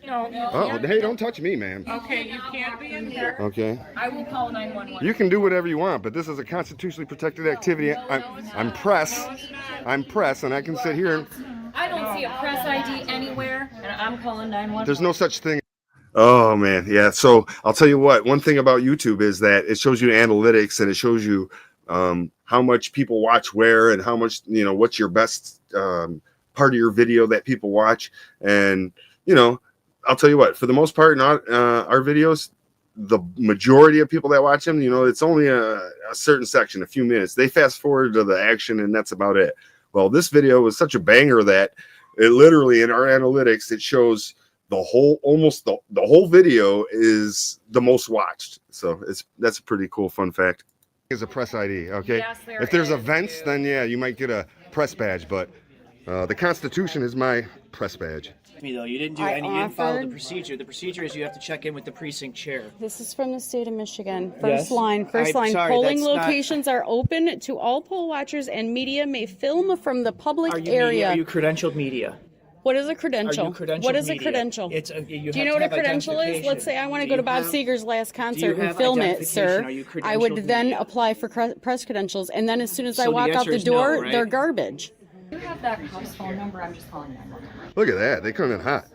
No. Uh-oh. Hey, don't touch me, man. Okay, you can't be in here. Okay. I will call 911. You can do whatever you want, but this is a constitutionally protected activity. I'm press. I'm press, and I can sit here and I don't see a press ID anywhere, and I'm calling 911. there's no such thing. Oh man, yeah. So I'll tell you what. One thing about YouTube is that it shows you analytics, and it shows you how much people watch where, and how much what's your best part of your video that people watch. And I'll tell you what. For the most part, not our videos, the majority of people that watch them, it's only a certain section, a few minutes. They fast forward to the action, and that's about it. Well, this video was such a banger that it literally in our analytics it shows the whole the whole video is the most watched. So that's a pretty cool fun fact. Is a press ID, okay? Yes, if there's events, then yeah, you might get a press badge, but the Constitution is my press badge. Me though, you didn't do any. You didn't follow the procedure. The procedure is you have to check in with the precinct chair. This is from the state of Michigan. First Yes. line. I'm sorry, Polling that's not- locations are open to all poll watchers, and media may film from the public Are you area. media? Are you credentialed media? What is a credential? Are you credentialed What is a media? credential? It's Do you know what a credential is? Let's say I want to Do go to you Bob have- Seger's last do you concert and have film it, identification? sir. Are you I would credentialed then media? apply for press credentials, and then as soon as I So the walk out answer the is no, door, right? they're garbage. You have that house phone number. I'm just calling 911. Look at that. They come in hot.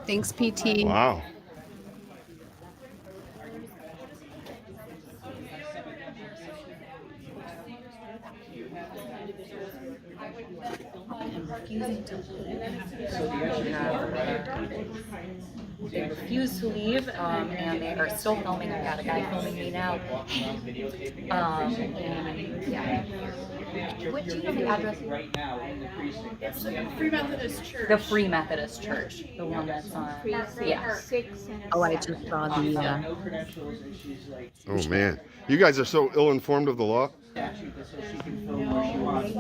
Thanks, PT. Wow. They refuse to leave, and they are still filming. I've got a guy filming me now. And yeah. What do you know the address? Right now in the precinct. It's the Free Methodist Church. The Free Methodist Church, the one that's on. Yeah. Oh, I just saw the. No credentials, and she's like. Oh man, you guys are so ill-informed of the law. Statute that says she can film where she wants.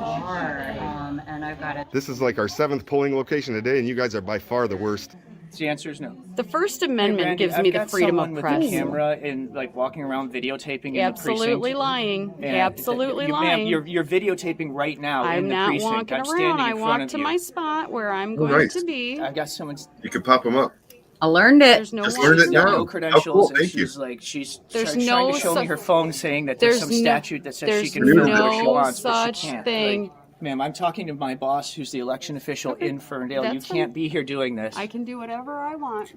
And I've got it. This is like our 7th polling location today, and you guys are by far the worst. The answer is no. The First Amendment Randy, gives I've me the got freedom someone of with press. a camera and like walking around videotaping in Absolutely the precinct. lying. And Absolutely ma'am, lying. you're videotaping right now I'm in the not precinct. walking I'm around. standing I in front walk of to you. my spot where I'm going nice. to be. I've got someone. You can pop them up. I learned it. There's no Just one- learned it She's got now. no Oh, credentials, cool. and Thank you. she's There's trying no to show me such- her phone saying that there's some no- statute that says she there's can film no where she wants, but such she can't. thing. Like, ma'am, I'm talking to my boss, who's the election official in Ferndale. You that's can't fine. be here doing this. I can do whatever I want.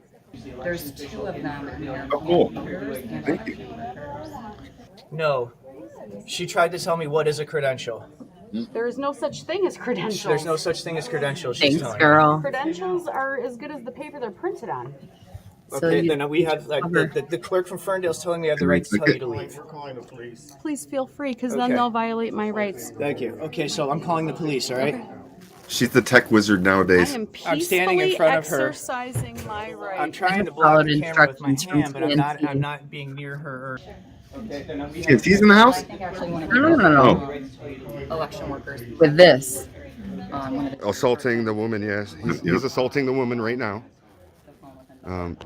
There's 2 of them in there. Oh, cool. Thank you. No, she tried to tell me what is a credential. There is no such thing as credentials. There's no such thing as credentials. She's Thanks, telling me. girl. Credentials are as good as the paper they're printed on. Okay, then we have like the clerk from Ferndale's telling me I have the right to tell you to leave. We're calling the police. Please feel free, because then Okay. they'll violate my rights. Thank you. Okay, so I'm calling the police. All right. She's the tech wizard I nowadays. am I'm standing in peacefully front of her. exercising my rights. I'm trying to followed block the camera with my instructions from hand, but I'm not. TNT. I'm not being near her. Okay, then we TNT's in the house? I think actually one of No. the election workers. With this. One of the Assaulting the woman, yes. He's assaulting the woman right now.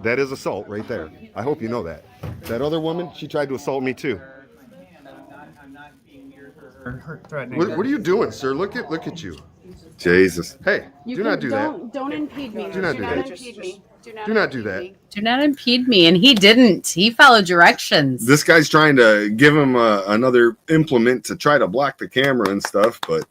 That is assault right there. I hope you know that. That other woman, she tried to assault me too. I'm not being near her threatening. What are you doing, sir? Look at you. Jesus. Hey, You do can- not do that. Don't impede me. Do not do that. impede me. Do not do that. Do not impede me. And he didn't. He followed directions. This guy's trying to give him another implement to try to block the camera and stuff, but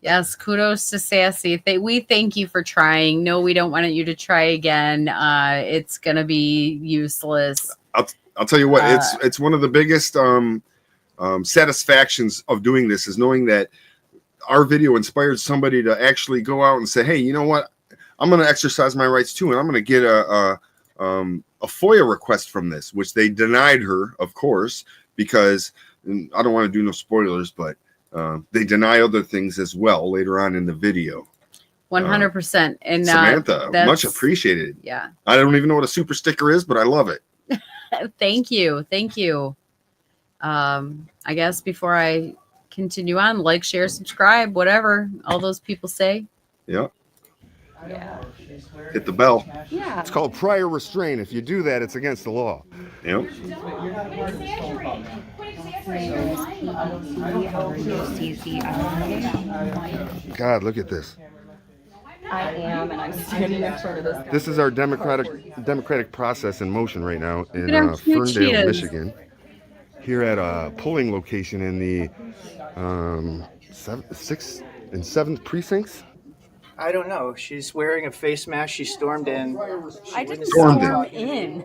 Yes, kudos to Sassy. We thank you for trying. No, we don't want you to try again. It's gonna be useless. I'll tell you what, it's one of the biggest satisfactions of doing this is knowing that our video inspired somebody to actually go out and say, hey, you know what? I'm going to exercise my rights too, and I'm going to get a FOIA request from this, which they denied her, of course, because I don't want to do no spoilers, but they deny other things as well later on in the video. 100%. And Samantha, much appreciated. Yeah. I don't even know what a super sticker is, but I love it. Thank you. Thank you. I guess before I continue on, like, share, subscribe, whatever all those people say. Yep. Yeah. Hit the bell. Yeah. It's called prior restraint. If you do that, it's against the law. Yep. God, look at this. I am, and I'm standing in front of this. This is our democratic process in motion right now in cute Ferndale, cheetahs. Michigan. Here at a polling location in the 6th and 7th precincts. I don't know. She's wearing a face mask. She stormed in. I didn't Stormed storm in.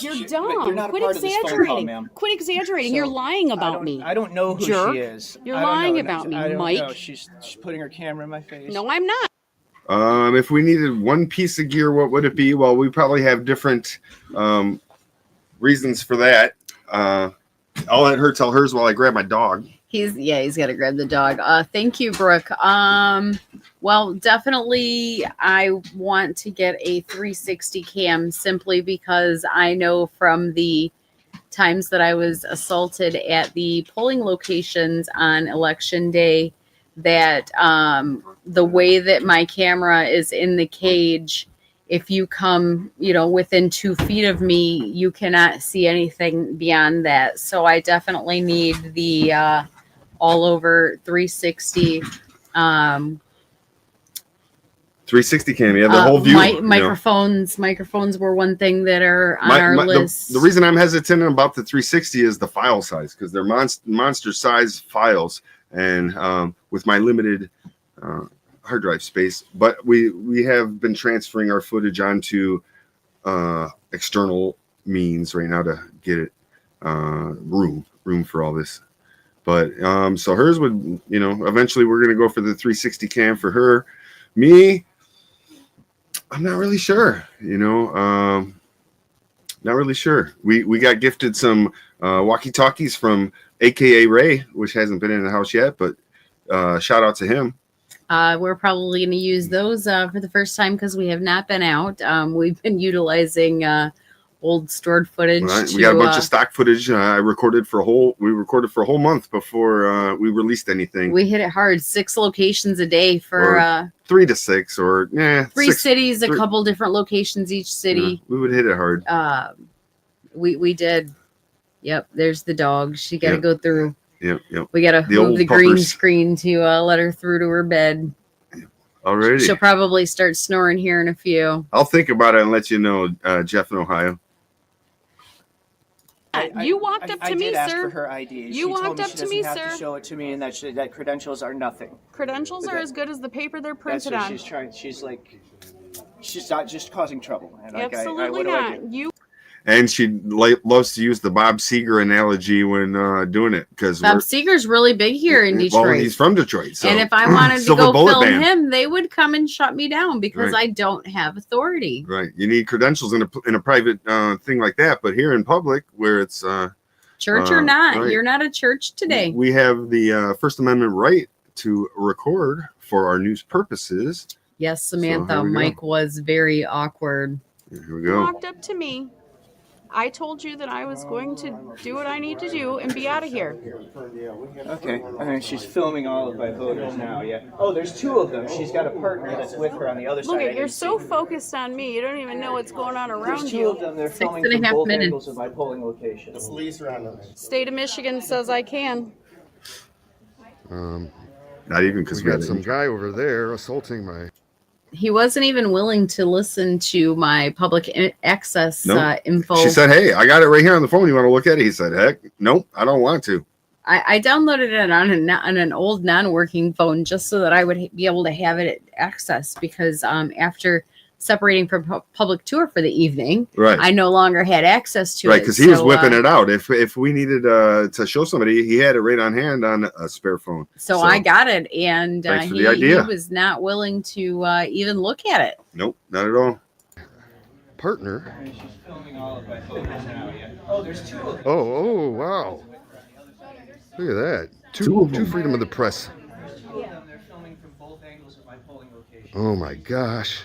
You're dumb. You're not a Quit part of this phone call, exaggerating. ma'am. Quit exaggerating. So, You're lying about me. I don't know who Jerk. she is. You're I don't lying know. about me, I don't Mike. know. She's putting her camera in my face. No, I'm not. If we needed one piece of gear, what would it be? Well, we probably have different reasons for that. I'll let her tell hers while I grab my dog. He's got to grab the dog. Thank you, Brooke. Well, definitely I want to get a 360 cam simply because I know from the times that I was assaulted at the polling locations on election day that the way that my camera is in the cage, if you come, within 2 feet of me, you cannot see anything beyond that. So I definitely need the all over 360 360 cam, yeah, the whole view. Microphones were one thing that are on our list. The reason I'm hesitant about the 360 is the file size, because they're monster size files, and with my limited hard drive space. But we have been transferring our footage onto external means right now to get it room for all this. But so hers would, eventually we're gonna go for the 360 cam for her. Me, I'm not really sure, not really sure. We got gifted some walkie-talkies from AKA Ray, which hasn't been in the house yet, but shout out to him. We're probably going to use those for the first time because we have not been out. We've been utilizing old stored footage. We got a bunch of stock footage. We recorded for a whole month before we released anything. We hit it hard. 6 locations a day for 3 to 6 or 3 cities, a couple different locations each city. We would hit it hard. We did. Yep, there's the dog. She got to go through. Yep. We got to move the green screen to let her through to her bed. Already. She'll probably start snoring here in a few. I'll think about it and let you know, Jeff in Ohio. You walked up to me, I did ask sir. for her ID. You She told walked me up she to me, doesn't have sir. to show it to me, and that credentials are nothing. Credentials are as good as the paper they're That's printed what on. she's trying. She's not just causing trouble. And Absolutely what do I not. do? You. And she loves to use the Bob Seger analogy when doing it, because Bob Seger's really big here in Detroit. Well, he's from Detroit. So. And if I wanted to Silver go bullet film band. him, they would come and shut me down because Right. I don't have authority. Right. You need credentials in a private thing like that, but here in public, where it's Church or not, right. you're not a church today. We have the First Amendment right to record for our news purposes. Yes, So Samantha. here we go. Mike was very awkward. Here we You go. walked up to me. I told you that I was going to do what I need to do and be out of here. Okay. I mean, she's filming all of my voters now. Yeah. Oh, there's 2 of them. She's got a partner that's with her on the other Look, side. you're so focused on me. You don't even know what's going on around There's 2 you. of them. They're 6 filming and a from half both minutes. angles of my polling location. State of Michigan says I can. Not even because We got some guy over there assaulting my. He wasn't even willing to listen to my public access Nope. info. She said, "Hey, I got it right here on the phone. You want to look at it?" He said, "Heck, nope, I don't want to." I downloaded it on an old non-working phone just so that I would be able to have it access because after separating from public tour for the evening. Right. I no longer had access to it. Right, because he was whipping it out. If we needed to show somebody, he had it right on hand on a spare phone. So I got it, and thanks for he the idea. was not willing to even look at it. Nope, not at all. Partner. She's filming all of my photos now, yeah. Oh, there's two of them. Oh, wow. Look at that. Two freedom of the press. There's two of them. They're filming from both angles of my polling location. Oh my gosh.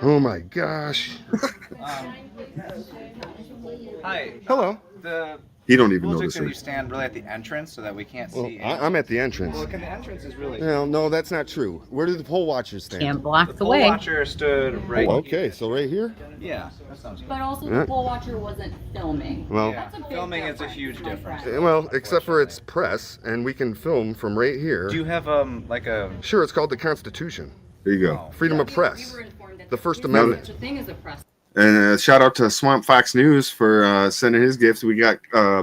Oh my gosh. Hi. Hello. He don't even rules know are this. you stand really at the entrance so that we can't see. I'm at the entrance. Well, the entrance is really. No, that's not true. Where do the poll watchers stand? Can't block the poll way. watcher stood right. Oh, okay, so right here? Yeah, that sounds good. But also Yeah. the poll watcher wasn't filming. Well, Yeah, filming is a huge difference. well, except for it's press, and we can film from right here. Do you have like a? Sure, it's called the Constitution. There you go. Freedom of press. The First There's Amendment. such a thing as a press. And shout out to Swamp Fox News for sending his gift. We got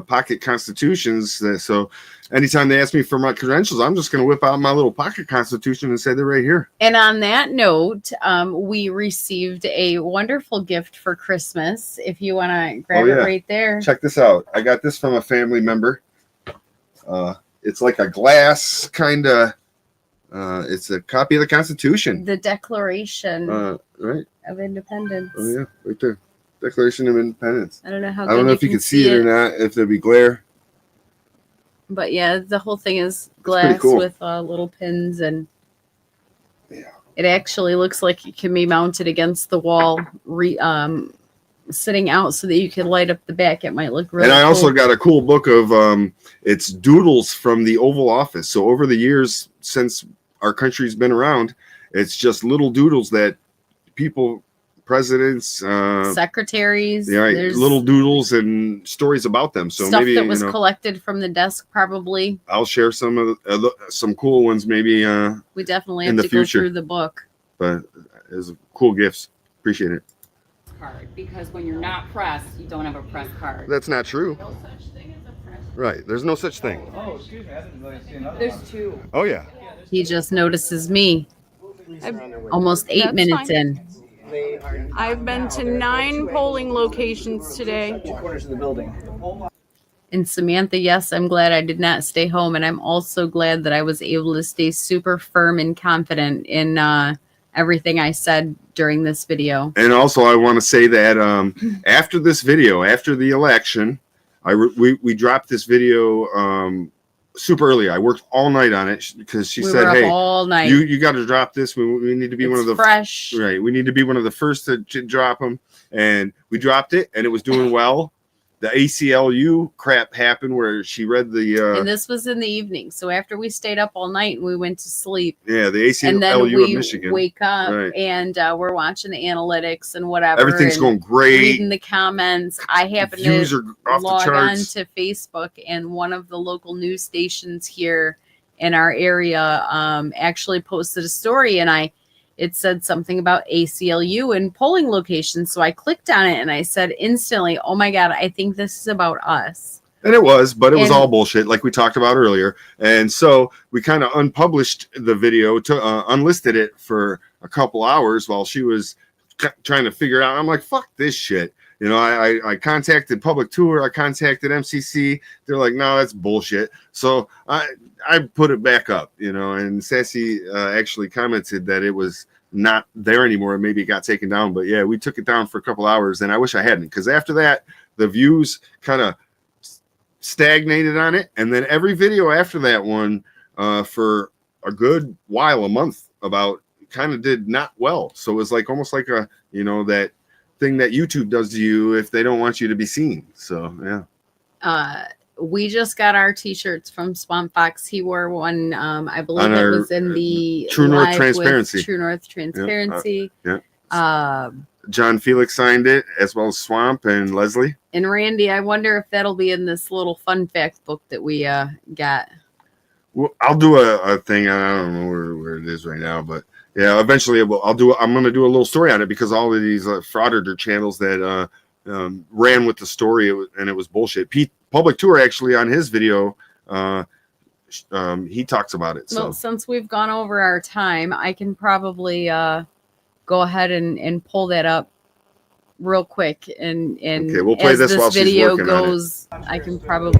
pocket constitutions. So anytime they ask me for my credentials, I'm just going to whip out my little pocket constitution and say they're right here. And on that note, we received a wonderful gift for Christmas. If you want to grab it right there. Check this out. I got this from a family member. It's like a glass kind of. It's a copy of the Constitution. The Declaration right. of Independence. Oh yeah, right there. Declaration of Independence. I don't know how. I don't know if you can see it or not. If there'd be glare. But yeah, the whole thing is glass cool. with little pins, and it actually looks like it can be mounted against the wall, sitting out so that you can light up the back. It might look really And I cool. also got a cool book of it's doodles from the Oval Office. So over the years since our country's been around, it's just little doodles that people, presidents, secretaries, right, there's little doodles and stories about them. So stuff maybe that was collected from the desk. Probably I'll share some of some cool ones. Maybe we definitely in have the to go future. through the book. But it's cool gifts. Appreciate it. Card, because when you're not pressed, you don't have a press card. That's not true. Right, there's no such thing. Oh, excuse me. I didn't really see another. There's two. Oh yeah. He just notices me. Almost 8 minutes in. I've been to 9 polling locations today. 2 corners of the building. And Samantha, yes, I'm glad I did not stay home. And I'm also glad that I was able to stay super firm and confident in everything I said during this video. And also, I want to say that after this video, after the election, we dropped this video super early. I worked all night on it because she said, "Hey, all night. You got to drop this. We need to be one of the fresh, right. We need to be one of the first to drop them." And we dropped it, and it was doing well. The ACLU crap happened where she read the. And this was in the evening, so after we stayed up all night and we went to sleep. Yeah, the ACLU and then of we Michigan. wake up Right. and we're watching the analytics and whatever. Everything's and going great. Reading the comments. I happen Views to are off the log on charts. to Facebook, and one of the local news stations here in our area actually posted a story, and it said something about ACLU and polling locations. So I clicked on it and I said instantly, "Oh my God, I think this is about us." And it was, but it was all bullshit, like we talked about earlier. And so we kind of unpublished the video, to unlisted it for a couple hours while she was trying to figure out. I'm like, fuck this shit. You know, I contacted Public Tour, I contacted MCC. They're like, no, that's bullshit. So I put it back up, you know, and Sassy actually commented that it was not there anymore. Maybe it got taken down, but yeah, we took it down for a couple hours, and I wish I hadn't, because after that, the views kind of stagnated on it. And then every video after that one for a good while, a month about, kind of did not well. So it was like almost like a, you know, that thing that YouTube does to you if they don't want you to be seen. So yeah. We just got our t-shirts from Swamp Fox. He wore one, I believe it was in the True North Live with Transparency. True North Transparency. Yeah. John Felix signed it, as well as Swamp and Leslie. And Randy, I wonder if that'll be in this little fun fact book that we got. Well, I'll do a thing. I don't know where it is right now, but yeah, eventually I'm going to do a little story on it, because all of these frauditor channels that ran with the story, and it was bullshit. Public Tour actually on his video, he talks about it. So Well, since we've gone over our time, I can probably go ahead and pull that up real quick. And Okay, we'll play as this while she's video working on it. goes, I can probably.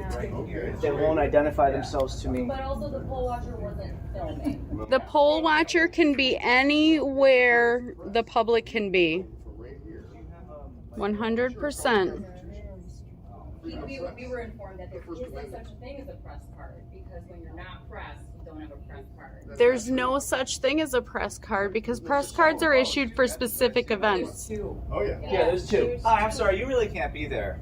They won't identify themselves to me. But also the poll watcher wasn't filming. The poll watcher can be anywhere the public can be. 100%. We were informed that there isn't such a thing as a press card because when you're not pressed, you don't have a press card. There's no such thing as a press card because press cards are issued for specific events. Oh yeah. Yeah, there's two. Oh, I'm sorry, you really can't be there.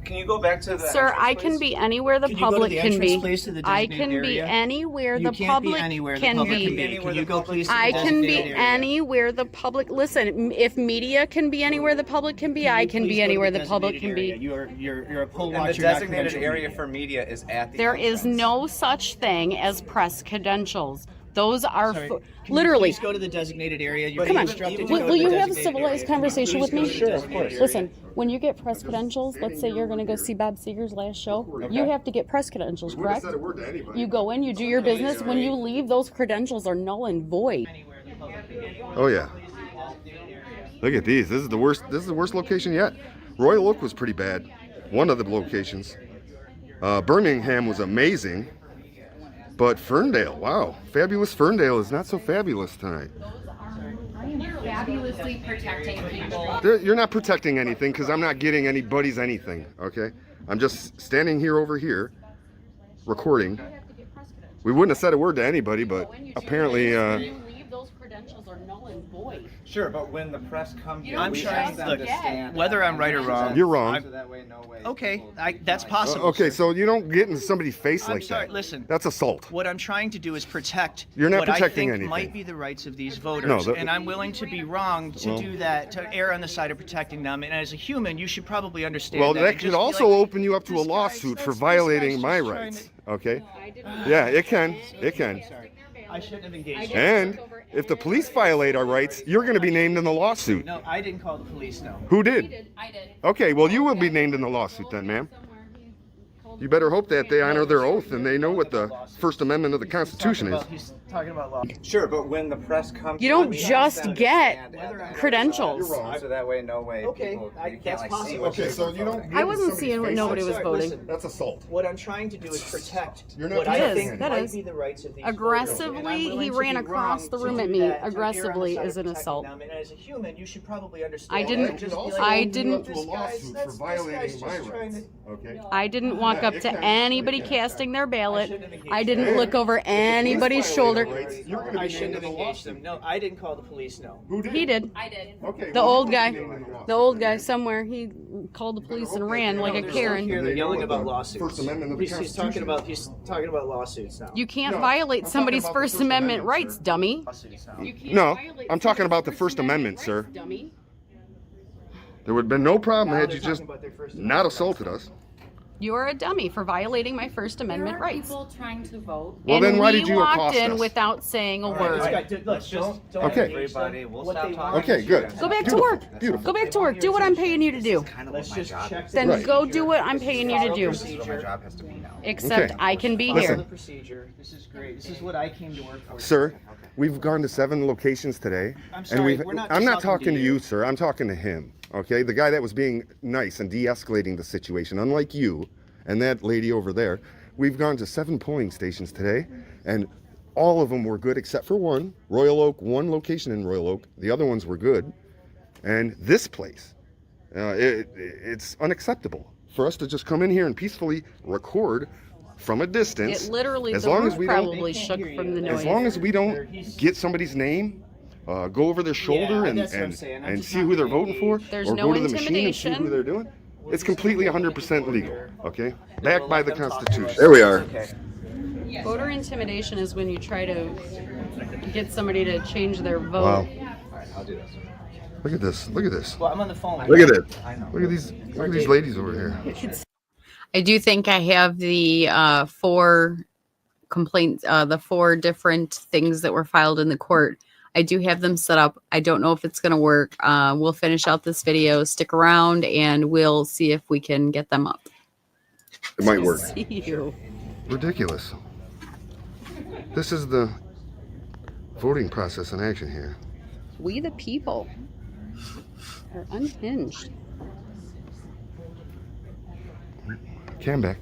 Can you go back to the Sir, I can be anywhere the public can be. I can be area? anywhere You the can't public be anywhere the can public be. can be. Can you go please to the I can be designated area? anywhere the public. Listen, if media can be anywhere the public can be, I can be anywhere the public can be. You're a poll And watcher. the designated area for media is at the There is no such thing as press credentials. Those are literally. Please go to the designated area. You're Come on. instructed to Will, go will to you the have a designated civilized area. conversation with me? Sure, of course. Listen, when you get press credentials, let's say you're going to go see Bob Seger's last show, you have to get press credentials, correct? You go in, you do your business. When you leave, those credentials are null and void. Oh yeah. Look at these. This is the worst. This is the worst location yet. Royal Oak was pretty bad. One of the locations. Birmingham was amazing. But Ferndale, wow. Fabulous Ferndale is not so fabulous tonight. I am fabulously protecting people. You're not protecting anything because I'm not getting anybody's anything, okay? I'm just standing here over here, recording. We wouldn't have said a word to anybody, but apparently... Those credentials are null and void. Sure, but when the press comes, I'm trying to understand. Whether I'm right or wrong. You're wrong. Okay, that's possible. Okay, so you don't get in somebody's face I'm like sorry, that. listen. That's assault. What I'm trying to do is protect You're not what I protecting think anything. might be the rights of these voters. No, and I'm willing to be wrong to do that, to err on the side of protecting them. And as a human, you should probably understand Well, that. that and could just be also like, open you up to a lawsuit for violating my rights, okay? Yeah, it can. It can. I shouldn't have engaged. And if the police violate our rights, you're going to be named in the lawsuit. No, I didn't call the police, no. Who did? I did. Okay, well, you will be named in the lawsuit then, ma'am. You better hope that they honor their oath and they know what the First Amendment of the Constitution is. He's talking about law. Sure, but when the press comes, You don't just get credentials. So that way, no way. Okay, people, you can't that's like possible. see what Okay, so you don't. I wasn't seeing what nobody was Sorry, voting. listen. That's assault. What I'm trying to do is protect You're not what I protecting think that might is. be the rights of these Aggressively, voters. And I'm willing he to ran be across wrong the to room do at me. that, to err on the Aggressively side of is an protecting assault. them. And as a human, you should probably understand. I didn't- that. Just be like, I oh, didn't- To a lawsuit for violating my rights. Okay. I didn't walk up to anybody casting their ballot. I didn't look over anybody's shoulder. You're going to I be shouldn't named have in the engaged lawsuit. them. No, I didn't call the police, no. Who did? He did. I did. Okay. The old guy. The old guy somewhere. He called the police and ran like a They're still Karen. here, they're yelling about First lawsuits. Amendment of the He's talking about lawsuits now. You can't No, violate I'm talking somebody's about the First First Amendment Amendment, rights, sir. dummy. Lawsuits now. You can't No, violate I'm talking about the somebody's First Amendment, rights, sir. Dummy. There would have been no problem Now had they're you just talking about their First not Amendment assaulted us. You are a dummy for violating my First Amendment There are rights. people trying to vote. Well, and then why we did you walked accost in us? without saying a All right, word. let's just don't Okay. engage them. Everybody, we'll What stop they talking. want. Okay, good. Go back to Beautiful. work. Beautiful. Go back to work. Do what I'm paying you to do. Kind of Let's what my just job check is. Then Right. go do what I'm paying you to do. This is what my job has to be now. Except Okay. I can be Listen. here. The procedure. This is great. This is what I came to work for. Sir, we've gone to 7 locations today. I'm sorry, and we're not I'm just not talking to you, sir. I'm talking to him. Okay? The guy that was being nice and de-escalating the situation, unlike you and that lady over there. We've gone to 7 polling stations today, and all of them were good except for one. Royal Oak, one location in Royal Oak. The other ones were good. And this place, it's unacceptable for us to just come in here and peacefully record from a distance. It literally, as the long roof as we probably don't, shook from the noise. as long as we don't get somebody's name, go over their shoulder Yeah, and, that's what I'm and, saying. I'm and just see not who they're gonna voting for, There's or no go to the machine and see intimidation. who they're doing. It's completely 100% legal, okay? Backed by the Constitution. There we are. Okay. Voter intimidation is when you try to get somebody to change their vote. Wow. All right, I'll do this. Look at this. Look at this. Well, I'm on the phone. Look at it. Look at these. Look at these ladies over here. I do think I have the 4 complaints, the 4 different things that were filed in the court. I do have them set up. I don't know if it's going to work. We'll finish out this video. Stick around, and we'll see if we can get them up. It might work. See you. Ridiculous. This is the voting process in action here. We the people are unhinged. Cam back.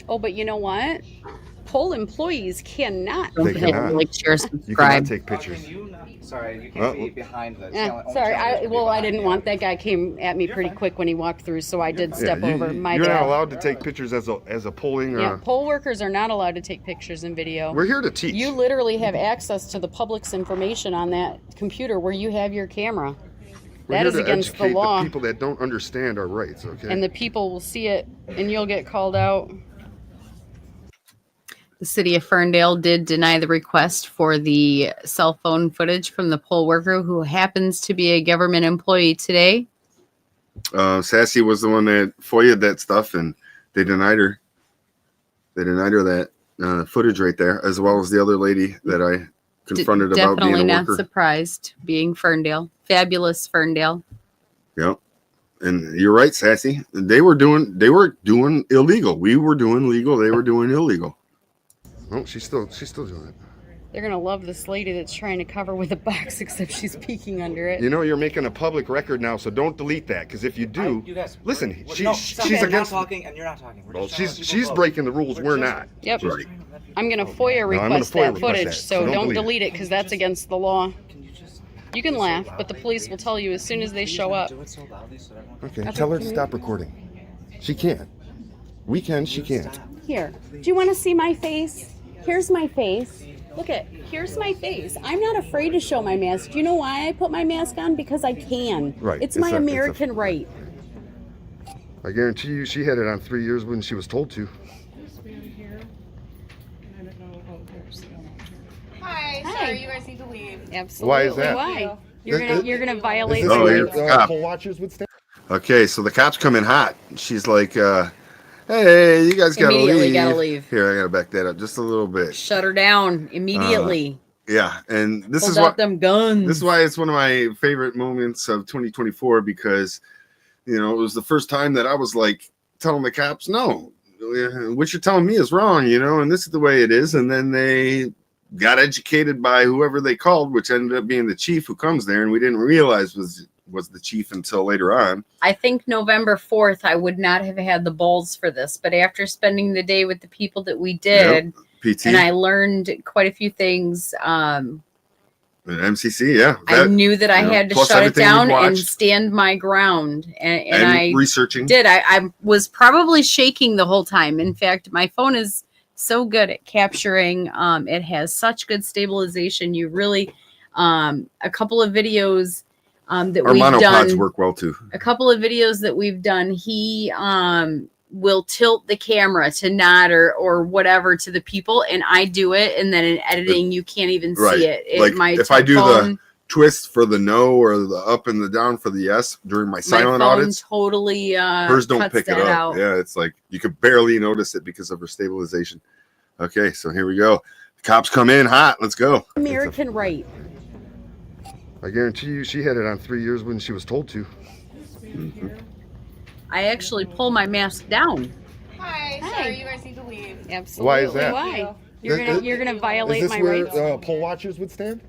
Oh, but you know what? Poll employees cannot. They cannot. Like, share, You subscribe. cannot take pictures. Sorry, you can't be behind the. Sorry, I didn't want that guy came at me pretty quick when he walked through, so I did step over. My You're bad. not allowed to take pictures as a polling. Yeah, poll workers are not allowed to take pictures and video. We're here to teach. You literally have access to the public's information on that computer where you have your camera. We're That here is to against the educate law. the people that don't understand our rights. Okay. And the people will see it, and you'll get called out. The city of Ferndale did deny the request for the cell phone footage from the poll worker who happens to be a government employee today. Sassy was the one that FOIA'd that stuff, and they denied her. They denied her that footage right there, as well as the other lady that I confronted about being a Definitely worker. not surprised, being Ferndale. Fabulous Ferndale. Yep. And you're right, Sassy. They were doing illegal. We were doing legal. They were doing illegal. Oh, she's still doing it. They're gonna love this lady that's trying to cover with a box, except she's peeking under it. You know, you're making a public record now, so don't delete that. Because if you do, You guys, listen, no, she's I'm against. not talking, and you're not talking. Well, she's breaking the rules. We're not. Yep. Right. I'm gonna FOIA No, I'm gonna request FOIA that request footage, that, so so don't don't delete delete it because that's against the law. You can laugh, but the police will tell you as soon as they show up. Okay, tell her to stop recording. She can't. We can. She can't. Here, do you want to see my face? Here's my face. Look at, here's my face. I'm not afraid to show my mask. Do you know why I put my mask on? Because I can. Right. It's my American right. I guarantee you, she had it on 3 years when she was told to. Hi, sorry, you guys need to leave. Absolutely. Why is that? Why? You're gonna violate Is my this rights. where poll watchers would stand? Okay, so the cops come in hot. She's like, hey, you guys gotta Immediately leave. gotta leave. Here, I gotta back that up just a little bit. Shut her down immediately. Yeah, and this Pulled is out what them guns. This is why it's one of my favorite moments of 2024, because it was the first time that I was like telling the cops, no, what you're telling me is wrong, and this is the way it is. And then they got educated by whoever they called, which ended up being the chief who comes there, and we didn't realize was the chief until later on. I think November 4th, I would not have had the balls for this, but after spending the day with the people that we did, PT and I learned quite a few things. MCC, yeah. I knew that I had to plus shut it everything down we've and watched. and my ground. And I researching. did. I was probably shaking the whole time. In fact, my phone is so good at capturing. It has such good stabilization. You really, a couple of videos that Our we've monopods done. work well too. A couple of videos that we've done, he will tilt the camera to nod or whatever to the people, and I do it, and then in editing you can't even see it. Like my if I do phone, the twist for the no or the up and the down for the yes during my silent phone audits, totally hers don't cuts pick it that up. out. Yeah, it's like you could barely notice it because of her stabilization. Okay, so here we go. The cops come in hot. Let's go. American right. I guarantee you, she had it on 3 years when she was told to. I actually pull my mask down. Hi, sorry, you guys need to leave. Absolutely. Why is that? Why? You're gonna violate Is this my where rights, poll watchers would stand?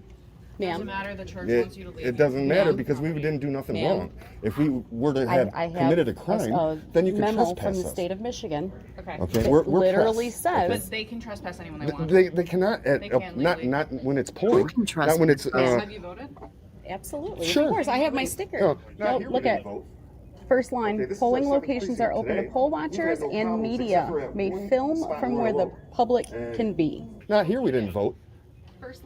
ma'am. The church It, wants you to leave. it doesn't matter Ma'am. because we didn't do nothing Ma'am. wrong. If we were to have I have committed a crime, then you can memo from trespass the us. state of Michigan. Okay. Okay, It we're literally press, says. But they can trespass anyone they want. They cannot They can not legally. not when it's polling. can Not when it's Have you voted? Absolutely. Sure. Of course, I have my sticker. No, not No, here, look we at didn't vote. first line. Okay, this is Polling our seventh locations are precinct open to today. poll We've had watchers no and problems media except for at may one film spot from where where I the vote. public And can be. Not here we didn't vote.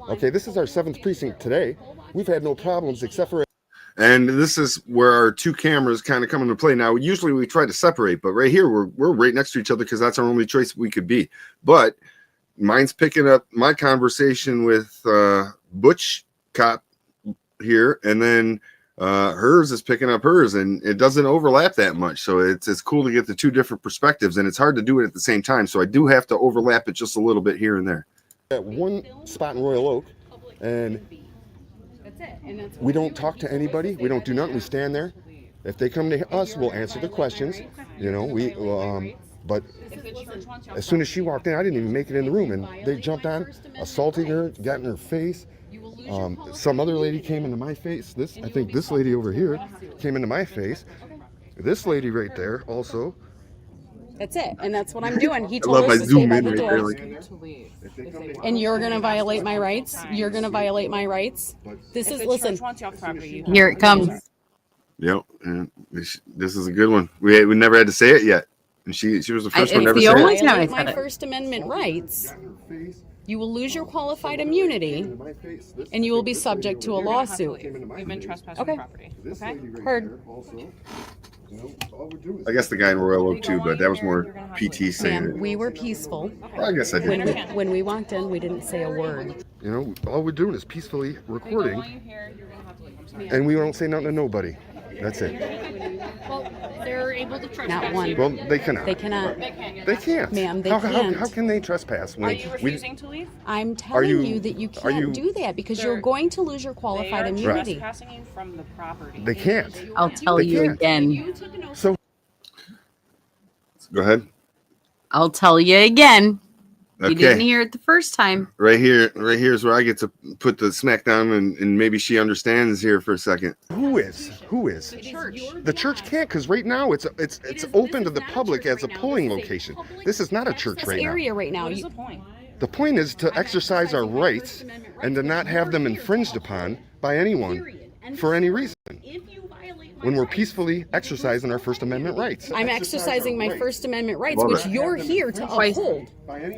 Okay, this is our 7th precinct today. We've had no problems except for. And this is where our two cameras kind of come into play. Now, usually we try to separate, but right here we're right next to each other because that's our only choice we could be. But mine's picking up my conversation with Butch cop here, and then hers is picking up hers, and it doesn't overlap that much. So it's cool to get the two different perspectives, and it's hard to do it at the same time. So I do have to overlap it just a little bit here and there. At one spot in Royal Oak, and That's it. And that's we don't talk to anybody. We don't do nothing. We stand there. If they come to us, we'll answer the questions. You know, But as soon as she walked in, I didn't even make it in the room, and they jumped on, assaulting her, got in her face. Some other lady came into my face. I think this lady over here came into my face. This lady right there also. That's it, and that's what I'm doing. He I told love us my to zoom stay by in the right door. there. And you're gonna violate my rights. You're gonna violate my rights. This is listen. Here it comes. Yep, and this is a good one. We never had to say it yet, and she was the first one to ever say it. Violate my First Amendment rights. You will lose your qualified immunity, and you will be subject to a lawsuit. We've been trespassing property. Okay. Heard. I guess the guy in Royal Oak too, but that was more PT saying Ma'am, it. we were peaceful. Well, I guess I did. When we walked in, we didn't say a word. You know, all we're doing is peacefully recording, and we don't say nothing to nobody. That's it. Well, they're able to trespass. Not one. Well, they cannot. They cannot. They can't. Ma'am, they how, can't. How can they trespass? When Are you refusing to leave? I'm telling you that you can't do that because you're going to lose your qualified immunity. Trespassing you from the property. They can't. I'll tell you again. So, go ahead. I'll tell you again. You Okay. didn't hear it the first time. Right here is where I get to put the smack down, and maybe she understands here for a second. Who is? The church. The church can't, because right now it's open to the public as a polling location. This is not a church right now. Area right now. What is the point? The point is to exercise our rights and to not have them infringed upon by anyone for any reason. When we're peacefully exercising our First Amendment rights. I'm exercising my First Amendment rights, Love which it. you're here to uphold.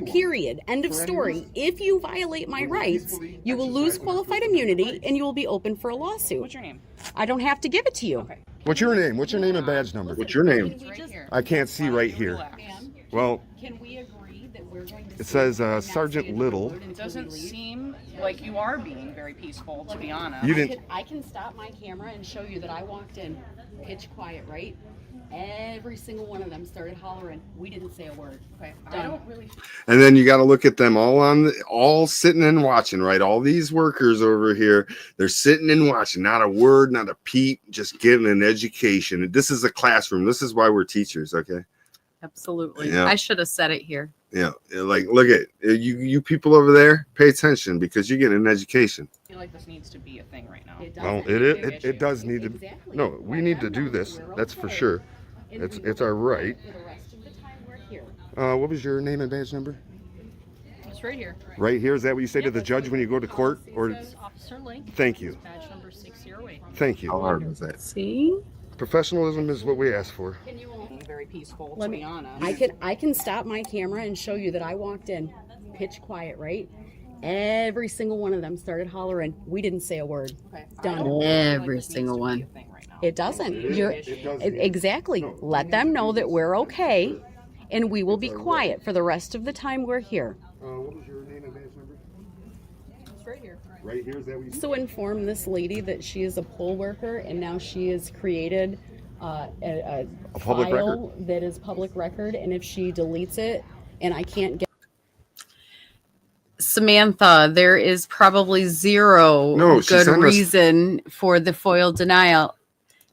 Period. End of story. If you violate my rights, you will lose qualified immunity and you will be open for a lawsuit. What's your name? I don't have to give it to you. What's your name? What's your name and badge number? What's your name? I can't see right here. Well, Can we agree that we're going to it says Sergeant Little. It doesn't seem like you are being very peaceful, to be honest. You didn't. I can stop my camera and show you that I walked in pitch quiet, right? Every single one of them started hollering. We didn't say a word. Okay, I don't really. And then you got to look at them all sitting and watching, right? All these workers over here, they're sitting and watching. Not a word, not a peep, just getting an education. This is a classroom. This is why we're teachers, okay? Absolutely. Yeah. I should have said it here. Yeah, like look at you people over there. Pay attention because you get an education. I feel like this needs to be a thing right now. Well, it does need to. No, we need to do this. That's for sure. It's our right. What was your name and badge number? It's right here. Right here. Is that what you say to the judge when you go to court? Or Officer Link. Thank you. Badge number 608. Thank you. How hard was that? See? Professionalism is what we ask for. Very peaceful, to be honest. I can stop my camera and show you that I walked in pitch quiet, right? Every single one of them started hollering. We didn't say a word. Done. Every single one. It doesn't. Exactly. Let them know that we're okay, and we will be quiet for the rest of the time we're here. What was your name and badge number? It's right here. Right here. Is that what you? So inform this lady that she is a poll worker, and now she has created a public file record. that is public record, and if she deletes it, and I can't get. Samantha, there is probably zero good reason for the FOIL denial.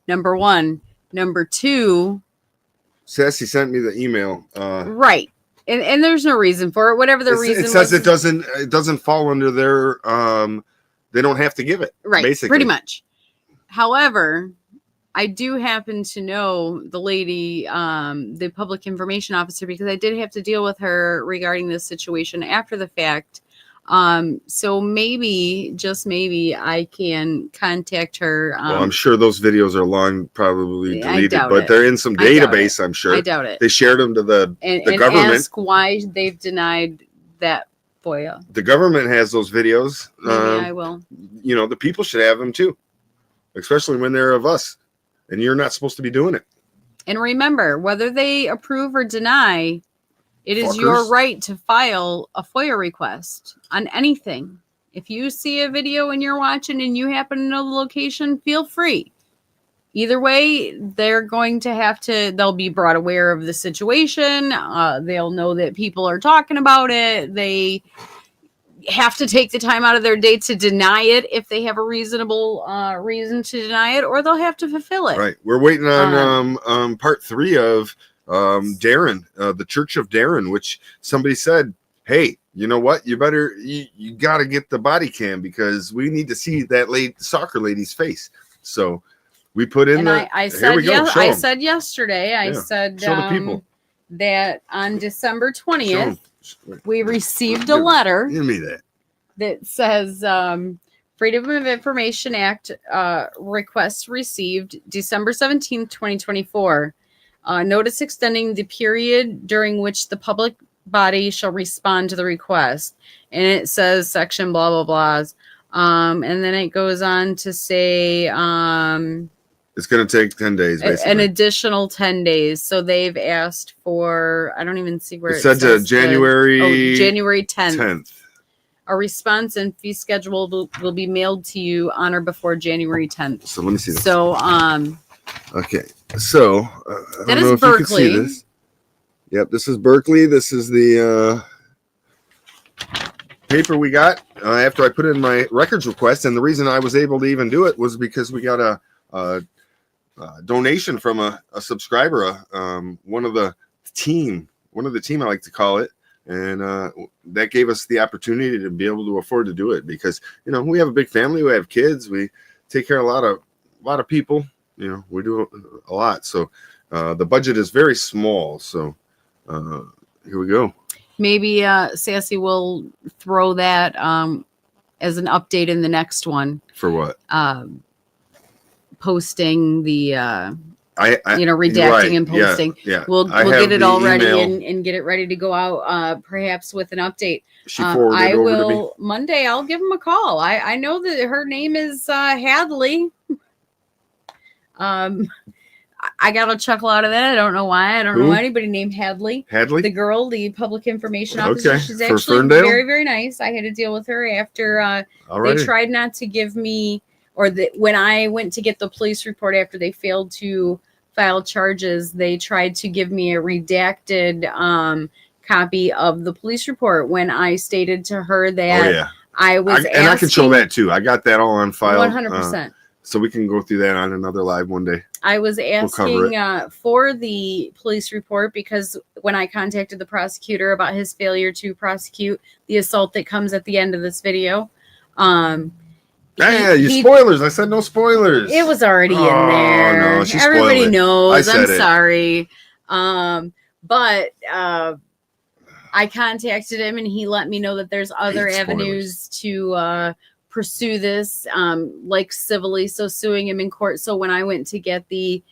Number one. Number two. Sassy sent me the email. Right. And there's no reason for it. Whatever the reason it says was, it doesn't fall under their they don't have to give it. right, Basically. pretty much. However, I do happen to know the lady, the public information officer, because I did have to deal with her regarding this situation after the fact. So maybe, just maybe, I can contact her. Well, I'm sure those videos are long, probably I deleted, doubt but it. they're in some I doubt database, it. I'm sure. I doubt it. They shared them to the and government. ask why they've denied that FOIA. The government has those videos. Maybe I will. You know, the people should have them too, especially when they're of us. And you're not supposed to be doing it. And remember, whether they approve or deny, it is your right to file a FOIA request on anything. If you see a video and you're watching and you happen to know the location, feel free. Either way, they're going to have to, they'll be brought aware of the situation. They'll know that people are talking about it. They have to take the time out of their day to deny it if they have a reasonable reason to deny it, or they'll have to fulfill it. Right. We're waiting on part 3 of Darren, the Church of Darren, which somebody said, hey, you know what? You got to get the body cam because we need to see that soccer lady's face. So we put in I said, I said yesterday, I said show the people that on December 20th, we received a letter. Give me that says Freedom of Information Act request received December 17th, 2024. Notice extending the period during which the public body shall respond to the request. And it says section blah, blah, blahs. And then it goes on to say it's going to take 10 days, basically. An additional 10 days. So they've asked for, I don't even see where it says January 10th. A response and fee schedule will be mailed to you on or before January 10th. So let me see this. So, okay. So, that is Berkeley. Yep, this is Berkeley. This is the paper we got after I put in my records request. And the reason I was able to even do it was because we got a donation from a subscriber, one of the team, I like to call it. And that gave us the opportunity to be able to afford to do it because, you know, we have a big family. We have kids. We take care of a lot of people. You know, we do a lot. So the budget is very small. So here we go. Maybe Sassy will throw that as an update in the next one. For what? Posting the... redacting right, and posting. Yeah. We'll get it all ready and get it ready to go out, perhaps with an update. She forwarded I it over will to me. Monday. I'll give him a call. I know that her name is Hadley. I got a chuckle out of that. I don't know why. I don't know anybody named Hadley. Hadley, the girl, the public information officer. Okay. She's For actually Ferndale? very, very nice. I had to deal with her after they tried not to give me, when I went to get the police report after they failed to file charges, they tried to give me a redacted copy of the police report when I stated to her that I was and I can show that too. I got that all on file. 100%. So we can go through that on another live one day. I was asking for the police report because when I contacted the prosecutor about his failure to prosecute the assault that comes at the end of this video, spoilers. I said no spoilers. It was already in there. No, she Everybody spoiled it. knows. I said I'm it. sorry. But I contacted him and he let me know that there's other avenues to pursue this, like civilly. So suing him in court. So when I went to get the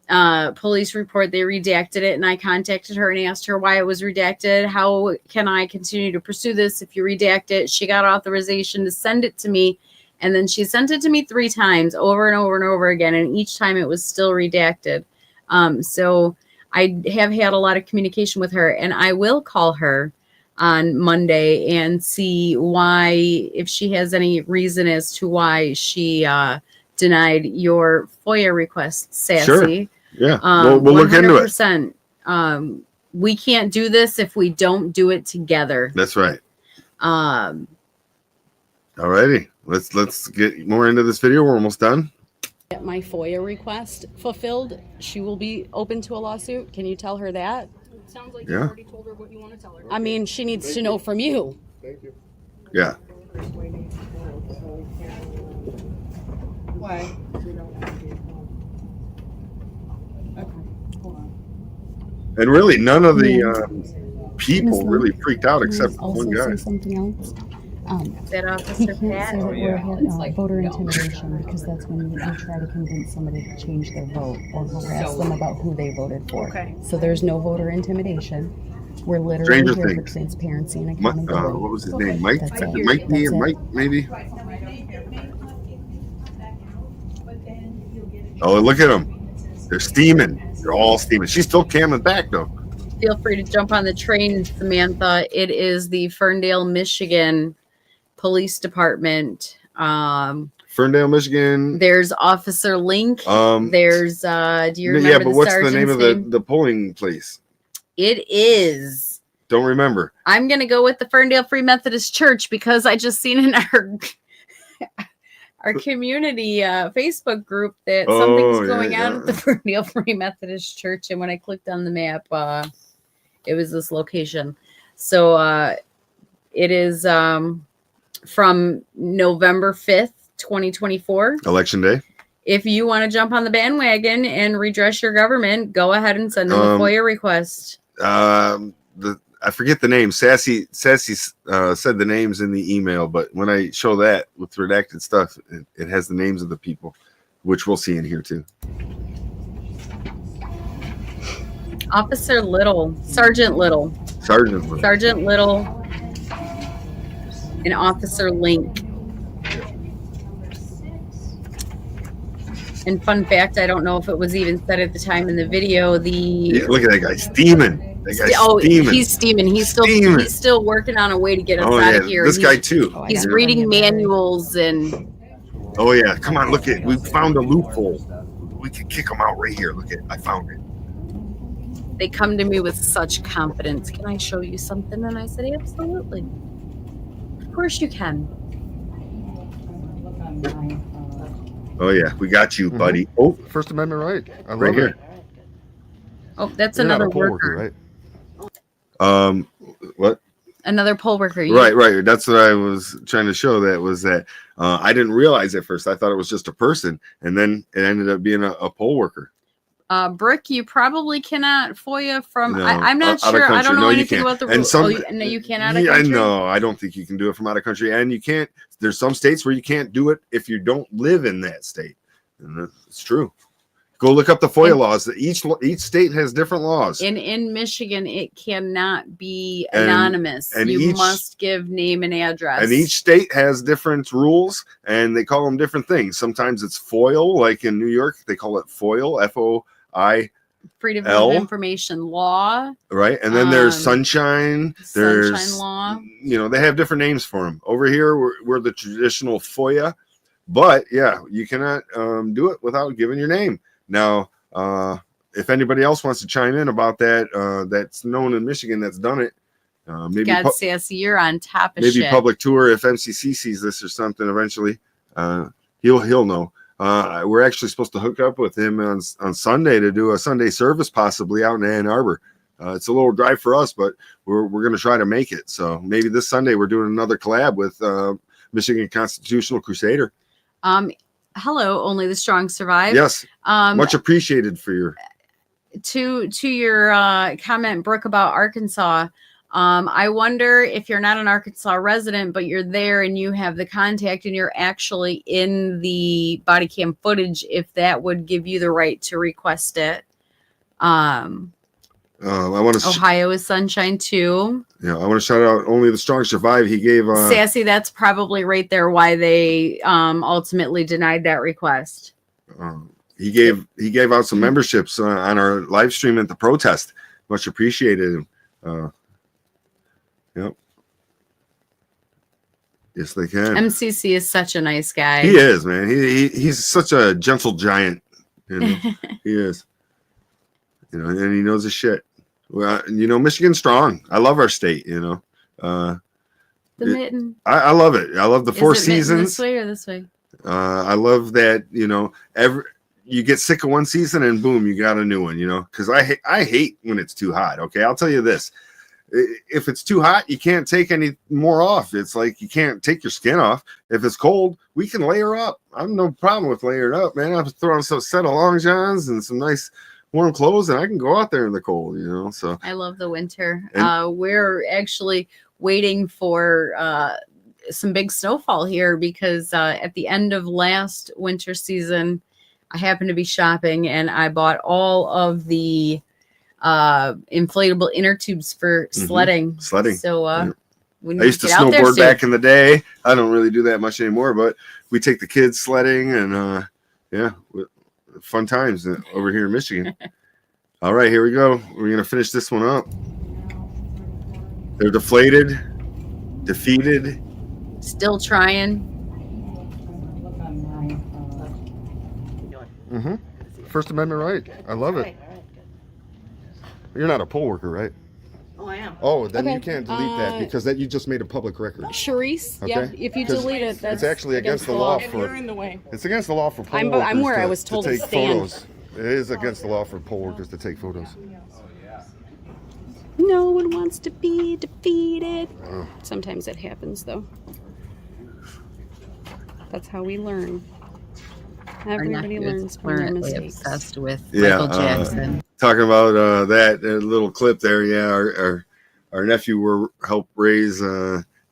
police report, they redacted it, and I contacted her and asked her why it was redacted. How can I continue to pursue this if you redact it? She got authorization to send it to me. And then she sent it to me 3 times over and over and over again. And each time it was still redacted. So I have had a lot of communication with her, and I will call her on Monday and see why, if she has any reason as to why she denied your FOIA request, Sassy. Sure. Yeah. We'll look into it. 100%. We can't do this if we don't do it together. That's right. Alrighty. Let's get more into this video. We're almost done. Get my FOIA request fulfilled, she will be open to a lawsuit. Can you tell her that? It sounds like Yeah. you already told her what you want to tell her. I mean, she needs to know from you. Thank you. Yeah. Why? And really, none of the people really freaked out except one guy. Something else. That He officer can't say Pat. that we're voter intimidation because that's when you try to convince somebody to change their vote or harass them about who they voted for. Okay. So there's no voter intimidation. We're literally Stranger here for Things. transparency and accountability. What was his name? Mike? That's it. Mike D. That's or it. Mike, maybe? Oh, look at them. They're steaming. They're all steaming. She's still camming back, though. Feel free to jump on the train, Samantha. It is the Ferndale, Michigan Police Department. Ferndale, Michigan. There's Officer Link. There's do you remember Yeah, but what's the sergeant's name of the polling place? It is. Don't remember. I'm gonna go with the Ferndale Free Methodist Church because I just seen in our our community Facebook group that Oh, something's going yeah, on at the Ferndale Free Methodist Church, and when I clicked on the map, it was this location. So it is from November 5th, 2024. Election day. If you want to jump on the bandwagon and redress your government, go ahead and send them a FOIA request. I forget the name. Sassy said the names in the email, but when I show that with redacted stuff, it has the names of the people, which we'll see in here too. Officer Little, Sergeant Little, and Officer Link. And fun fact, I don't know if it was even said at the time in the video. Look at that guy steaming. He's steaming. He's still working on a way to get us out of here. This guy too. He's reading manuals and. Oh yeah, come on, look at. We found a loophole. We can kick him out right here. Look at, I found it. They come to me with such confidence. Can I show you something? And I said, absolutely. Of course you can. Oh yeah, we got you, buddy. Oh, First Amendment right. I love right here. it. Oh, that's You're not another a poll worker. right? What? Another poll worker. Right. That's what I was trying to show. That I didn't realize at first. I thought it was just a person, and then it ended up being a poll worker. Brick, you probably cannot FOIA from. No, I'm not out of sure. I country. don't know No, you anything can't. about the And rules. No, you cannot. Yeah, no, I don't think you can do it from out of country, and you can't. There's some states where you can't do it if you don't live in that state, and it's true. Go look up the FOIA laws. Each state has different laws. In Michigan, it cannot be anonymous. And you must give name and address. And each state has different rules, and they call them different things. Sometimes it's FOIL, like in New York, they call it FOIL, FOIL. Freedom of Information Law. Right, and then there's Sunshine. There's Sunshine Law. They have different names for them. Over here, we're the traditional FOIA, but yeah, you cannot do it without giving your name. Now, if anybody else wants to chime in about that, that's known in Michigan that's done it. Maybe God, Sassy, you're on top of maybe shit. Public Tour, if MCC sees this or something eventually, he'll know. We're actually supposed to hook up with him on Sunday to do a Sunday service, possibly out in Ann Arbor. It's a little drive for us, but we're going to try to make it. So maybe this Sunday we're doing another collab with Michigan Constitutional Crusader. Hello, Only the Strong Survive. Yes, much appreciated for your to your comment, Brooke, about Arkansas. I wonder if you're not an Arkansas resident, but you're there and you have the contact and you're actually in the body cam footage, if that would give you the right to request it. I want to. Ohio is Sunshine too. Yeah, I want to shout out Only the Strong Survive. He gave Sassy. That's probably right there why they ultimately denied that request. He gave out some memberships on our live stream at the protest. Much appreciated. Yep. Yes, they can. MCC is such a nice guy. He is, man. He's such a gentle giant. He is. And he knows his shit. Well, Michigan's strong. I love our state. The mitten. I love it. I love the Four Seasons. This way or this way? I love that. You get sick of one season and boom, you got a new one. Because I hate when it's too hot. Okay, I'll tell you this. If it's too hot, you can't take any more off. It's like you can't take your skin off. If it's cold, we can layer up. I have no problem with layering up, man. I'm throwing some set of long johns and some nice warm clothes, and I can go out there in the cold, So I love the winter. We're actually waiting for some big snowfall here because at the end of last winter season, I happened to be shopping and I bought all of the inflatable inner tubes for sledding. So I used to snowboard back in the day. I don't really do that much anymore, but we take the kids sledding and fun times over here in Michigan. All right, here we go. We're gonna finish this one up. They're deflated, defeated, still trying. First Amendment right. I love it. You're not a poll worker, right? Oh, I am. now. Oh, then you Okay. can't delete that because that you just made a public record. Charisse, Okay? yeah, if you 'Cause delete it, that's it's actually against the law If for. you're in the way. It's against the law for poll I'm workers where I to, was told to to take stand. photos. It is against the law for poll workers to take photos. No one wants to be defeated. Sometimes it happens, though. That's how we learn. Everybody learns from their currently mistakes. obsessed with Yeah, Michael Jackson. talking about that little clip there. Yeah, our nephew will help raise.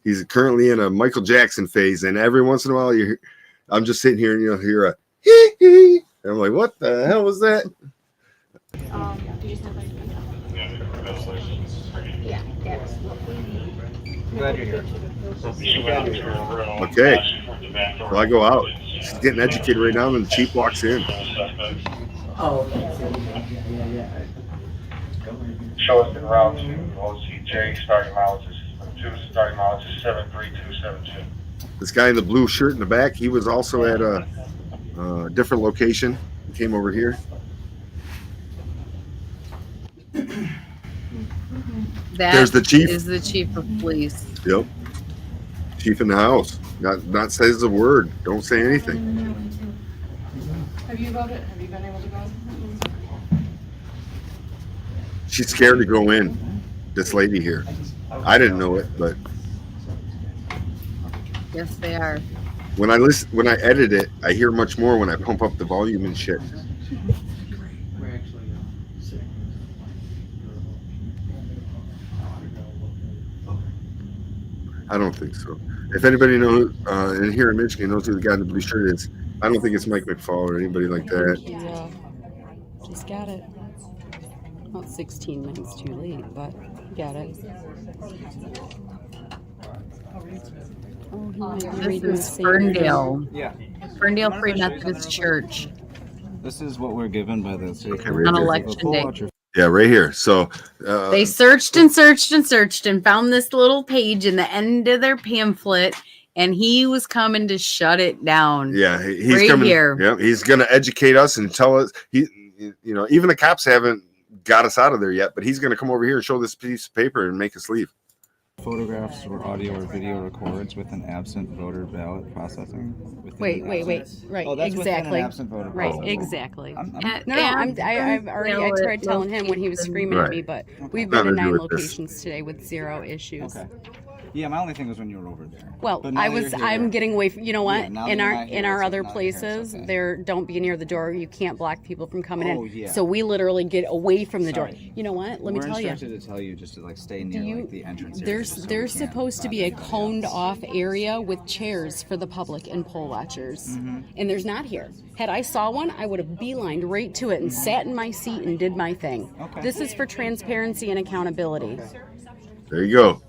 He's currently in a Michael Jackson phase, and every once in a while, I'm just sitting here and you'll hear a hee hee. And I'm like, what the hell was that? Yeah, Glad you're here. Okay, so I go out. She's getting educated right now, and the chief walks in. Oh, Show us the route to OCJ, starting mileage is 73272. This guy in the blue shirt in the back, he was also at a different location. He came over here. There's the chief. Is the chief of police. Yep. Chief in the house. Not says a word. Don't say anything. Have you been able to go? She's scared to go in. This lady here. I didn't know it, but Yes, they are. when I edit it, I hear much more when I pump up the volume and shit. I don't think so. If anybody knows in here in Michigan knows who the guy in the blue shirt is, I don't think it's Mike McFall or anybody like that. Yeah, just got it. About 16 minutes too late, but got it. Oh, he might be This reading the is same Ferndale. thing. Yeah. Ferndale Free Methodist Church. This is what we're given by the city. Okay, right On there. election day. Yeah, right here. So They searched and searched and searched and found this little page in the end of their pamphlet, and he was coming to shut it down. yeah, he's right coming here. Yeah, he's going to educate us and tell us. Even the cops haven't got us out of there yet, but he's going to come over here and show this piece of paper and make us leave. Photographs or audio or video records with an absent voter ballot processing. Wait. Right, Oh, that's within an exactly. absent voter Right, processing. exactly. And- I've already I tried telling him when he was screaming at me, but we've been Nothing in to do 9 with this. locations today with 0 issues. Okay. Yeah, my only thing was when you were over there. Well, But now I'm you're getting away from, you know what? Yeah, now in that our you're not here, in our it's other not here, it's places, okay. there don't be near the door. You can't block people from coming Oh, in. yeah. So we literally get away from the door. Sorry. You know what? Let me We're tell you. instructed to tell you just to like stay near like the entrance. There's supposed to be a coned off area with chairs for the public and poll watchers, and there's not here. Had I saw one, I would have beelined right to it and sat in my seat and did my thing. Okay. This is for transparency and accountability. There you go.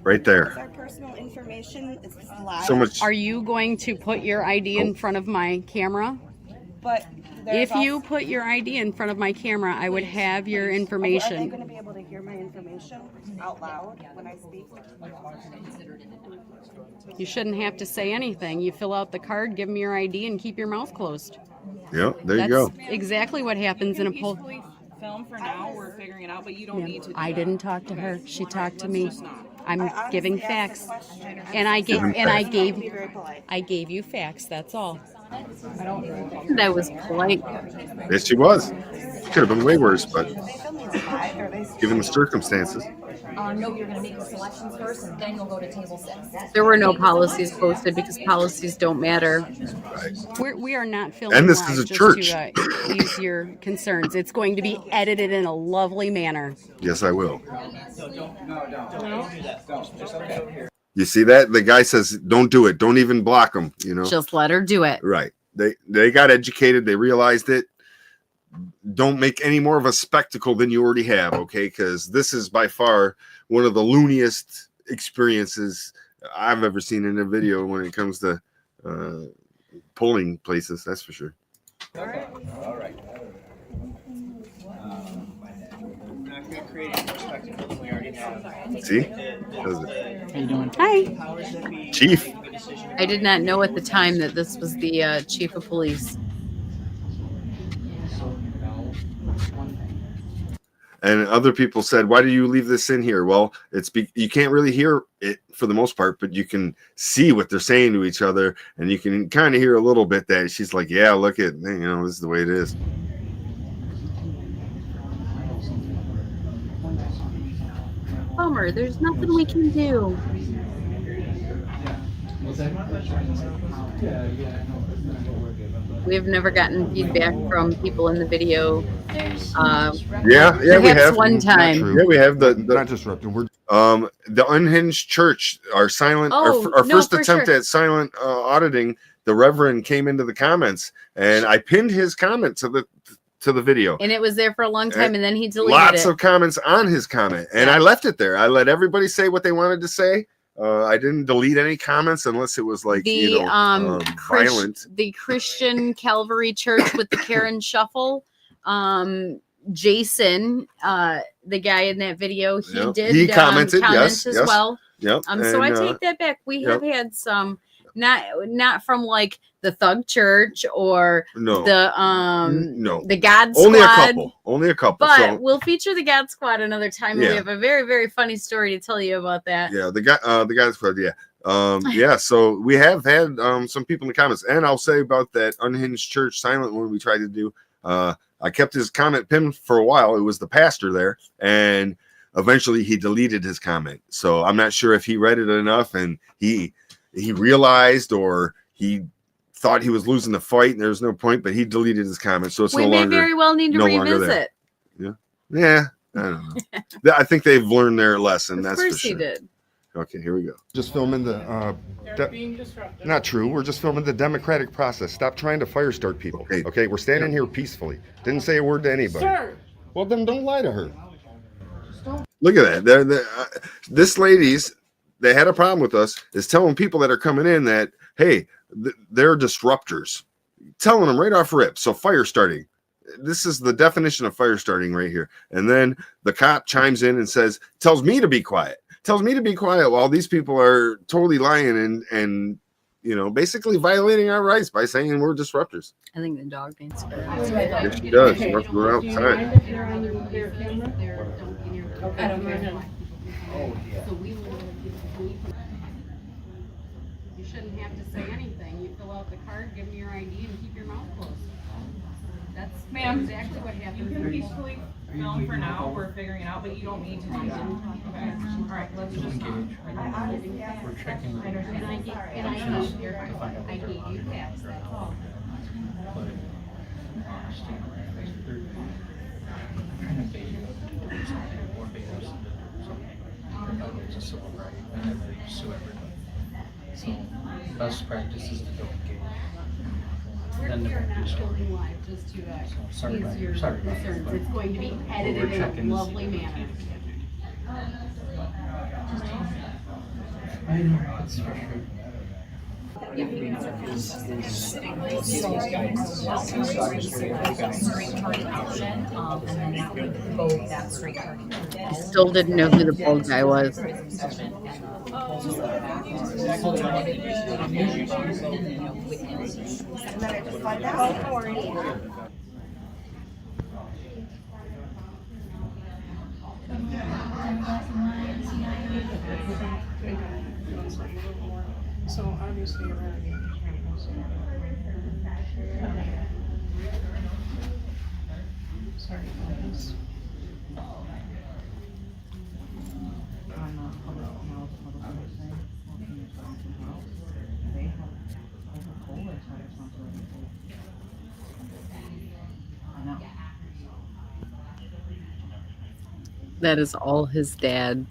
Right there. Our personal information is live. So much. Are you going to put your ID in front of my camera? But there's If you put your ID in front of my camera, I would have your Are they information. going to be able to hear my information out loud when I speak? You shouldn't have to say anything. You fill out the card, give them your ID, and keep your mouth closed. Yep, there you That's go. exactly what happens in a poll. Film for now, we're figuring it out, but you don't need to do I that. didn't talk to her. She talked to me. I'm honestly giving asked facts, the question. and I gave Giving and I facts. gave Be very polite. I gave you facts. That's all. That was polite. Yes, she was. Could have been way worse, but They film these live, or they given the circumstances. No, you're gonna make the selections first, and then you'll go to table 6. There were no policies posted because policies don't matter. We are not filming And this live, is a just church. to ease your concerns. It's going to be edited in a lovely manner. Yes, I will. No, don't do that. Don't. It's okay. You see that? The guy says, "Don't do it. Don't even block them." You know. Just let her do it. Right. They got educated. They realized it. Don't make any more of a spectacle than you already have, okay? Because this is by far one of the looniest experiences I've ever seen in a video when it comes to polling places. That's for sure. All right. We're not going to create any more spectacle than we already have. See? Does it? How you doing? Hi. Chief. I did not know at the time that this was the chief of police. And other people said, why do you leave this in here? Well, you can't really hear it for the most part, but you can see what they're saying to each other, and you can kind of hear a little bit that she's like, yeah, look at, this is the way it is. Bummer, there's nothing we can do. We have never gotten feedback from people in the video. Yeah, we have one time. Yeah, we have not disrupting. We're the Unhinged Church. Our silent, our first attempt at silent auditing. The Reverend came into the comments, and I pinned his comment to the video. And it was there for a long time, and then he deleted lots it. of comments on his comment, and I left it there. I let everybody say what they wanted to say. I didn't delete any comments unless it was like violent. The Christian Calvary Church with the Karen Shuffle. Jason, the guy in that video, he commented yes, as well. Yep. So I take that back. We have had some, not from like the Thug Church or the God Squad. Only a couple. But we'll feature the God Squad another time. And we have a very, very funny story to tell you about that. Yeah, the God Squad. Yeah. So we have had some people in the comments, and I'll say about that Unhinged Church silent one we tried to do. I kept his comment pinned for a while. It was the pastor there, and eventually he deleted his comment. So I'm not sure if he read it enough and he realized, or he thought he was losing the fight and there was no point, but he deleted his comment. So it's we may very well need to revisit. Yeah. I don't know. I think they've learned their lesson. Of that's course for sure. He did. Okay, here we go. Just filming the not true. We're just filming the democratic process. Stop trying to fire start people. Okay, we're standing here peacefully. Didn't say a word to anybody. Sir. Well, then don't lie to her. Look at that. This lady's, they had a problem with us, is telling people that are coming in that, hey, they're disruptors. Telling them right off rip. So fire starting. This is the definition of fire starting right here. And then the cop chimes in and tells me to be quiet. Tells me to be quiet while these people are totally lying and basically violating our rights by saying we're disruptors. I think the dog needs to go. Yes, she does. We're outside. If you're on their camera? I don't mind. Oh, yeah. So you shouldn't have to say anything. You fill out the card, give me your ID, and keep your mouth closed. That's exactly what happens. You can peacefully film for now. We're figuring it out, but you don't need to do that. Okay. All right. Let's just. We're checking. I gave you facts. That's all. It's a civil right, and everybody sue everybody. So best practice is to don't engage. Then We're not filming live, just to ease your concerns. It's going to be edited in a lovely manner. I know, it's frustrating. I still didn't know who the bald guy was. So obviously you're right. Sorry about this. That is all his dad.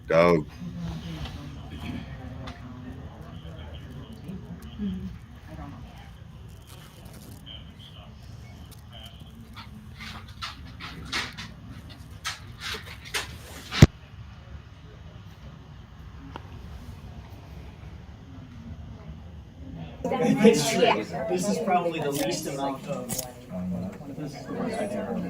Dog. It's true. This is probably the least amount of I'm actually right down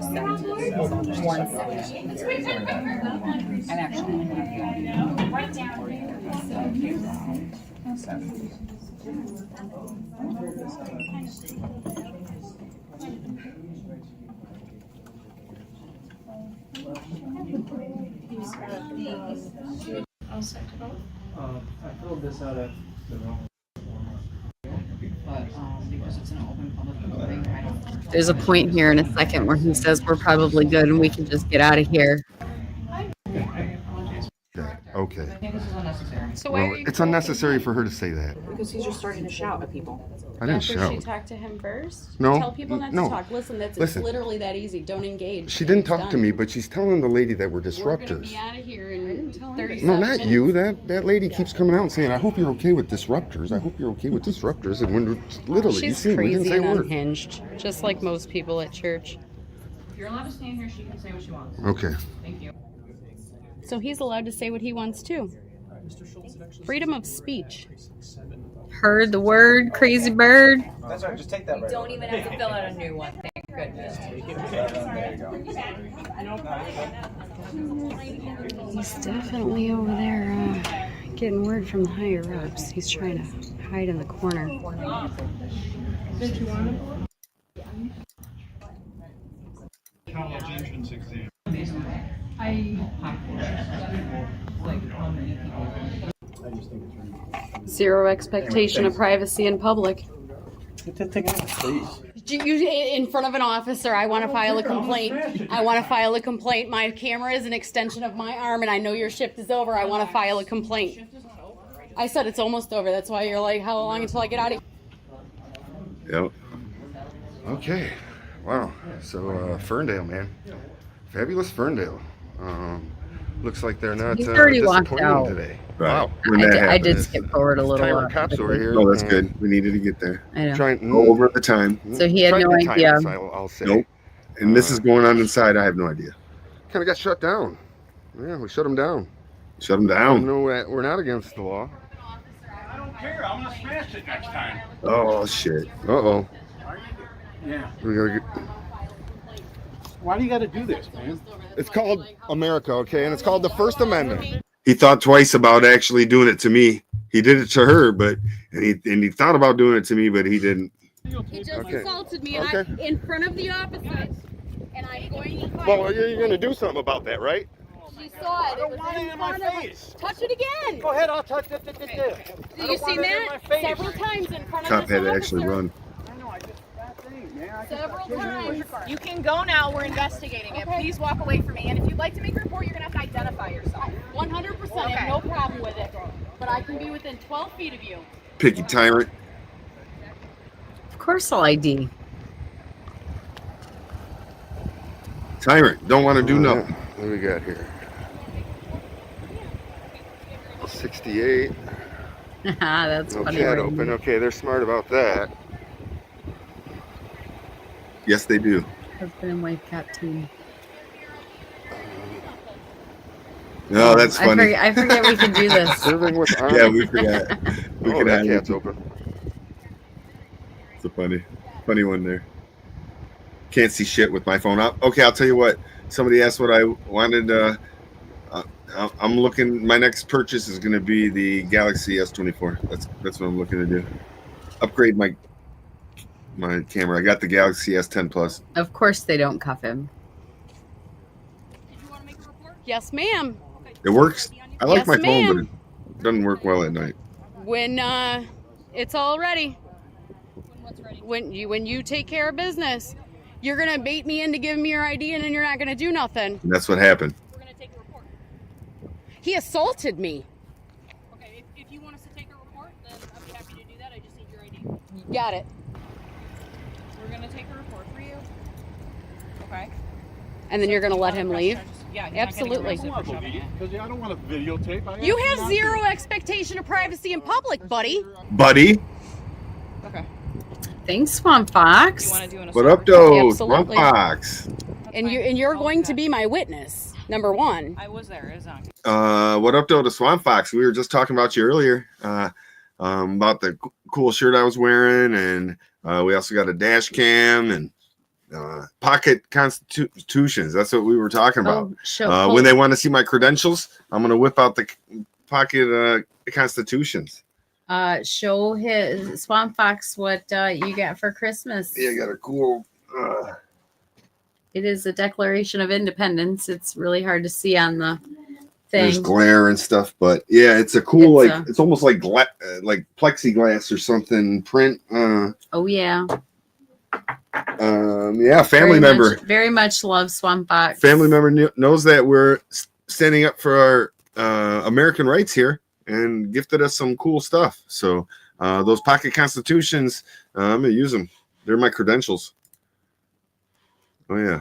I'll send it out. I filled this out at the wrong. But because it's an open public building, I don't. There's a point here in a second where he says we're probably good and we can just get out of here. Okay. I think this is unnecessary. So well, it's unnecessary for her to say that. Because he's just starting to shout at people. I didn't After shout. she talked to him first? No, Tell people not no. to talk. Listen, it's literally that easy. Don't engage. She didn't It's talk done. to me, but she's telling the lady that we're We're disruptors. gonna be out of here in 30 No, seconds. not you. That lady keeps coming out and saying, "I hope you're okay with disruptors. I hope you're okay with disruptors." And when literally, you She's see, we didn't crazy say and a word. unhinged, just like most people at church. If you're allowed to stand here, she can say what she wants. Okay. Thank you. So he's allowed to say what he wants too. Freedom of speech. Heard the word, crazy bird. That's right, just take that You don't even have to fill out a new one. Thank goodness. He's definitely over there getting word from the higher ups. He's trying to hide in the corner. Did you want to? College entrance exam. Zero expectation of privacy in public. You in front of an officer, I want to file a complaint. I want to file a complaint. My camera is an extension of my arm and I know your shift is over. I want to file a complaint. I said it's almost over. That's why you're like, how long until I get out of here? Yep. Okay. Wow. So Ferndale, man, fabulous Ferndale. Looks like they're not He's already walked disappointing out today. Right. Wow. When that I did happens. skip forward a little. Tyrant cops over here. No, that's good. We needed to get there. I know. Go over the time. So he had Tried no to time idea. us, I'll say. Nope. And this is going on inside. I have no idea. Kind of got shut down. Yeah, we shut them down. Shut them down. No, we're not against the law. I don't care. I'm gonna smash it next time. Oh shit. Uh-oh. Yeah. We gotta get... Why do you got to do this, man? It's called America, okay? And it's called the First Amendment. He thought twice about actually doing it to me. He did it to her, but and he thought about doing it to me, but he didn't. He just Okay. assaulted me Okay. in front of the officers. And I'm going to fight. Well, you're going to do something about that, right? She saw it. It was in front of her. Touch it again. Go ahead, I'll touch it. Did you see that? Several times in front Cop of had this to actually officer. run. Several times. You can go now. We're investigating it. Please walk away from me. And if you'd like to make a report, you're going to have to identify yourself. 100%. I have no problem with it. But I can be within 12 feet of you. Picky tyrant. Of course I'll ID. Tyrant. Don't want to do nothing. What do we got here? 68. That's No funny. chat right? open. Okay, they're smart about that. Yes, they do. Husband and wife cat team. No, that's funny. I forget we can do this. Serving with arms. Yeah, we forgot. We Oh, could that have cat's it. open. It's a funny one there. Can't see shit with my phone up. Okay, I'll tell you what. Somebody asked what I wanted. I'm looking. My next purchase is going to be the Galaxy S24. That's what I'm looking to do. Upgrade my camera. I got the Galaxy S10 Plus. Of course they don't cuff him. Yes, ma'am. It works. I like Yes, my phone, ma'am. but it doesn't work well at night. When it's all ready. When you take care of business, you're gonna bait me into giving me your ID, and then you're not gonna do nothing. And that's what happened. He assaulted me. Okay, if you want us to take a report, then I'd be happy to do that. I just need your ID. You got it. We're going to take a report for you. Okay. And then you're gonna let him leave. Yeah, Absolutely. Because I don't want to videotape. You have zero expectation of privacy in public, buddy. Buddy. Okay. Thanks, Swamp Fox. What up, though? Absolutely. Swamp Fox. And you're going to be my witness. Number one. I was there. It was on. What up, though, to Swamp Fox? We were just talking about you earlier. About the cool shirt I was wearing, and we also got a dash cam, and pocket constitutions. That's what we were talking about. When they want to see my credentials, I'm going to whip out the pocket constitutions. Show his Swamp Fox what you got for Christmas. Yeah, I got a cool. It is a Declaration of Independence. It's really hard to see on the There's thing. glare and stuff, but yeah, it's a cool it's almost like like plexiglass or something print. Oh yeah. Yeah, family member. Very much love Swamp Fox. Family member knows that we're standing up for our American rights here and gifted us some cool stuff. So those pocket constitutions, I'm gonna use them. They're my credentials. Oh yeah.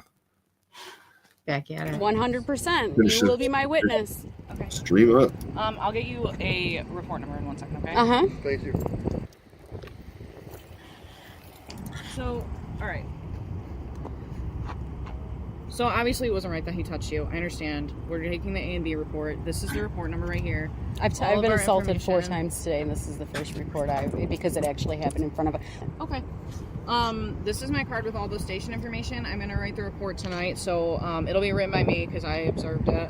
Back at it. 100%. You will be my witness. Okay. Stream up. I'll get you a report number in 1 second, okay? Uh-huh. Thank you. So, all right. So obviously it wasn't right that he touched you. I understand. We're taking the A and B report. This is the report number right here. I've been assaulted 4 times today, and this is the first report because it actually happened in front of it. Okay. This is my card with all the station information. I'm gonna write the report tonight, so it'll be written by me because I observed it.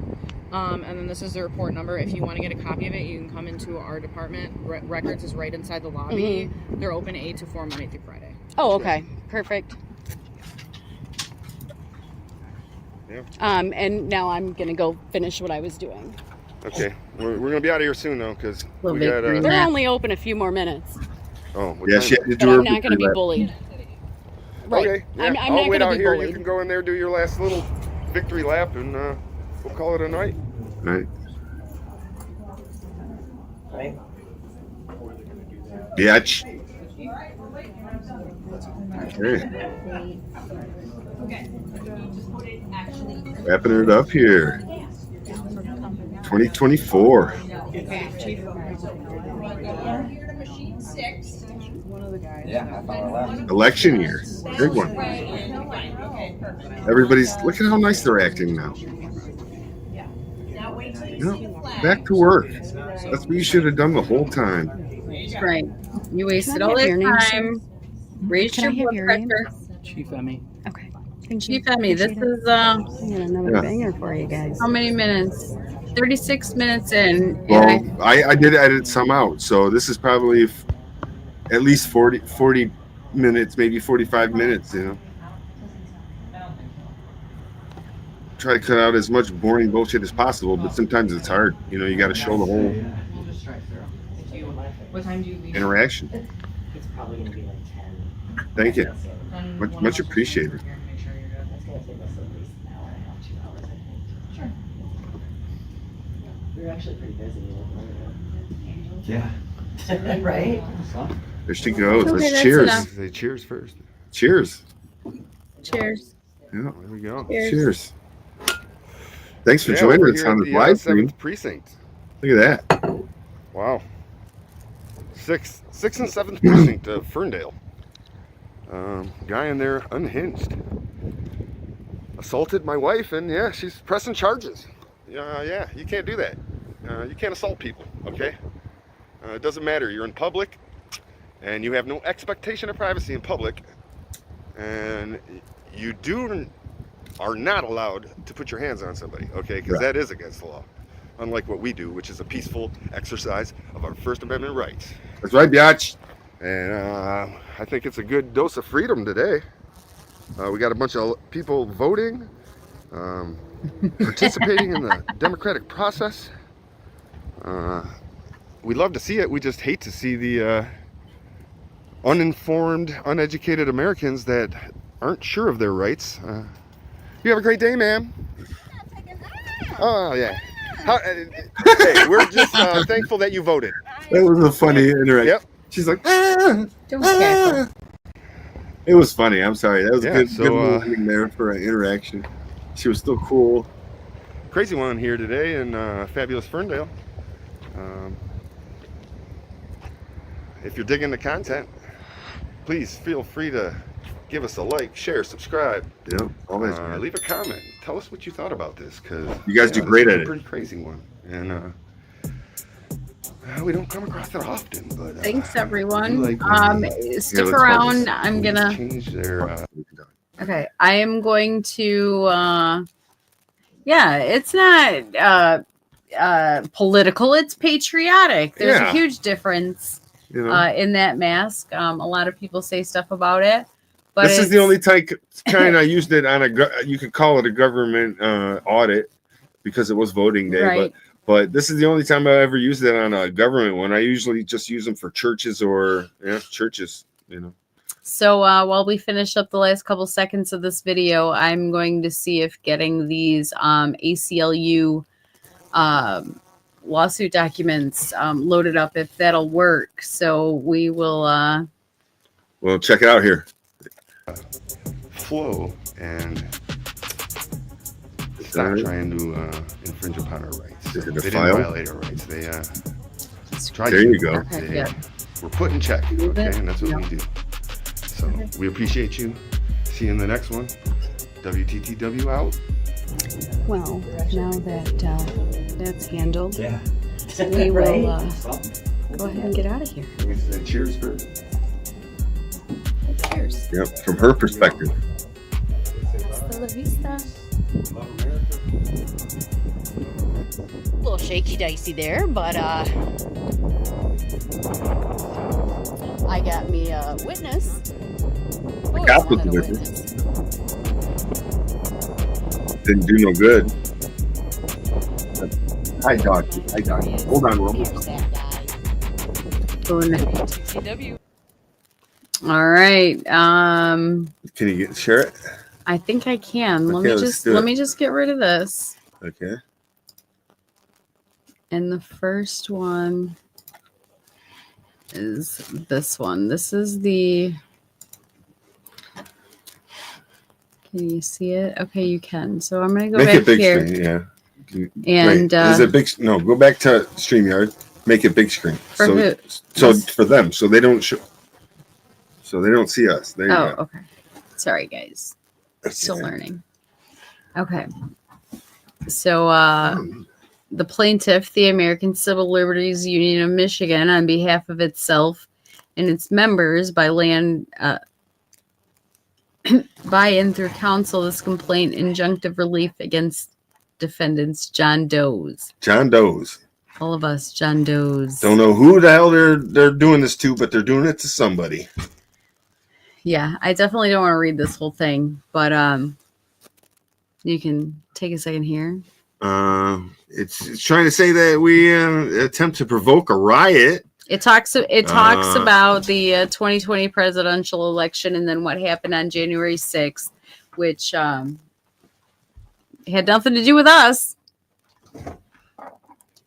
And then this is the report number. If you want to get a copy of it, you can come into our department. Records is right inside the lobby. They're open 8 to 4 Monday through Friday. Oh, okay. Perfect. Yeah. And now I'm gonna go finish what I was doing. Okay, we're gonna be out of here soon though, because we They're got. only open a few more minutes. Oh, yeah, she had to do But her I'm not gonna be bullied. Right. Okay, yeah, I'm I'll not wait gonna out be here. bullied. You can go in there, do your last little victory lap, and we'll call it a night. Right. Right. Biatch. Okay. Wrapping it up here. 2024. Election year. Big one. Everybody's, look at how nice they're acting now. Back to work. That's what you should have done the whole time. Right. You wasted all that time. Raised your blood pressure. Chief Emmy. Okay. Chief Emmy, this is another banger for you guys. how many minutes? 36 minutes in. Well, I did edit some out, so this is probably at least 40 minutes, maybe 45 minutes, you know. Try to cut out as much boring bullshit as possible, but sometimes it's hard. You know, you got to show the whole interaction. It's probably going to be like 10. Thank you. Much appreciated. It's going to take us at least an hour and a half, 2 hours, I think. Sure. We're actually pretty busy. Yeah. Right? There she goes. Okay, Let's that's cheers. enough. Say cheers first. Cheers. Cheers. Yeah, there we go. Cheers. Thanks for Yeah, joining we're us here on at the the live stream. 7th precinct. Look at that. Wow. 6th and 7th precinct of Ferndale. Guy in there unhinged. Assaulted my wife, and yeah, she's pressing charges. Yeah, you can't do that. You can't assault people, okay? It doesn't matter. You're in public, and you have no expectation of privacy in public, and you are not allowed to put your hands on somebody, okay? Because that is against the law. Unlike what we do, which is a peaceful exercise of our First Amendment rights. That's right, biatch. And I think it's a good dose of freedom today. We got a bunch of people voting, participating in the democratic process. We love to see it. We just hate to see the uninformed, uneducated Americans that aren't sure of their rights. You have a great day, ma'am. Oh, yeah. Hey, we're just thankful that you voted. That was a funny interaction. Yep. She's like, It was funny. I'm sorry. That was a good moving there for an interaction. She was still cool. Crazy one here today in fabulous Ferndale. If you're digging the content, please feel free to give us a like, share, subscribe. Yeah, always. Leave a comment. Tell us what you thought about this, because you guys do great at it. Pretty crazy one, and we don't come across it often. But thanks everyone. Stick around. I'm gonna change their. Okay, I am going to. Yeah, it's not political. It's patriotic. There's a Yeah. huge difference You know, in that mask. A lot of people say stuff about it, but this is the it's- only kind I used it on you could call it a government audit because it was voting day, Right. but this is the only time I ever used it on a government one. I usually just use them for churches or churches, you know. So while we finish up the last couple seconds of this video, I'm going to see if getting these ACLU lawsuit documents loaded up, if that'll work. So we will. Well, check it out here. Flow and stop trying to infringe upon our rights. Is it a They didn't file? violate our rights. They tried There to. you go. Okay, They good. were put in check, Move okay, it. and that's what we do. So we appreciate you. See you in the next one. WTTW out. Well, now that that's handled, we Right? will go ahead and get out of here. We say cheers first. Cheers. Yep, from her perspective. Hasta la vista. A little shaky dicey there, but I got me a witness. The cop was with her. Didn't do no good. Hi, dog. Hi, dog. Hold on, Roman. All right. Can you share it? I think I can. Okay, let's do Let it. me just get rid of this. Okay. And the first one is this one. This is the. Can you see it? Okay, you can. So I'm gonna go Make back it big here. screen, yeah. And, Wait, is it big? No, go back to StreamYard. Make it big screen. For so, who? So Yes. for them, so they don't show. So they don't see us. There you Oh, go. okay. Sorry, guys. Still learning. Okay. So the plaintiff, the American Civil Liberties Union of Michigan, on behalf of itself and its members, by and through counsel, this complaint injunctive relief against defendants John Doe's. John Doe's. All of us John Doe's. Don't know who the hell they're doing this to, but they're doing it to somebody. Yeah, I definitely don't want to read this whole thing, but you can take a second here. It's trying to say that we attempt to provoke a riot. It talks about the 2020 presidential election and then what happened on January 6th, which had nothing to do with us.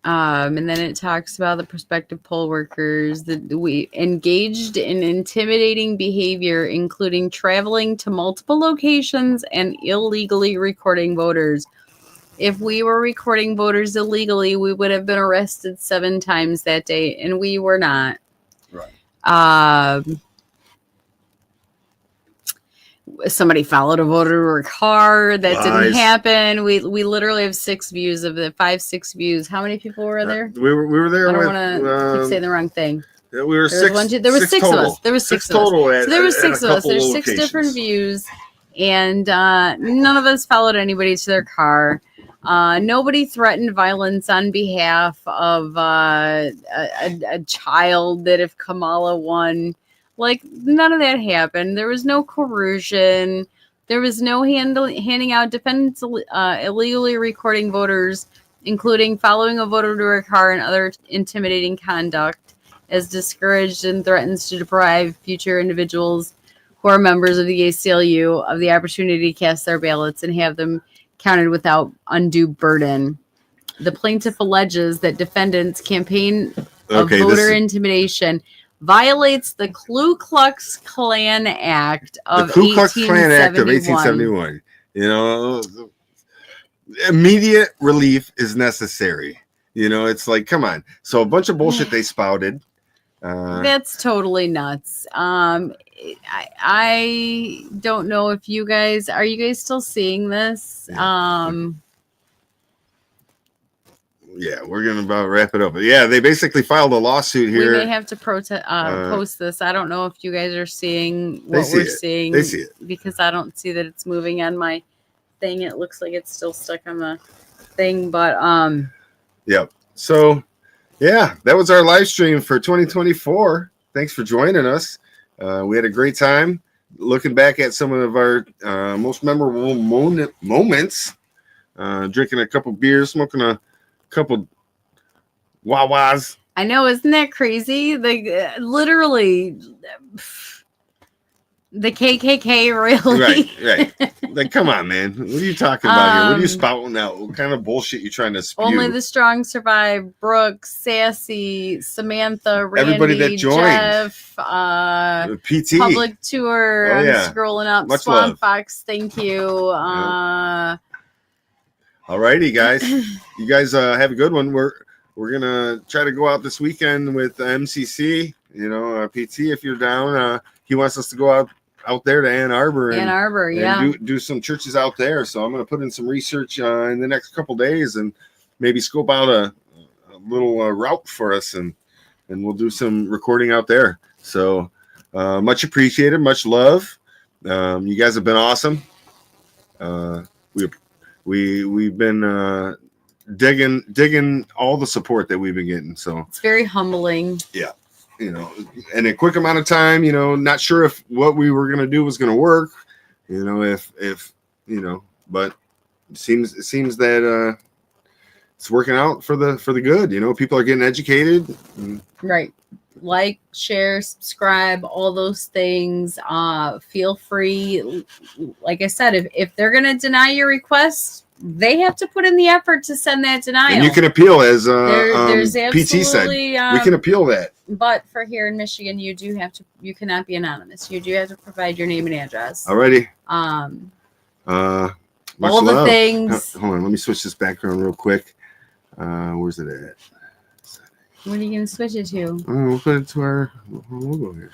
And then it talks about the prospective poll workers that we engaged in intimidating behavior, including traveling to multiple locations and illegally recording voters. If we were recording voters illegally, we would have been arrested 7 times that day, and we were not. Right. Somebody followed a voter to her car. That didn't Lies. happen. We literally have 6 views of it. 5-6 views. How many people were there? We were there. I don't with, want to keep saying the wrong thing. We were There was 6. There was 6 of total. us. There was 6 of us. total. So there was at 6 a of us. couple There's 6 locations. different views, and none of us followed anybody to their car. Nobody threatened violence on behalf of a child that if Kamala won. Like, none of that happened. There was no coercion. There was no handing out defendants illegally recording voters, including following a voter to her car and other intimidating conduct, as discouraged and threatens to deprive future individuals who are members of the ACLU of the opportunity to cast their ballots and have them counted without undue burden. The plaintiff alleges that defendants' campaign of voter intimidation violates the Ku Klux Klan Act of the Ku Klux Klan Act of 1871. 1871. You know, immediate relief is necessary. You know, it's like, come on. So a bunch of bullshit they spouted. That's totally nuts. I don't know if you guys are you guys still seeing this? Yeah, we're gonna about wrap it up. But yeah, they basically filed a lawsuit here. We may have to post this. I don't know if you guys are seeing what see we're it. seeing. They see it. Because I don't see that it's moving on my thing. It looks like it's still stuck on the thing, but Yep. So yeah, that was our live stream for 2024. Thanks for joining us. We had a great time looking back at some of our most memorable moments. Drinking a couple beers, smoking a couple Wawas. I know, isn't that crazy? Like literally the KKK, really? Right. Like, come on, man. What are you talking about here? What are you spouting out? What kind of bullshit you trying to spew? Only the strong survive. Brooke, Sassy, Samantha, Randy, everybody that joined. Jeff, PT Public Tour. Oh, I'm yeah. scrolling up. Much Swamp love. Fox, thank you. All righty, guys. You guys have a good one. We're gonna try to go out this weekend with MCC. You know, PT, if you're down, he wants us to go out there to Ann Arbor. And do some churches out there. So I'm gonna put in some research in the next couple days and maybe scope out a little route for us, and we'll do some recording out there. So much appreciated, much love. You guys have been awesome. We've been digging all the support that we've been getting. So it's very humbling. Yeah. You know, in a quick amount of time, you know, not sure if what we were going to do was going to work, you know, if, you know, but it seems that it's working out for the good. You know, people are getting educated. Right. Like, share, subscribe, all those things. Feel free. Like I said, if they're going to deny your request, they have to put in the effort to send that denial. And you can appeal, as there's PT said. We can appeal that. But for here in Michigan, you cannot be anonymous. You do have to provide your name and address. Alrighty. All Much the love. things. Hold on, let me switch this background real quick. Where's it at? What are you going to switch it to? We'll put it to our logo here.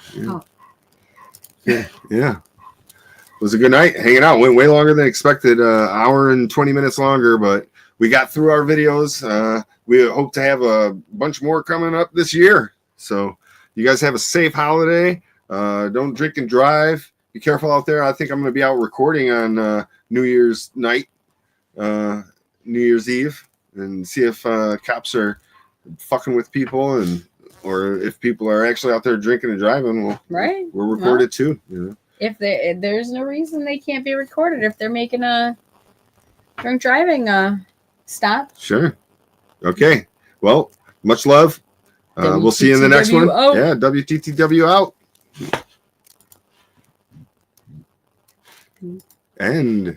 Yeah. Yeah. It was a good night hanging out. Went way longer than expected. Hour and 20 minutes longer, but we got through our videos. We hope to have a bunch more coming up this year. So you guys have a safe holiday. Don't drink and drive. Be careful out there. I think I'm going to be out recording on New Year's night, New Year's Eve, and see if cops are fucking with people, or if people are actually out there drinking and driving. We'll record it too. You know. If there's no reason they can't be recorded if they're making a drunk driving stop. Sure. Okay. Well, much love. We'll see you in the next one. out. Yeah, WTTW out. And